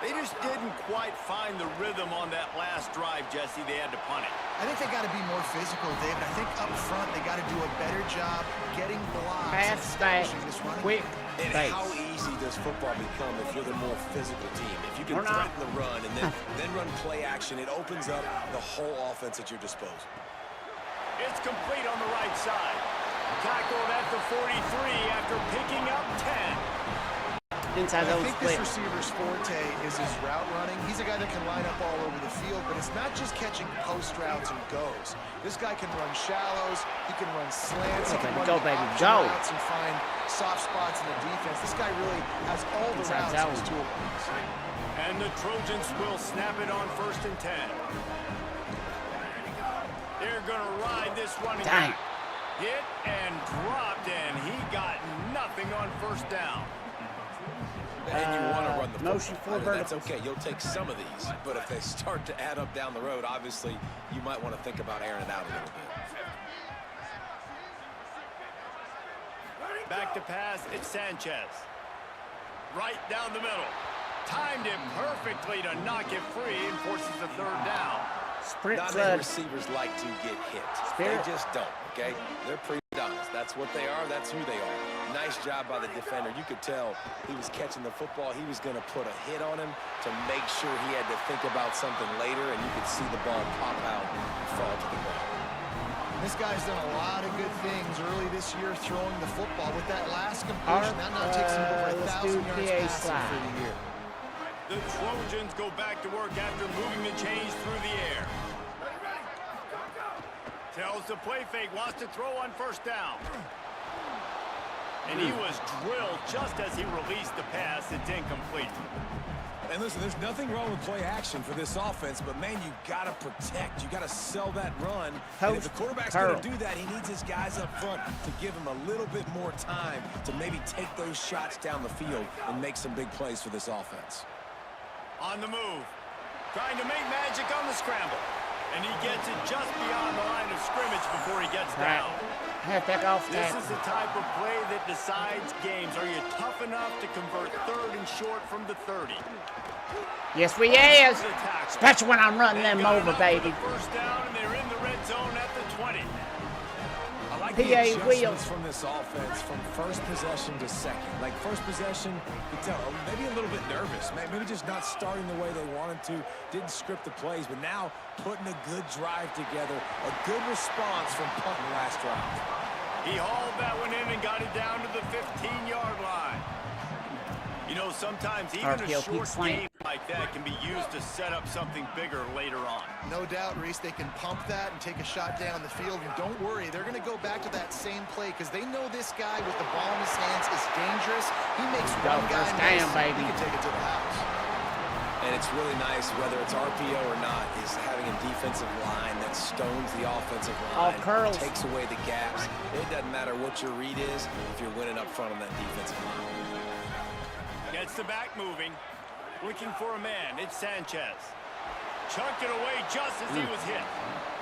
They just didn't quite find the rhythm on that last drive, Jesse. They had to punt it. I think they got to be more physical, David. I think up front they got to do a better job getting blocks. Pass back, quick And base. how easy easy does football become if you're the more physical team? If you can threaten the run and then run play action, it opens up the whole offense at your disposal. It's complete on the right side. Tackled at the 43 after picking up 10. I think this receiver's forte is his route running. He's a guy that can line up all over the field, but it's not just catching post routes and goes. This guy can run shallows, he can run slants, he can run routes and find soft spots in the defense. This guy really has all the routes in his toolbox. And the Trojans will snap it on 1st and 10. They're going to ride this running back. Hit and dropped, and he got nothing on 1st down. And you want to run the motion football. for That's okay. You'll take some of these. But if they start to add up down the road, obviously, you might want to think about airing it out a little bit. Back to pass, it's Sanchez. Right down the middle. Timed it perfectly to knock it free and forces the 3rd down. Not many receivers like to get hit. They just don't, okay? They're pre-dons. That's what they are. That's who they are. Nice job by the defender. You could tell he was catching the football. He was going to put a hit on him to make sure he had to think about something later, and you could see the ball pop out and fall to the ground. This guy's done a lot of good things early this year throwing the football. With that last completion, that now takes him over 1,000 yards passing for the year. The Trojans go back to work after moving the chains through the air. Tells the play fake, wants to throw on 1st down. And he was drilled just as he released the pass. It's incomplete. And listen, there's nothing wrong with play action for this offense, but man, you got to protect. You got to sell that run. And if the quarterback's going to do that, he needs his guys up front to give him a little bit more time to maybe take those shots down the field and make some big plays for this offense. On the move, trying to make magic on the scramble. And he gets it just beyond the line of scrimmage before he gets down. This is the type of play that decides games. Are you tough enough to convert 3rd and short from the 30? Yes, we is. Especially when I'm running them over, baby. 1st down, and they're in the red zone at the 20. I like the adjustments from this offense from 1st possession to 2nd. Like 1st possession, you tell maybe a little bit nervous, maybe just not starting the way they wanted to, didn't script the plays, but now putting a good drive together, a good response from punting last drive. He hauled that one in and got it down to the 15-yard line. You know, sometimes even a short game like that can be used to set up something bigger later on. No doubt, Reese, they can pump that and take a shot down the field. And don't worry, they're going to go back to that same play because they know this guy with the ball in his hands is dangerous. He makes one guy miss, he can take it to the house. And it's really nice, whether it's RPO or not, is having a defensive line that stones the offensive line, takes away the gaps. It doesn't matter what your read is if you're winning up front on that defensive line. Gets the back moving, looking for a man. It's Sanchez. Chucked it away just as he was hit.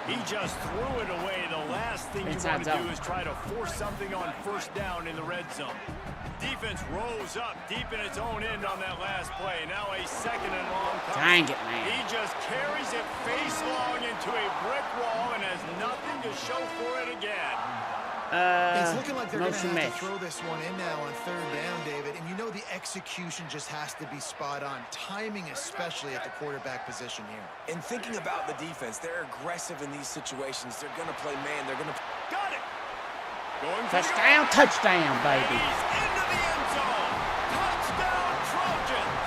He just threw it away. The last thing you want to do is try to force something on 1st down in the red zone. Defense rose up deep in its own end on that last play. Now a 2nd and long. Dang it, man. He just carries it face long into a brick wall and has nothing to show for it again. It's looking like they're going to have to throw this one in now on 3rd down, David. And you know the execution just has to be spot on. Timing especially at the quarterback position here. And thinking about the defense, they're aggressive in these situations. They're going to play man. They're going to... Got it! Going touchdown, baby. And he's into the end zone. Touchdown, Trojans.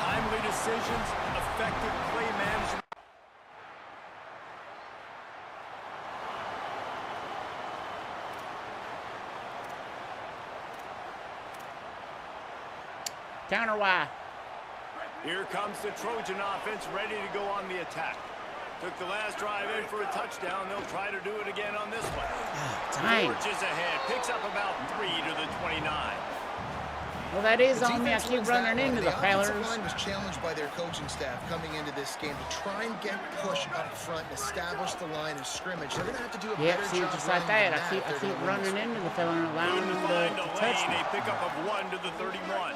Timely decisions, effective play management. Counter Y. Here comes the Trojan offense ready to go on the attack. Took the last drive in for a touchdown. They'll try to do it again on this one. George is ahead. Picks up about 3 to the 29. Well, that is on me. I keep running into the fellers. The offensive line was challenged by their coaching staff coming into this game to try and get push up front and establish the line of scrimmage. They're going to have to do a better job. Just like that. I keep running into the fella and allowing him to touch me. A pickup of 1 to the 31.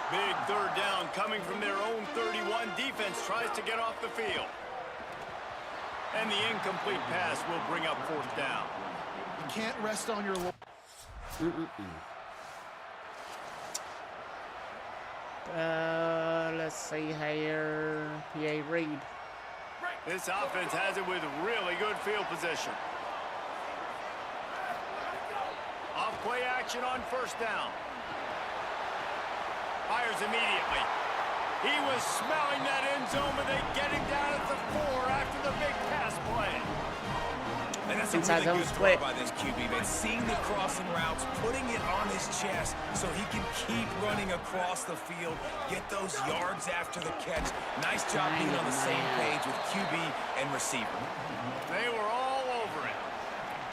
Big 3rd down coming from their own 31. Defense tries to get off the field. And the incomplete pass will bring up 4th down. You can't rest on your Let's see here. PA Reed. This offense has it with really good field position. Off play action on first down. Fires immediately. He was smelling that end zone, but they get him down at the 4 after the big pass play. And that's inside a really zone good split throw by this QB, man. Seeing the crossing routes, putting it on his chest so he can keep running across the field, get those yards after the catch. Nice job being on the same page with QB and receiver. They were all over it.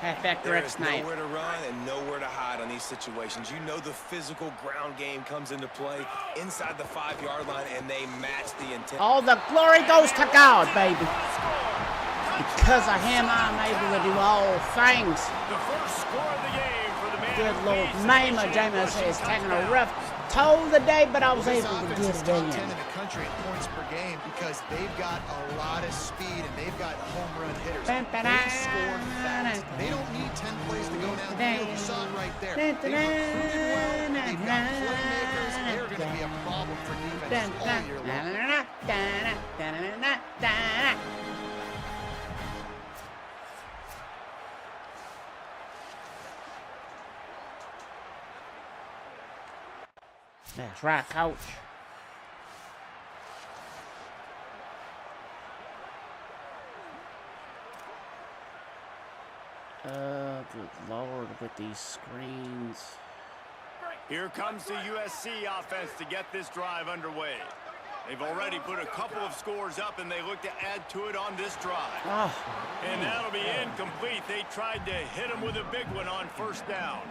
Halfback direct snipe. Nowhere to run and nowhere to hide on these situations. You know the physical ground game comes into play inside the 5-yard line, and they match the intent. All the glory goes to God, baby. Because of him, I'm able to do all things. The first score of the game for the man. Good Lord, Mama James is taking a rough toll today, but I was able to get it top 10 in. in the country in points per game because they've got a lot of speed and they've got home run hitters. They score fast. They don't need 10 plays to go downfield. You saw it right there. They've recruited well. They've got playmakers. They're going to be a problem for defenses all year long. That's right, coach. Good Lord, with these screens. Here comes the USC offense to get this drive underway. They've already put a couple of scores up, and they look to add to it on this drive. Oh. And that'll be incomplete. They tried to hit him with a big one on first down.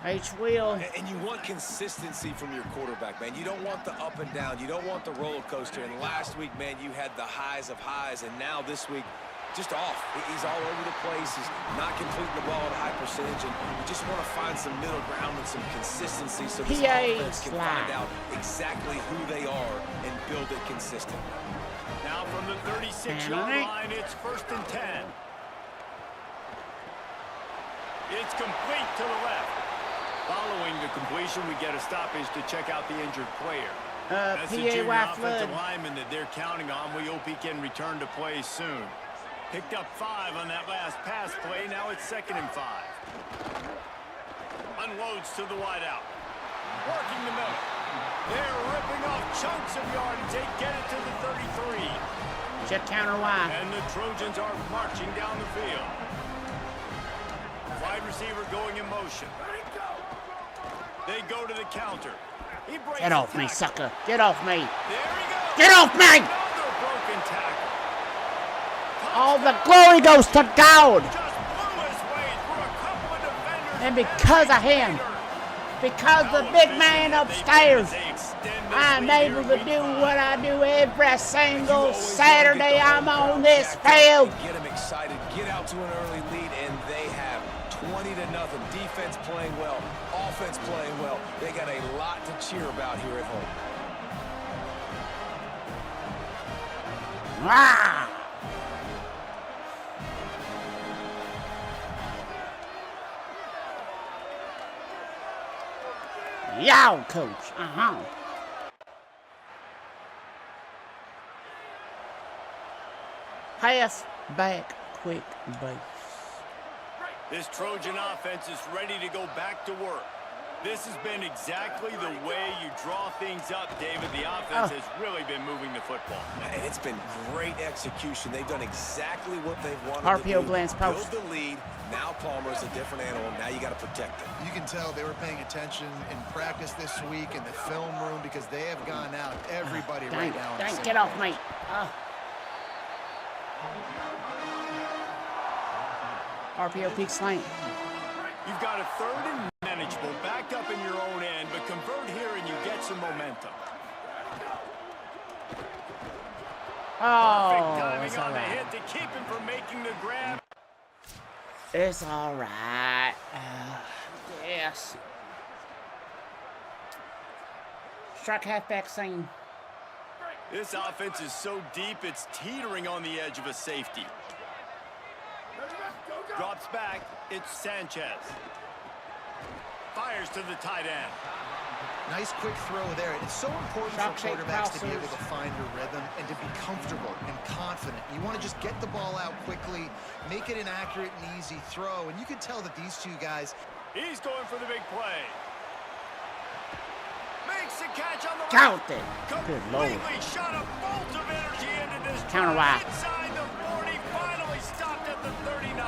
H-Wheel. And you want consistency from your quarterback, man. You don't want the up and down. You don't want the roller coaster. And last week, man, you had the highs of highs. And now this week, just off. He's all over the place. He's not completing the ball at a high percentage. And you just want to find some middle ground and some consistency so this offense can find out exactly who they are and build it consistently. Now from the 36-yard line, it's 1st and 10. It's complete to the left. Following the completion, we get a stoppage to check out the injured player. That's the junior offensive lineman that they're counting on. We hope he can return to play soon. Picked up 5 on that last pass play. Now it's 2nd and 5. Unloads to the wideout. Working the middle. They're ripping off chunks of yardage. They get it to the 33. Check counter Y. And the Trojans are marching down the field. Wide receiver going in motion. They go to the counter. He breaks Get off me, sucker. Get off me. There he goes. Get off me. Another broken tackle. All the glory goes to God. Just blew his way through a couple of defenders. And because of him, because the big man upstairs, I'm able to do what I do every single Saturday I'm on this field. Get them excited, get out to an early lead, and they have 20-0. Defense playing well, offense playing well. They got a lot to cheer about here at home. Ah! Yow, coach. Pass back, quick base. This Trojan offense is ready to go back to work. This has been exactly the way you draw things up, David. The offense has really been moving the football. And it's been great execution. They've done exactly what they've wanted RPO to do. glance post. Build the lead. Now Palmer's a different animal. Now you got to protect him. You can tell they were paying attention in practice this week in the film room because they have gone out. Everybody right now. Get off me. RPO peak slant. You've got a 3rd and manageable, backed up in your own end, but convert here and you get some momentum. Oh, Perfect timing it's on all the right. hit to keep him from making the grab. It's all right. Yes. Strike halfback seam. This offense is so deep, it's teetering on the edge of a safety. Drops back, it's Sanchez. Fires to the tight end. Nice quick throw there. It's so important for quarterbacks to be able to find a rhythm and to be comfortable and confident. You want to just get the ball out quickly, make it an accurate and easy throw. And you can tell that these two guys... He's going for the big play. Makes the catch on the Count it. Good Lord. Completely shot a bolt of energy into this Counter drive. wide. Inside the 40, finally stopped at the 39.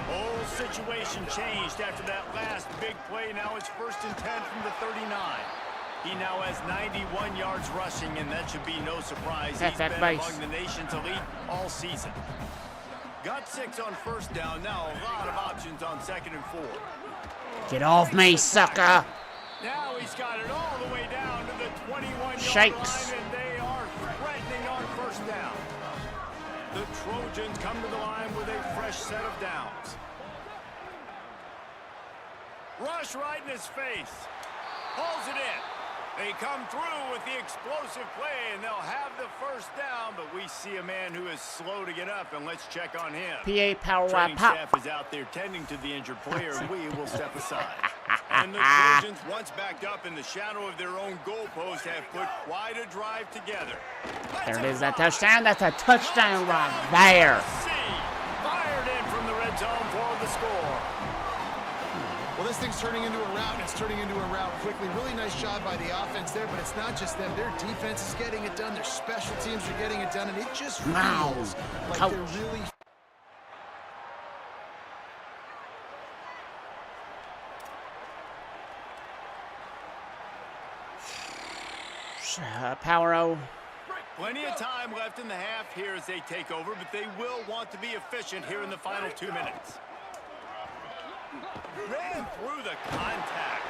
Whole situation changed after that last big play. Now it's 1st and 10 from the 39. He now has 91 yards rushing, and that should be no surprise. He's been among the nation's elite all season. Got 6 on 1st down. Now a lot of options on 2nd and 4. Get off me, sucker. Now he's got it all the way down to the 21-yard Shakes. line, and they are threatening on 1st down. The Trojans come to the line with a fresh set of downs. Rush right in his face. Pulls it in. They come through with the explosive play, and they'll have the 1st down, but we see a man who is slow to get up, and let's check on him. PA Power Training Pop. staff is out there tending to the injured player, and we will step aside. And the Trojans, once backed up in the shadow of their own goalpost, have put quite a drive together. There it is, that touchdown. That's a touchdown right there. Fired in from the red zone for the score. Well, this thing's turning into a rout, and it's turning into a rout quickly. Really nice job by the offense there, but it's not just them. Their defense is getting it done. Their special teams are getting it done, and it just feels like they're really... Power-O. Plenty of time left in the half here as they take over, but they will want to be efficient here in the final 2 minutes. Ran through the contact.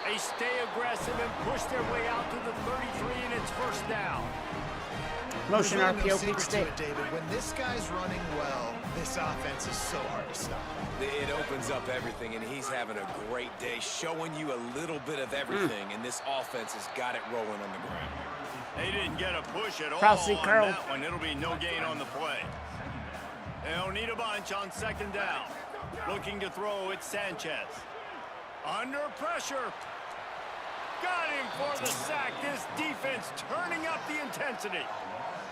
They stay aggressive and push their way out to the 33, and it's 1st down. Motion There's really no RPO secret big to stick. it, David. When this guy's running well, this offense is so hard to stop. It opens up everything, and he's having a great day, showing you a little bit of everything, and this offense has got it rolling on the ground. They didn't get a push at all Crossy on curl. that one. It'll be no gain on the play. They'll need a bunch on 2nd down. Looking to throw, it's Sanchez. Under pressure. Got him for the sack. This defense turning up the intensity.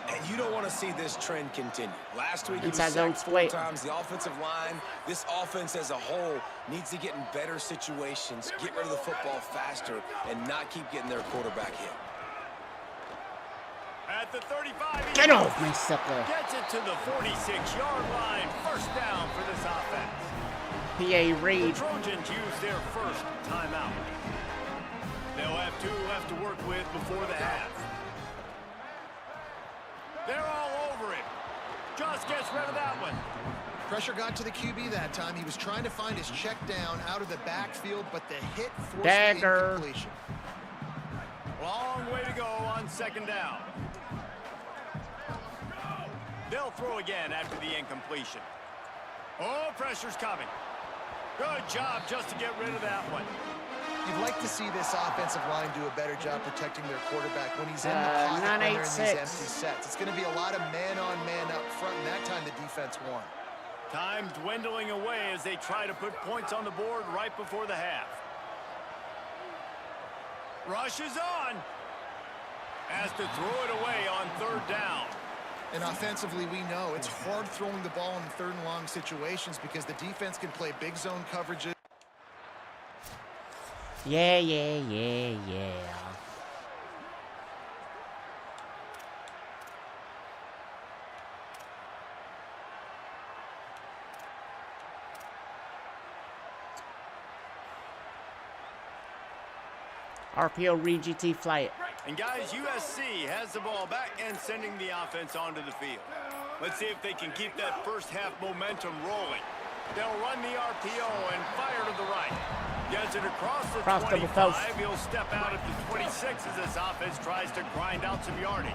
And you don't want to see this trend continue. Last week, he was Inside zone sacked 4 split. times. The offensive line, this offense as a whole, needs to get in better situations, get rid of the football faster, and not keep getting their quarterback hit. At the 35, Get off me, sucker. Gets it to the 46-yard line. 1st down for this offense. PA Reed. The Trojans use their 1st timeout. They'll have 2 left to work with before the half. They're all over it. Just gets rid of that one. Pressure got to the QB that time. He was trying to find his check down out of the backfield, but the hit forced the incompletion. Long way to go on 2nd down. They'll throw again after the incompletion. Oh, pressure's coming. Good job just to get rid of that one. You'd like to see this offensive line do a better job protecting their quarterback when he's in the pocket, when they're in these empty sets. It's going to be a lot of man-on-man up front, and that time the defense won. Time dwindling away as they try to put points on the board right before the half. Rush is on. Has to throw it away on 3rd down. And offensively, we know it's hard throwing the ball in 3rd and long situations because the defense can play big zone coverages. Yeah. RPO Reed GT flight. And guys, USC has the ball back and sending the offense onto the field. Let's see if they can keep that 1st half momentum rolling. They'll run the RPO and fire to the right. Gets it across the 25. He'll step out at the 26 as this offense tries to grind out some yardage.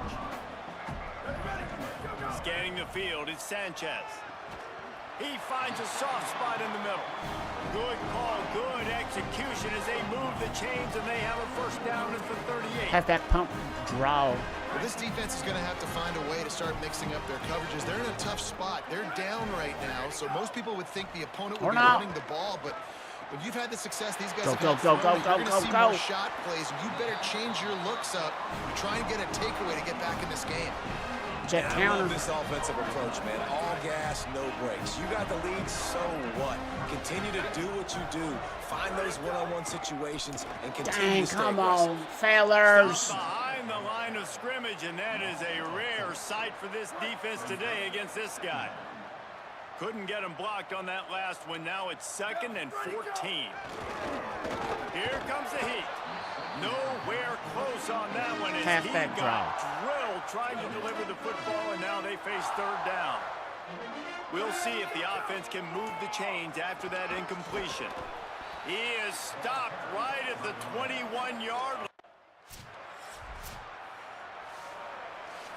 Scanning the field is Sanchez. He finds a soft spot in the middle. Good call, good execution as they move the chains, and they have a 1st down at the 38. Have that pump draw. Well, this defense is going to have to find a way to start mixing up their coverages. They're in a tough spot. They're down right now, so most people would think the opponent would be running the ball, but If you've had the success these guys Go, have go, had go, throwing, go, you're go, going to go, see go. more shot plays. You better change your looks up and try and get a takeaway to get back in this game. Jet I counter. love this offensive approach, man. All gas, no brakes. You got the lead, so what? Continue to do what you do. Find those one-on-one situations and continue Dang, to stay come aggressive. on, fellas. Stop behind the line of scrimmage, and that is a rare sight for this defense today against this guy. Couldn't get him blocked on that last one. Now it's 2nd and 14. Here comes the heat. Nowhere close on that one as Halfback he draw. got drilled trying to deliver the football, and now they face 3rd down. We'll see if the offense can move the chains after that incompletion. He is stopped right at the 21-yard line.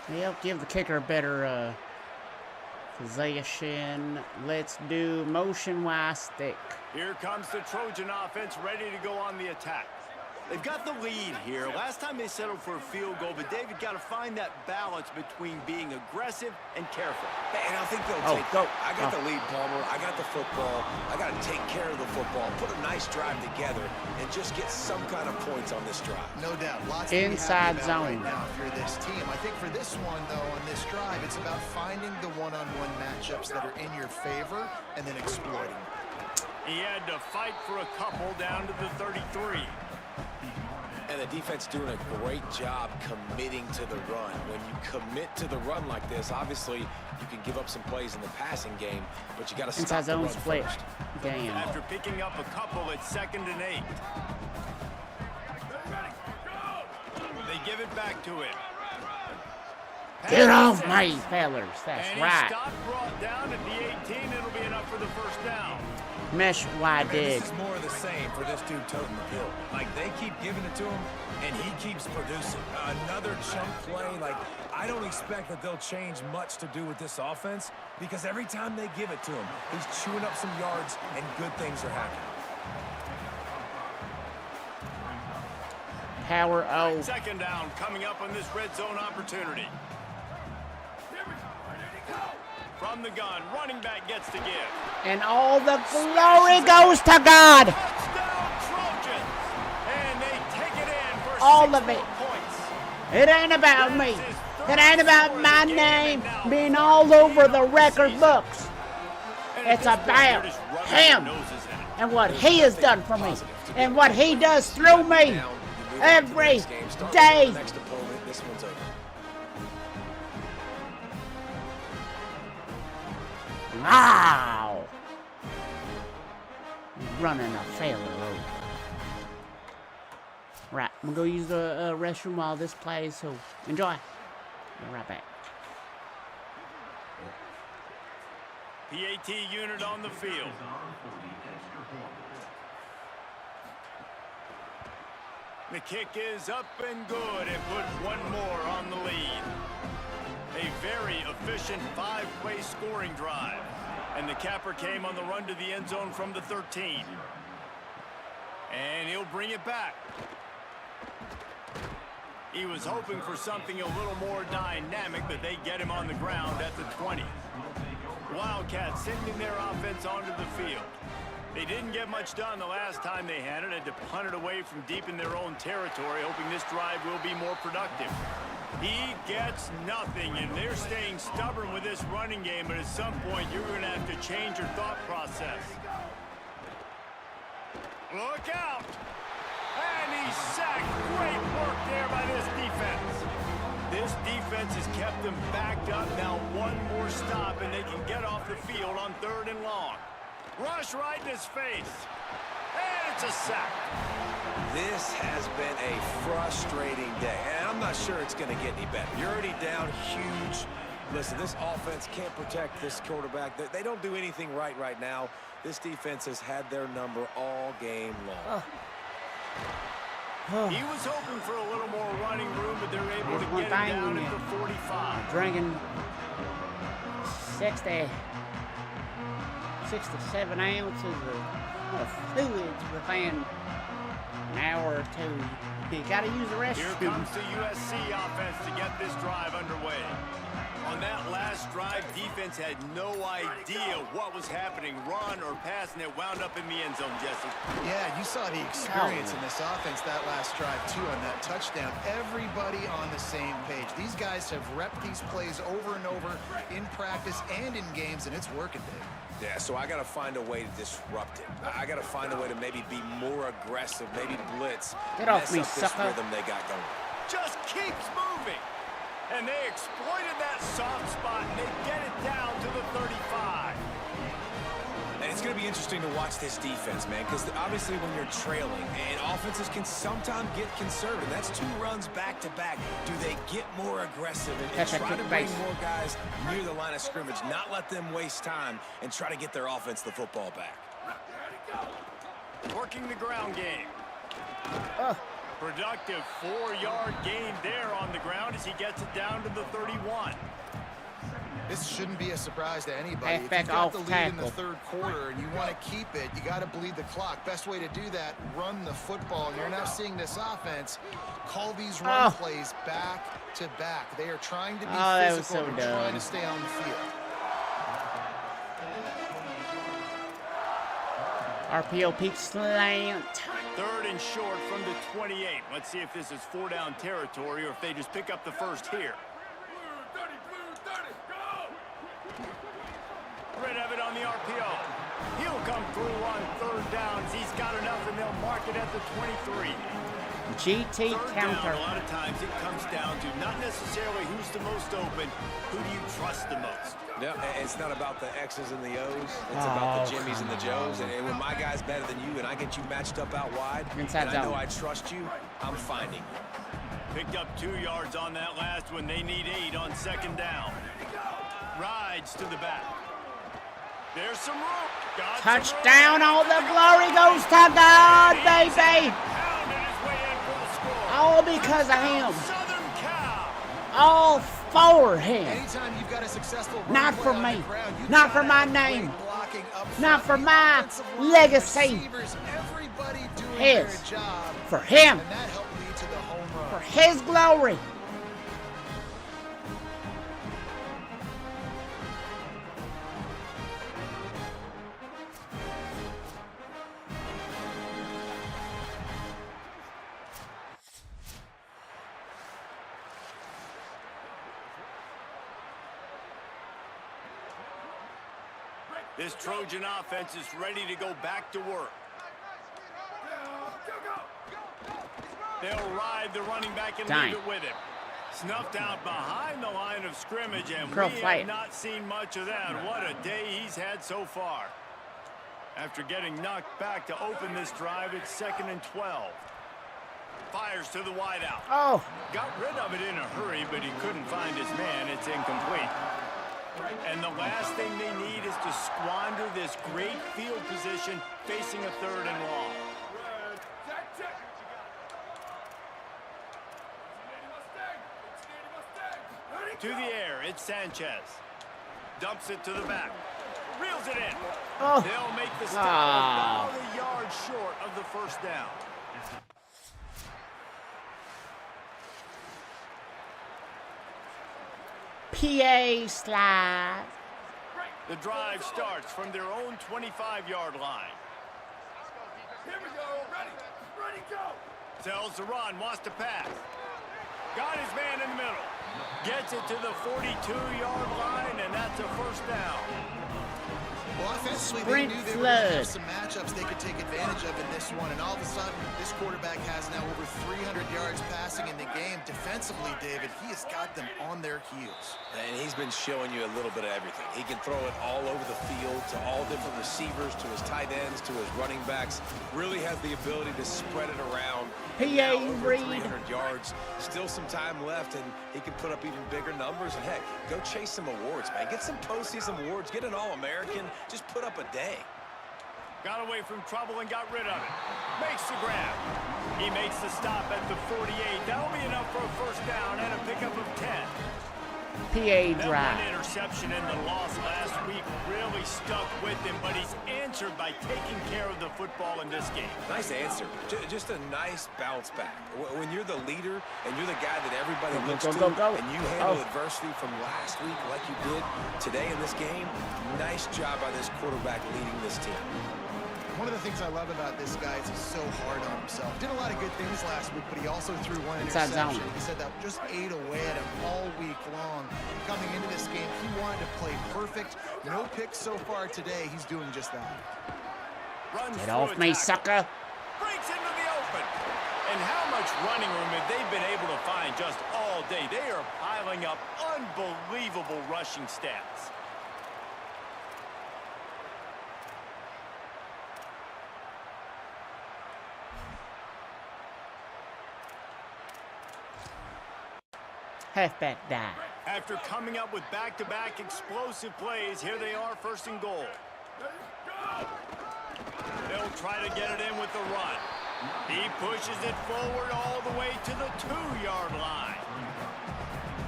They'll give the kicker a better possession. Let's do motion Y stick. Here comes the Trojan offense ready to go on the attack. They've got the lead here. Last time they settled for a field goal, but David got to find that balance between being aggressive and careful. And I think they'll take it. I got the lead, Palmer. I got the football. I got to take care of the football, put a nice drive together, and just get some kind of points on this drive. No doubt. Lots to be Inside happy about zone. right now if you're this team. I think for this one, though, on this drive, it's about finding the one-on-one matchups that are in your favor and then exploiting. He had to fight for a couple down to the 33. And the defense doing a great job committing to the run. When you commit to the run like this, obviously you can give up some plays in the passing game, but you got to Inside stop the zone run split. first. Damn. After picking up a couple, it's 2nd and 8. They give it back to him. Get off me, fellas. That's and right. He stopped, brought down at the 18. It'll be enough for the 1st down. Mesh Y Man, dig. this is more of the same for this dude toting the pill. Like, they keep giving it to him, and he keeps producing. Another chunk play. Like, I don't expect that they'll change much to do with this offense because every time they give it to him, he's chewing up some yards, and good things are happening. Power O. 2nd down coming up on this red zone opportunity. From the gun, running back gets to give. And all the glory goes to God. Touchdown Trojans! And they take it in for All 6 of it. points. It ain't about me. It ain't about my name being all over the record books. And It's at this point, about they're just rubbing him their noses in it. and what he has done for me and what he does through me every day. Next opponent, this one's over. Wow. Running a failure over. Right, I'm gonna go use the restroom while this plays, so enjoy. Be right back. PAT unit on the field. The kick is up and good and put one more on the lead. A very efficient 5-play scoring drive. And the capper came on the run to the end zone from the 13. And he'll bring it back. He was hoping for something a little more dynamic, but they get him on the ground at the 20. Wildcats sending their offense onto the field. They didn't get much done the last time they had it. Had to punt it away from deep in their own territory, hoping this drive will be more productive. He gets nothing, and they're staying stubborn with this running game, but at some point you're going to have to change your thought process. Look out! And he's sacked. Great work there by this defense. This defense has kept them backed up. Now one more stop, and they can get off the field on 3rd and long. Rush right in his face. And it's a sack. This has been a frustrating day, and I'm not sure it's going to get any better. You're already down huge. Listen, this offense can't protect this quarterback. They don't do anything right now. This defense has had their number all game long. He was hoping for a little more running room, but they're able to get him down at the 45. Drinking 67 ounces of fluids within an hour or two. You got to use the restroom. Here comes the USC offense to get this drive underway. On that last drive, defense had no idea what was happening, run or pass, and it wound up in the end zone, Jesse. Yeah, you saw the experience in this offense that last drive, too, on that touchdown. Everybody on the same page. These guys have repped these plays over and over in practice and in games, and it's working, Dave. Yeah, so I got to find a way to disrupt it. I got to find a way to maybe be more aggressive, maybe blitz. Get off me, this sucker. rhythm they got going. Just keeps moving. And they exploited that soft spot, and they get it down to the 35. And it's going to be interesting to watch this defense, man, because obviously when you're trailing, and offenses can sometimes get conservative. That's 2 runs back-to-back. Do they get more aggressive and try to bring more guys near the line of scrimmage, not let them waste time, and try to get their offense the football back? Working the ground game. Productive 4-yard gain there on the ground as he gets it down to the 31. This shouldn't be a surprise to anybody. If Halfback you've got off the lead tackle. in the third quarter and you want to keep it, you got to bleed the clock. Best way to do that, run the football. And you're now seeing this offense call these run plays back to back. They are trying to be physical and trying to stay on the field. RPO peak slant. 3rd and short from the 28. Let's see if this is 4-down territory or if they just pick up the first here. Rid of it on the RPO. He'll come through on 3rd down as he's got enough, and they'll mark it at the 23. GT counter. Down, a lot of times it comes down to not necessarily who's the most open, who do you trust the most? Yeah, it's not about the X's and the O's. It's about the Jimmys and the Joes. And when my guy's better than you and I get you matched up out wide, Inside and I know zone. I trust you, I'm finding you. Picked up 2 yards on that last one. They need 8 on 2nd down. Rides to the back. There's some room. Got Touchdown, all the glory goes to God, baby. All because of him. Southern Cal. All for him. Anytime you've got a successful Not run for play on me. the ground, you've Not got for my great name. blocking up Not front. for The my offensive line, legacy. receivers, everybody doing His. their job. For him. And that helped lead to the home run. For his glory. This Trojan offense is ready to go back to work. They'll ride the running back and leave it with him. Snuffed out behind the line of scrimmage, and we have not seen much of that. What a day he's had so far. After getting knocked back to open this drive, it's 2nd and 12. Fires to the wideout. Oh. Got rid of it in a hurry, but he couldn't find his man. It's incomplete. And the last thing they need is to squander this great field position facing a 3rd and long. To the air, it's Sanchez. Dumps it to the back. Reels it in. Oh. They'll make the stop about a yard short of the 1st down. PA slide. The drive starts from their own 25-yard line. Here we go. Ready, go. Tells the run, wants to pass. Got his man in the middle. Gets it to the 42-yard line, and that's a 1st down. Well, offensively, they knew they were going to have some matchups they could take advantage of in this one, and all of a sudden, this quarterback has now over 300 yards passing in the game. Defensively, David, he has got them on their heels. And he's been showing you a little bit of everything. He can throw it all over the field to all different receivers, to his tight ends, to his running backs. Really has the ability to spread it around. PA over Reed. 300 yards. Still some time left, and he can put up even bigger numbers. And heck, go chase some awards, man. Get some postseason awards. Get an All-American. Just put up a day. Got away from trouble and got rid of it. Makes the grab. He makes the stop at the 48. That'll be enough for a 1st down and a pickup of 10. PA That drive. one interception in the loss last week really stuck with him, but he's answered by taking care of the football in this game. Nice answer. Just a nice bounce back. When you're the leader and you're the guy that everybody looks to, and you handle adversity from last week like you did today in this game, nice job by this quarterback leading this team. One of the things I love about this guy is he's so hard on himself. Did a lot of good things last week, but he also threw one interception. He said that just ate away at him all week long. Coming into this game, he wanted to play perfect. No picks so far today. He's doing just that. Get off me, sucker. Breaks into the open. And how much running room have they been able to find just all day? They are piling up unbelievable rushing stats. Halfback dive. After coming up with back-to-back explosive plays, here they are, first and goal. They'll try to get it in with the run. He pushes it forward all the way to the 2-yard line.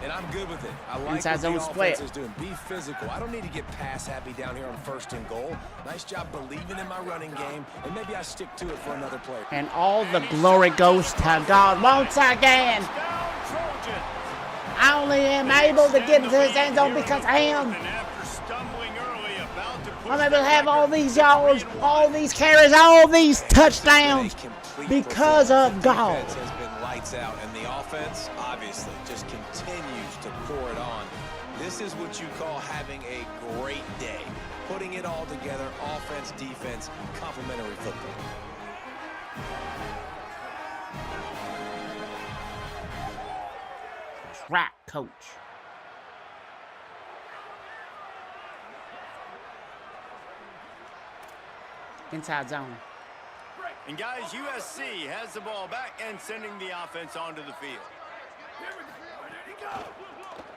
And I'm good with it. I like Inside what zone the split. offense is doing. Be physical. I don't need to get pass happy down here on first and goal. Nice job believing in my running game, and maybe I stick to it for another play. And all the glory goes to God once again. Trojans. I only am able to get into his end zone because of him. I'm able to have all these yards, all these carries, all these touchdowns because of God. The defense has been lights out, and the offense obviously just continues to pour it on. This is what you call having a great day. Putting it all together, offense, defense, complementary football. That's right, coach. Inside zone. And guys, USC has the ball back and sending the offense onto the field.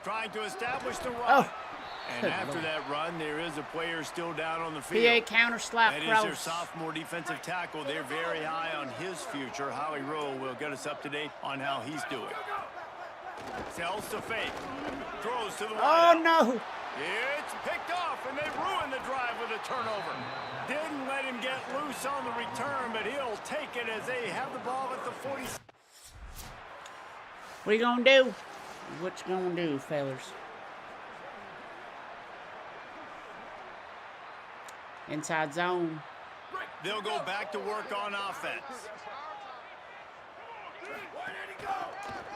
Trying to establish the run. And after that run, there is a player still down on the field. PA counter slap That is their sophomore defensive tackle. They're very high on his future. Howie Rowe will get us up to date on how he's doing. Sells to fake. Throws to the Oh, wideout. no. It's picked off, and they ruin the drive with a turnover. Didn't let him get loose on the return, but he'll take it as they have the ball at the 40. What you gonna do? What you gonna do, fellas? Inside zone. They'll go back to work on offense.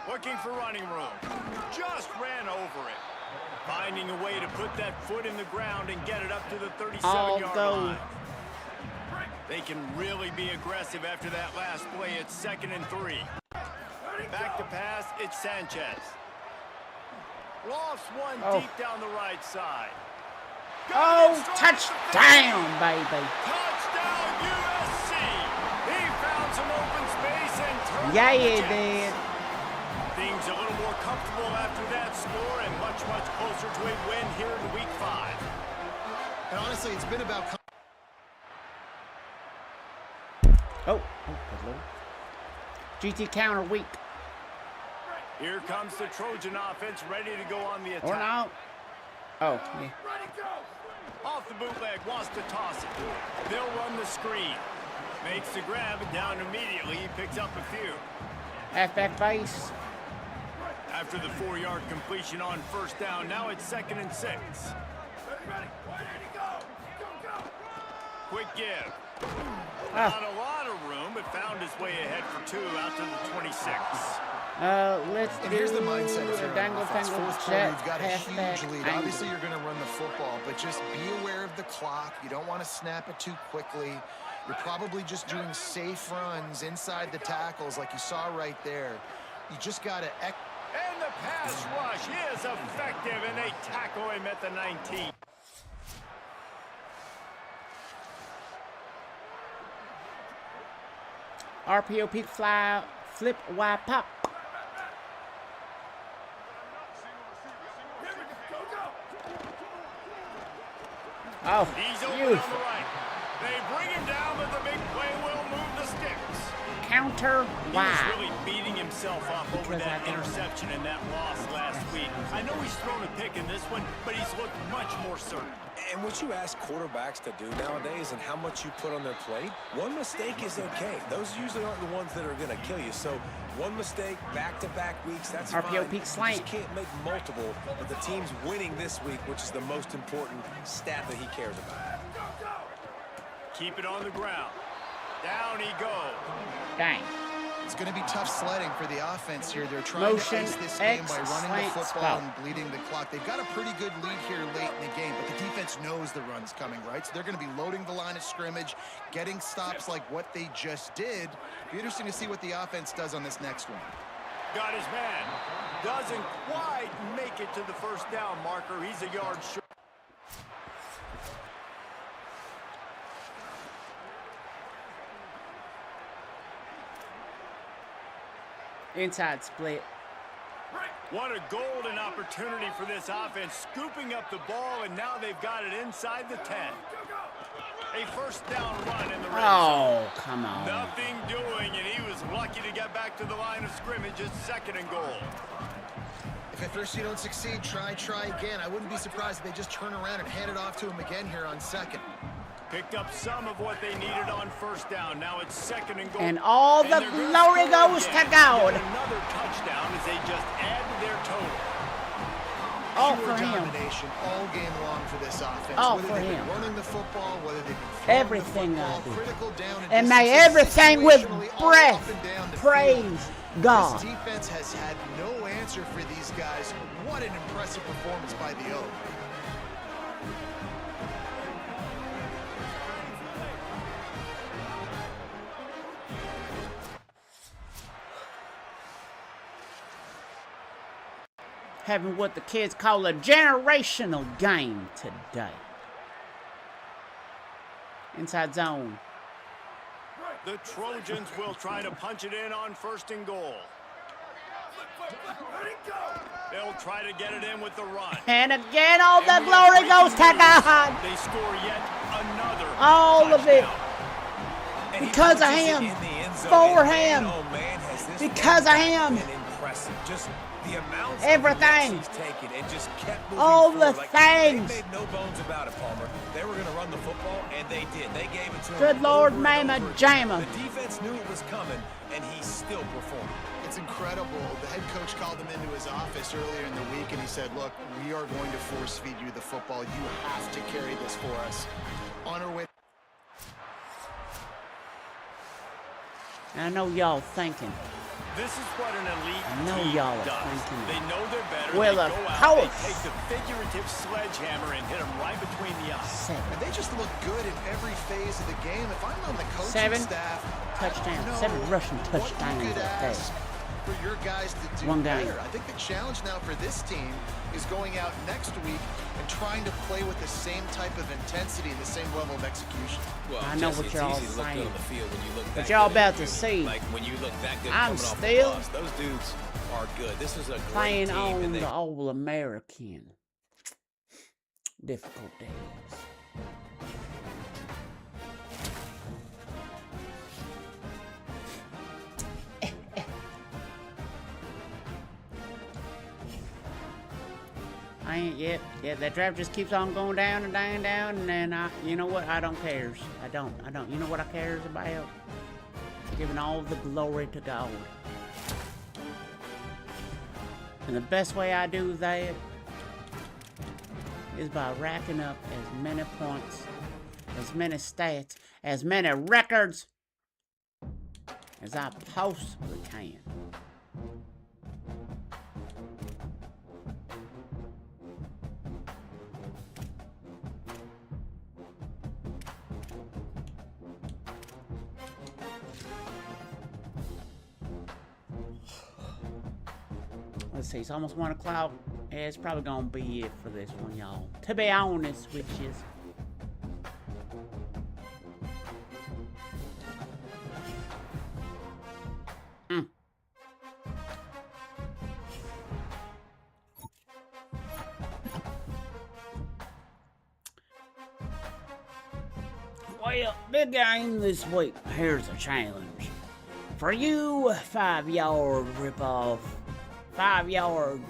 Looking for running room. Just ran over it. Finding a way to put that foot in the ground and get it up to the 37-yard line. They can really be aggressive after that last play. It's 2nd and 3. Back to pass, it's Sanchez. Lost one deep down the right side. Touchdown, baby. Touchdown, USC. He found some open space and turned. Yeah, he did. Things a little more comfortable after that score and much, much closer to a win here in week 5. And honestly, it's been about... Oh, GT counter weak. Here comes the Trojan offense ready to go on the attack. Or not. Oh, yeah. Off the bootleg, wants to toss it. They'll run the screen. Makes the grab and down immediately. He picks up a few. Halfback base. After the 4-yard completion on first down, now it's 2nd and 6. Quick give. Not a lot of room, but found his way ahead for 2 out to the 26. Let's And do here's the mindset if you're dangle, on offense. tangle, Fourth quarter, jet, you've got a halfback, huge lead. angle. Obviously, you're going to run the football, but just be aware of the clock. You don't want to snap it too quickly. You're probably just doing safe runs inside the tackles like you saw right there. You just got to... And the pass rush is effective, and they tackle him at the 19. RPO peak fly, flip, wide pop. Oh, He's open beautiful. on the right. They bring him down, but the big play will move the sticks. counter. He was really beating himself up over that interception and that loss last week. I know he's thrown a pick in this one, but he's looked much more certain. And what you ask quarterbacks to do nowadays and how much you put on their plate, one mistake is okay. Those usually aren't the ones that are going to kill you. So one mistake, back-to-back weeks, that's RPO fine. peak slant. You just can't make multiple, but the team's winning this week, which is the most important stat that he cares about. Keep it on the ground. Down he goes. Dang. It's going to be tough sledding for the offense here. They're trying to ice this game by running the football and bleeding the clock. They've got a pretty good lead here late in the game, but the defense knows the run's coming, right? So they're going to be loading the line of scrimmage, getting stops like what they just did. Be interesting to see what the offense does on this next one. Got his man. Doesn't quite make it to the first down marker. He's a yard short. Inside split. What a golden opportunity for this offense, scooping up the ball, and now they've got it inside the 10. A first down run in the red zone. Come on. Nothing doing, and he was lucky to get back to the line of scrimmage. It's 2nd and goal. If at first you don't succeed, try again. I wouldn't be surprised if they just turn around and hand it off to him again here on 2nd. Picked up some of what they needed on first down. Now it's 2nd and goal. And all the glory goes to God. Another touchdown as they just add to their total. All for him. Domination all game long for this offense. All whether for they've him. been running the football, whether they've been throwing Everything the football, I do. critical down And may distances, everything with situationally, all breath up and down the praise field. God. This defense has had no answer for these guys. What an impressive performance by the O. Having what the kids call a generational game today. Inside zone. The Trojans will try to punch it in on 1st and goal. They'll try to get it in with the run. And again, all the glory goes to God. They score yet another All of it. And Because of he puts it him. in the end zone, For and man, him. oh man, has this Because of him. been impressive. Just the amounts Everything. of he's taken and just kept moving All forward. the Like, things. They made no bones about it, Palmer. They were going to run the football, and they did. They gave it to him. Good Lord, over and mama over again. jamma. The defense knew it was coming, and he still performed. It's incredible. The head coach called him into his office earlier in the week, and he said, look, we are going to force feed you the football. You have to carry this for us. On our way. I know y'all thinking. This is what an elite I know team y'all are does. thinking. They know they're better. Well, they of go out, course. they take the figurative sledgehammer and hit them right between the eyes. 7. And they just look good in every phase of the game. If I'm on the coaching 7 staff, touchdown. I don't 7 know rushing what touchdowns you could that day. ask for your guys to do One game. better. I think the challenge now for this team is going out next week and trying to play with the same type of intensity and the same level of execution. Well, I know Jesse, what you're all it's easy to look good saying. on the field when you look But that y'all good about at to you. see. Like when you look that good I'm coming off still the bus, those dudes are good. This is a great Playing team, on and they the old American. Difficult days. I ain't yet. Yeah, that draft just keeps on going down and down and down, and then you know what? I don't cares. I don't. You know what I cares about? Giving all the glory to God. And the best way I do that is by racking up as many points, as many stats, as many records as I possibly can. Let's see, it's almost 1 o'clock. Yeah, it's probably gonna be it for this one, y'all. To be honest with you. Well, big game this week. Here's a challenge. For you, 5-yard ripoff. 5 yard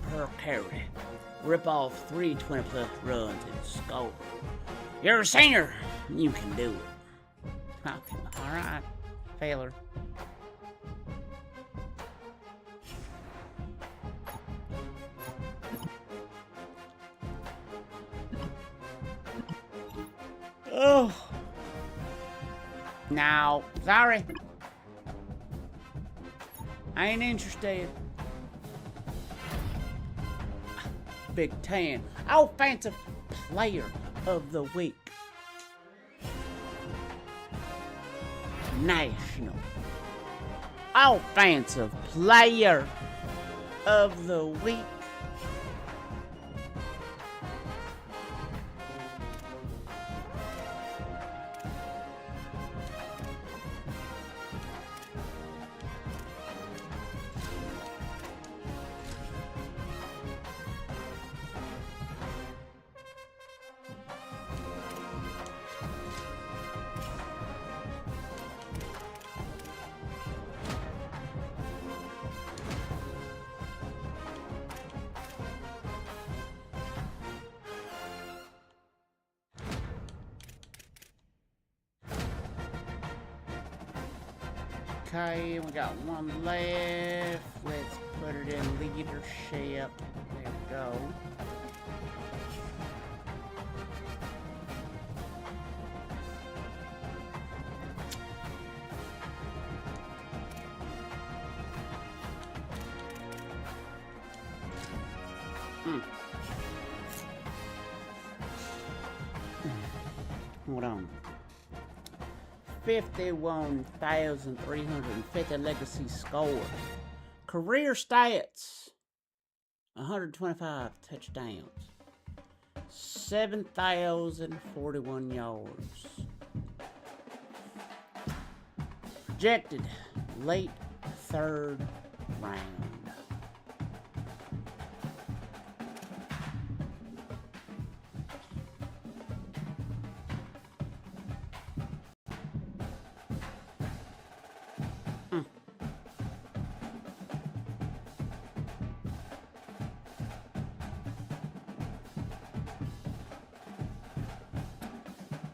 per carry. Rip off 3 20-plus runs and score. You're a senior. You can do it. All right, failure. Oh. No, sorry. I ain't interested. Big Ten Offensive Player of the Week. National Offensive Player of the Week. Okay, we got one left. Let's put it in leadership. There we go. Hold on. 51,350 legacy score. Career stats. 125 touchdowns. 7,041 yards. Projected late 3rd round.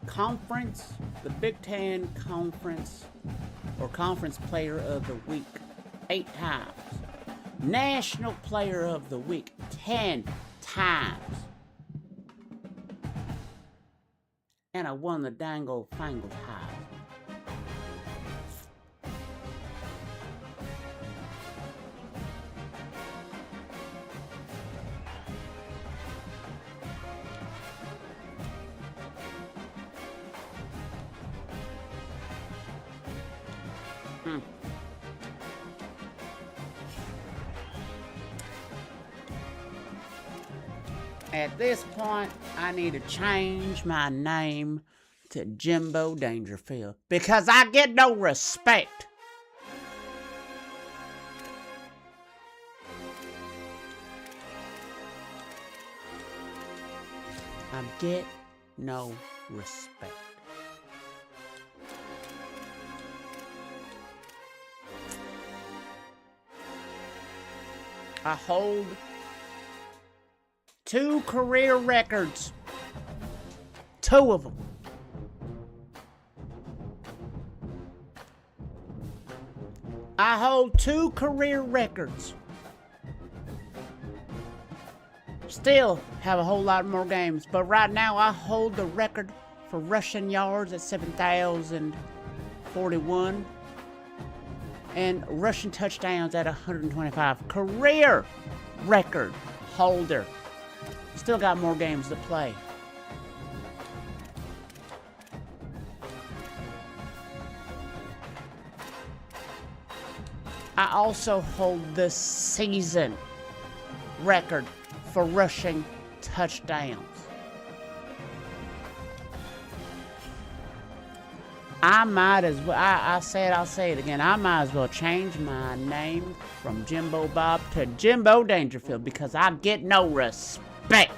Conference, the Big Ten Conference or Conference Player of the Week 8 times. National Player of the Week 10 times. And I won the dangle fangled high. At this point, I need to change my name to Jimbo Dangerfield because I get no respect. I get no respect. I hold 2 career records. 2 of them. I hold 2 career records. Still have a whole lot more games, but right now I hold the record for rushing yards at 7,041 and rushing touchdowns at 125. Career record holder. Still got more games to play. I also hold the season record for rushing touchdowns. I might as well, I'll say it again. I might as well change my name from Jimbo Bob to Jimbo Dangerfield because I get no respect.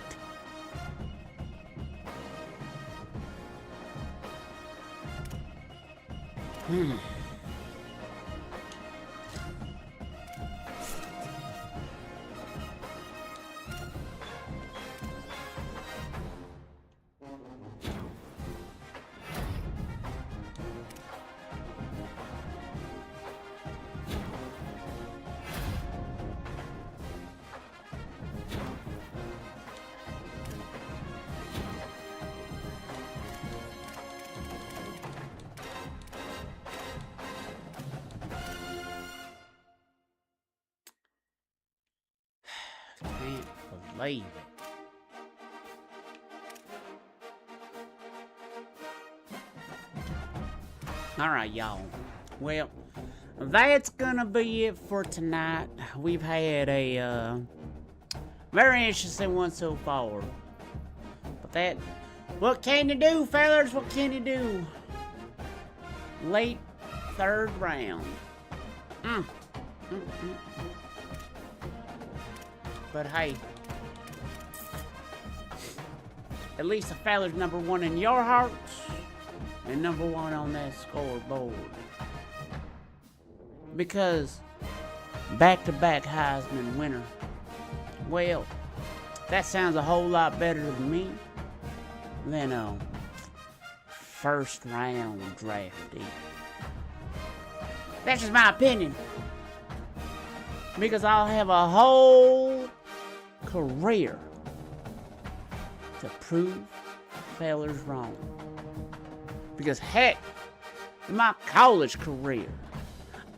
Can't believe it. Alright, y'all. Well, that's gonna be it for tonight. We've had a very interesting one so far. But what can you do, fellas? What can you do? Late third round. But hey, at least the fella's number one in your hearts and number one on that scoreboard. Because back-to-back Heisman winner. Well, that sounds a whole lot better to me than a first round draftee. That's just my opinion. Because I'll have a whole career to prove fellas wrong. Because heck, in my college career,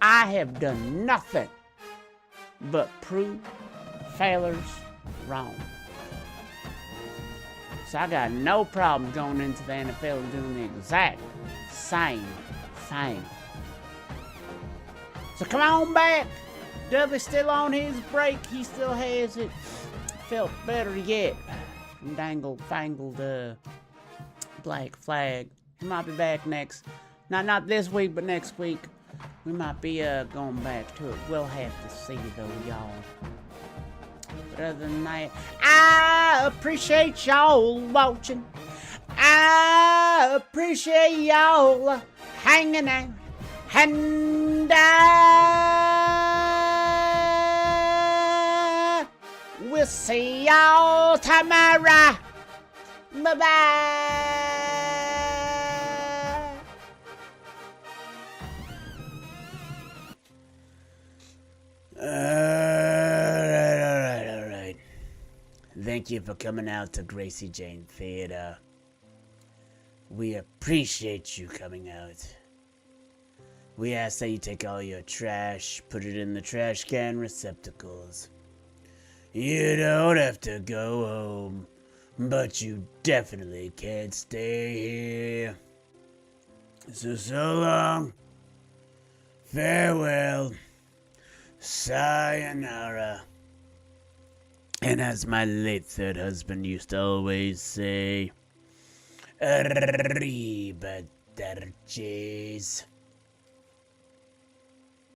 I have done nothing but prove fellas wrong. So I got no problem going into the NFL and doing the exact same thing. So come on back. Dudley's still on his break. He still has it. Felt better yet. Dangled, fangled, black flag. He might be back next. Not this week, but next week. We might be going back to it. We'll have to see though, y'all. But other than that, I appreciate y'all watching. I appreciate y'all hanging out. And we'll see y'all tomorrow. Bye-bye. All right. Thank you for coming out to Gracie Jane Theater. We appreciate you coming out. We ask that you take all your trash, put it in the trash can receptacles. You don't have to go home, but you definitely can't stay here. So long, farewell, sayonara. And as my late third husband used to always say, arrivederci.